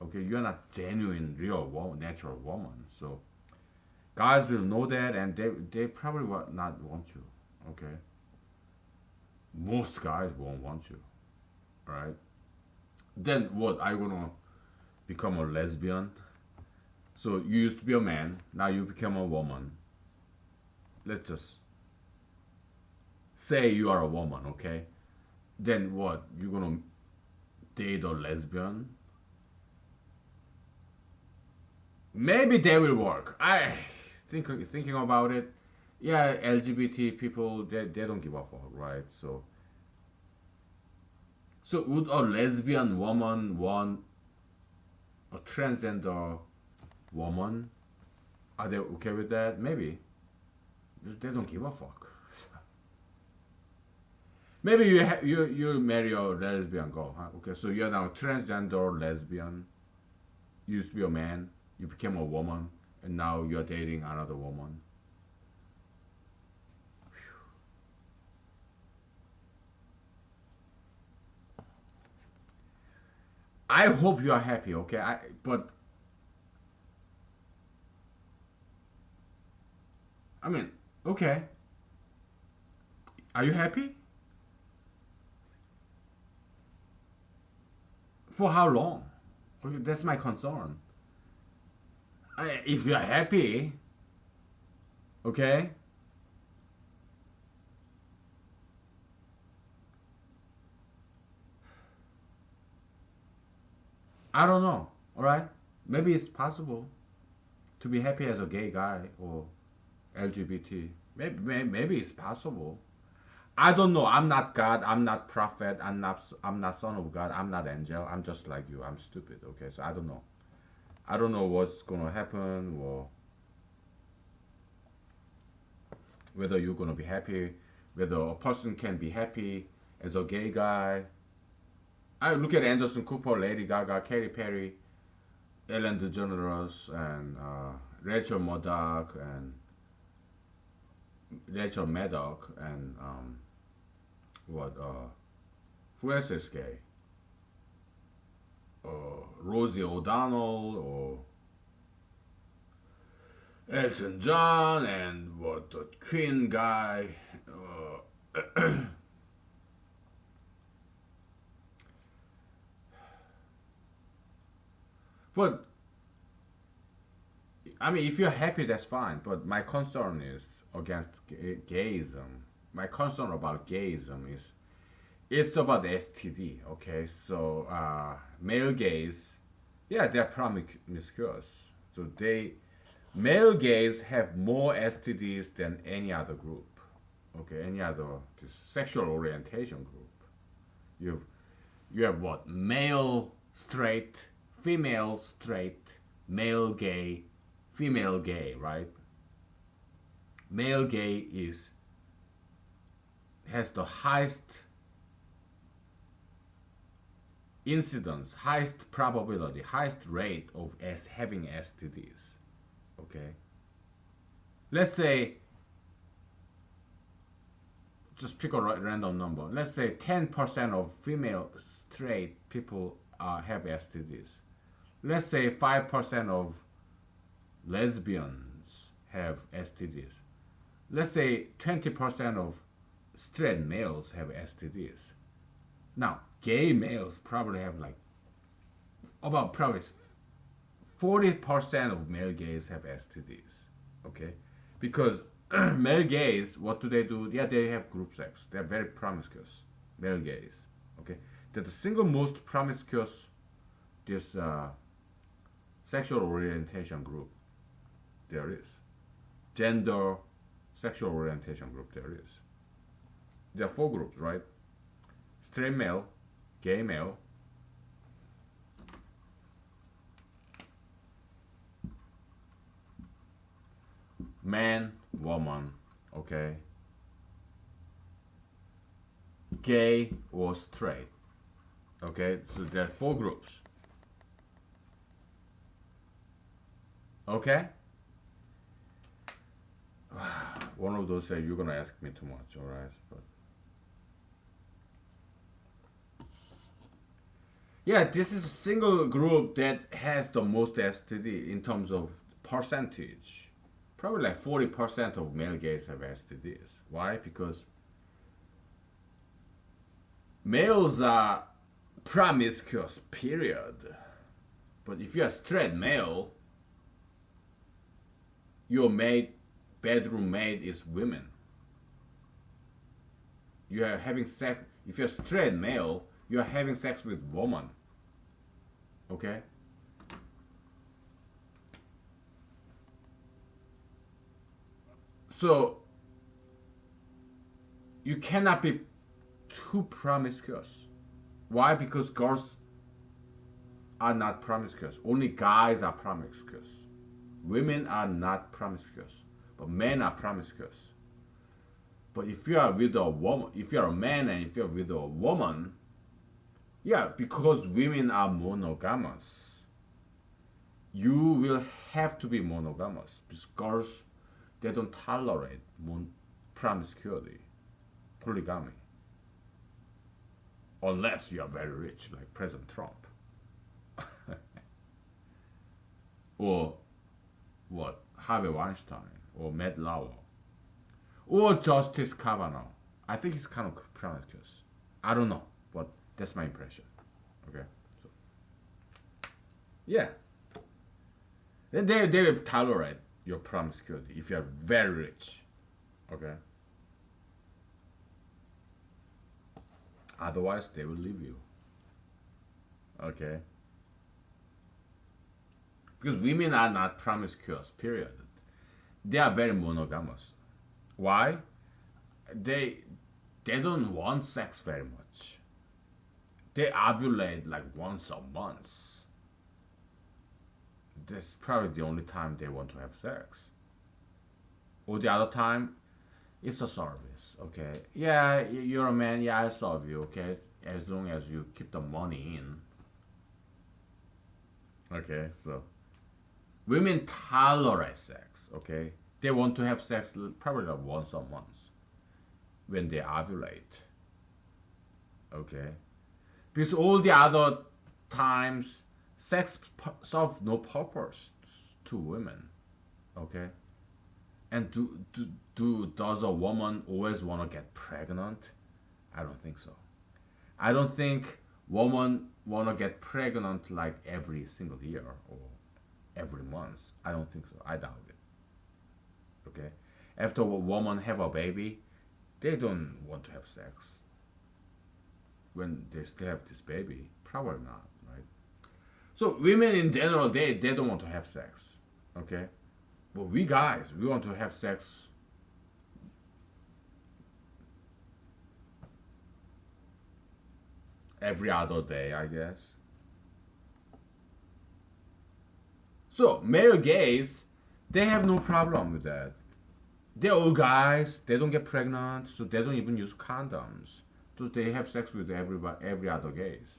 Okay, you're not genuine, real woman, natural woman. So guys will know that, and they probably will not want you. Okay, most guys won't want you, right? Then what? Are you gonna become a lesbian? So you used to be a man, now you become a woman. Let's just say you are a woman, okay? Then what? You're gonna date a lesbian? Maybe they will work. I thinking about it. Yeah, LGBT people they don't give a fuck, right? So would a lesbian woman want a transgender woman? Are they okay with that? Maybe they don't give a fuck. Maybe you marry a lesbian girl, huh? Okay, so you're now transgender lesbian. You used to be a man, you became a woman, and now you're dating another woman. I hope you are happy, okay? But I mean, okay. Are you happy? For how long? Okay, that's my concern. If you're happy, okay, I don't know. All right, maybe it's possible to be happy as a gay guy or LGBT. Maybe it's possible. I don't know. I'm not God. I'm not prophet. I'm not son of God. I'm not angel. I'm just like you. I'm stupid. Okay, so I don't know. I don't know what's gonna happen or whether you're gonna be happy, whether a person can be happy as a gay guy. I look at Anderson Cooper, Lady Gaga, Katy Perry, Ellen DeGeneres, and Rachel Murdoch, and Rachel Maddow, and what? Who else is gay? Rosie O'Donnell or Elton John, and what the Queen guy. But I mean, if you're happy, that's fine. But my concern is against gayism. My concern about gayism is it's about STD. Okay, so male gays, yeah, they're promiscuous. So male gays have more STDs than any other group. Okay, any other this sexual orientation group. You you have what? Male straight, female straight, male gay, female gay, right? Male gay is has the highest incidence, highest probability, highest rate of having STDs. Okay. Let's say, just pick a random number. Let's say 10% of female straight people have STDs. Let's say 5% of lesbians have STDs. Let's say 20% of straight males have STDs. Now, gay males probably have like about probably 40% of male gays have STDs. Okay, because male gays, what do they do? Yeah, they have group sex. They're very promiscuous. Male gays. Okay, they're the single most promiscuous this sexual orientation group there is. Gender, sexual orientation group there is. There are four groups, right? Straight male, gay male, man, woman, okay, gay or straight, okay. So there are four groups, okay. One of those says you're gonna ask me too much, all right? But yeah, this is a single group that has the most STD in terms of percentage. Probably like 40% of male gays have STDs. Why? Because males are promiscuous, period. But if you're a straight male, your bedroom mate is women. You are having sex. If you're a straight male, you are having sex with woman. Okay. So you cannot be too promiscuous. Why? Because girls are not promiscuous. Only guys are promiscuous. Women are not promiscuous, but men are promiscuous. But if you are with a woman, if you're a man and if you're with a woman, yeah, because women are monogamous, you will have to be monogamous because girls, they don't tolerate promiscuity, polygamy, unless you are very rich, like President Trump, or what Harvey Weinstein, or Matt Lauer, or Justice Kavanaugh. I think he's kind of promiscuous. I don't know, but that's my impression. Okay, so yeah, they will tolerate your promiscuity if you are very rich. Okay. Otherwise, they will leave you. Okay. Because women are not promiscuous. Period. They are very monogamous. Why? They they don't want sex very much. They ovulate like once a month. That's probably the only time they want to have sex. Or the other time, it's a service. Okay. Yeah, you're a man. Yeah, I serve you. Okay. As long as you keep the money in. Okay. So women tolerate sex. Okay. They want to have sex probably like once a month when they ovulate. Okay. Because all the other times, sex serves no purpose to women. Okay. And does a woman always want to get pregnant? I don't think so. I don't think women want to get pregnant like every single year or every month. I don't think so. I doubt it. Okay. After a woman have a baby, they don't want to have sex. When they still have this baby, probably not, right? So women in general, they don't want to have sex. Okay, but we guys, we want to have sex every other day, I guess. So male gays, they have no problem with that. They're all guys. They don't get pregnant, so they don't even use condoms. So they have sex with everybody, every other gays.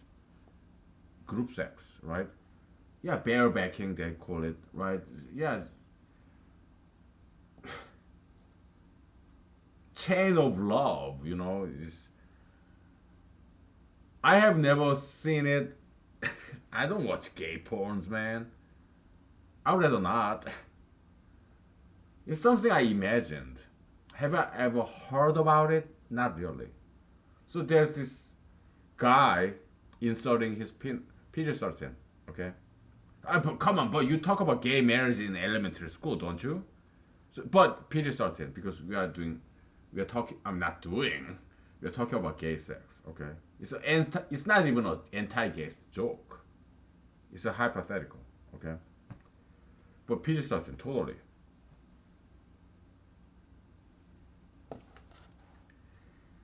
Group sex, right? Yeah, barebacking they call it, right? Yeah, chain of love. I have never seen it. I don't watch gay porns, man. I would rather not. It's something I imagined. Have I ever heard about it? Not really. So there's this guy inserting his PG-13. Okay. But come on, but you talk about gay marriage in elementary school, don't you? So, but PG-13 because we are talking. I'm not doing. We are talking about gay sex. Okay. It's not even an anti-gay joke. It's a hypothetical. Okay. But PG-13 totally.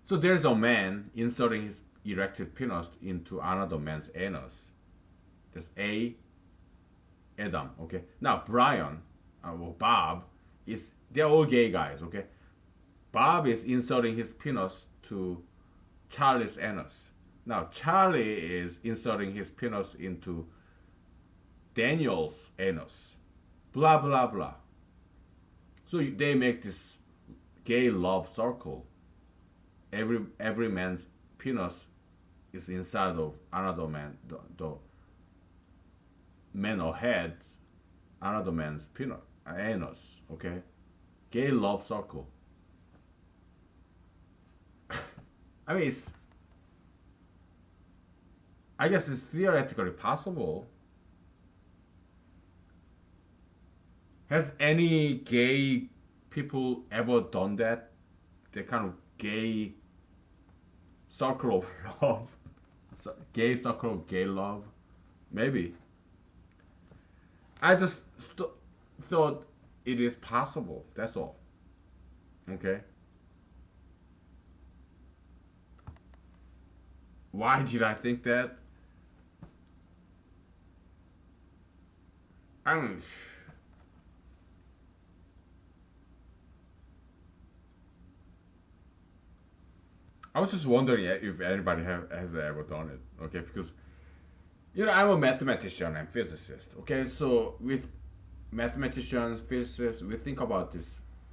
So there's a man inserting his erected penis into another man's anus. There's Adam. Okay. Now Brian, or Bob, they're all gay guys. Okay. Bob is inserting his penis to Charlie's anus. Now Charlie is inserting his penis into Daniel's anus. Blah blah blah. So they make this gay love circle. Every man's penis is inside of another man. The man ahead, another man's penis, anus. Okay, gay love circle. I mean, I guess it's theoretically possible. Has any gay people ever done that? The kind of gay circle of love, gay circle of gay love, maybe. I just thought it is possible. That's all. Okay. Why did I think that? I don't. I was just wondering if anybody has ever done it. Okay, because I'm a mathematician and physicist. Okay, so with mathematicians, physicists, we think about this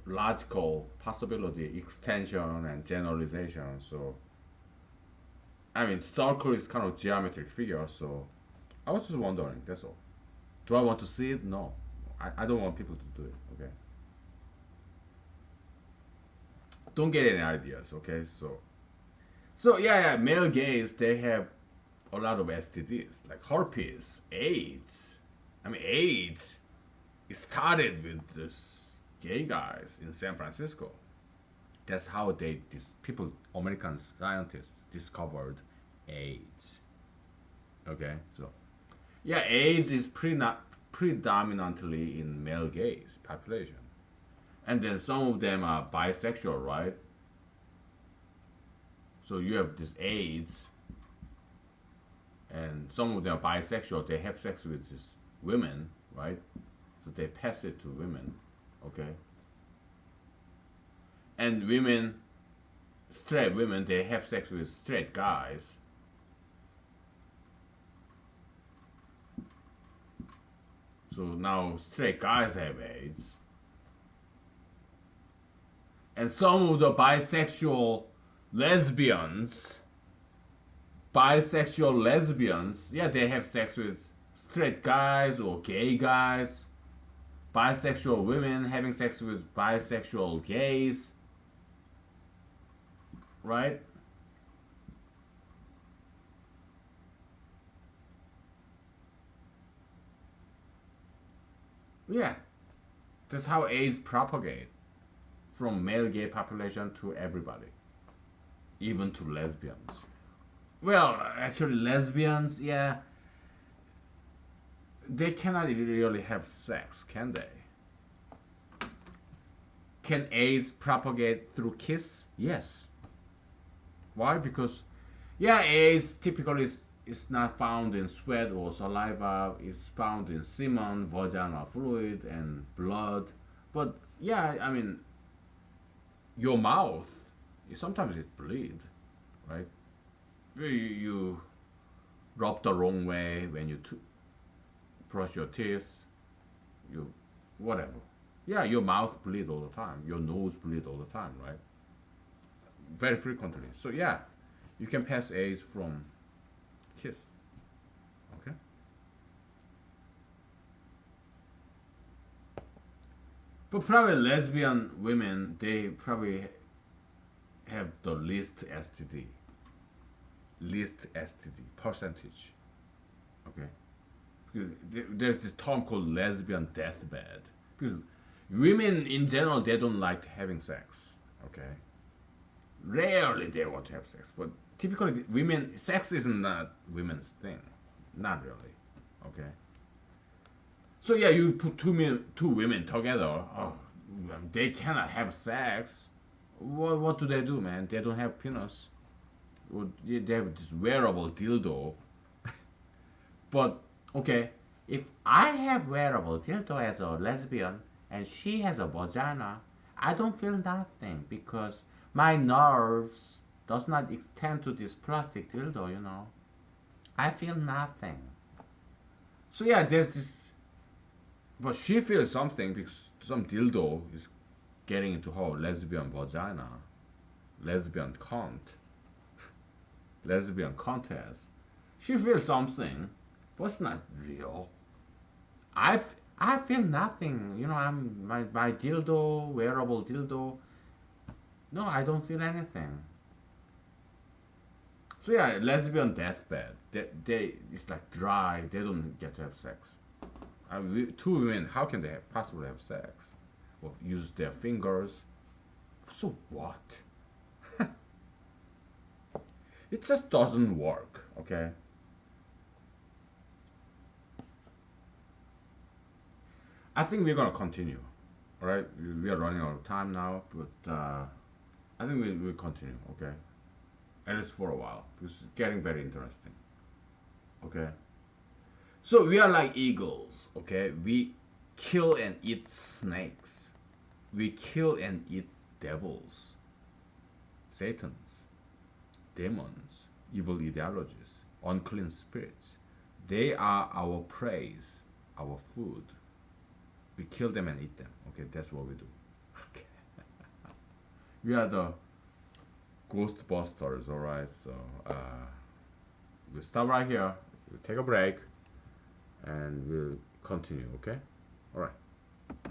logical possibility, extension, and generalization. So, I mean, circle is kind of geometric figure. So, I was just wondering. That's all. Do I want to see it? No, I don't want people to do it. Okay. Don't get any ideas. Okay, so yeah, male gays they have a lot of STDs like herpes, AIDS. I mean, AIDS. It started with this gay guys in San Francisco. That's how these people, American scientists, discovered AIDS. Okay, so yeah, AIDS is predominantly in male gays population, and then some of them are bisexual, right? So you have this AIDS, and some of them are bisexual. They have sex with these women, right? So they pass it to women, okay? And women, straight women, they have sex with straight guys. So now straight guys have AIDS. And some of the bisexual lesbians, yeah, they have sex with straight guys or gay guys. Bisexual women having sex with bisexual gays, right? Yeah, that's how AIDS propagate from male gay population to everybody, even to lesbians. Well, actually, lesbians, yeah, they cannot really have sex, can they? Can AIDS propagate through kiss? Yes. Why? Because, yeah, AIDS typically is not found in sweat or saliva. It's found in semen, vaginal fluid, and blood. But yeah, I mean, your mouth, sometimes it bleed, right? You rub the wrong way when you brush your teeth, you whatever. Yeah, your mouth bleed all the time. Your nose bleed all the time, right? Very frequently. So yeah, you can pass AIDS from kiss. Okay. But probably lesbian women, they probably have the least STD percentage. Okay. Because there's this term called lesbian deathbed. Because women in general, they don't like having sex. Okay. Rarely they want to have sex, but typically women, sex is not women's thing. Not really. Okay. So yeah, you put two women together. Oh, they cannot have sex. What do they do, man? They don't have penis. Well, they have this wearable dildo. But okay, if I have wearable dildo as a lesbian and she has a vagina, I don't feel nothing because my nerves does not extend to this plastic dildo. I feel nothing. So yeah, there's this, but she feels something because some dildo is getting into her lesbian vagina, lesbian cunt, lesbian contest. She feels something, but it's not real. I feel nothing. I'm my dildo, wearable dildo. No, I don't feel anything. So yeah, lesbian deathbed. They it's like dry. They don't get to have sex. Two women, how can they possibly have sex? Or use their fingers? So what? It just doesn't work. Okay. I think we're gonna continue. All right, we are running out of time now, but I think we'll continue. Okay, at least for a while because it's getting very interesting. Okay, so we are like eagles. Okay, we kill and eat snakes. We kill and eat devils, satans, demons, evil ideologies, unclean spirits. They are our praise, our food. We kill them and eat them. Okay, that's what we do. Okay. We are the Ghostbusters, alright? So, we'll stop right here. We'll take a break and we'll continue, okay? Alright.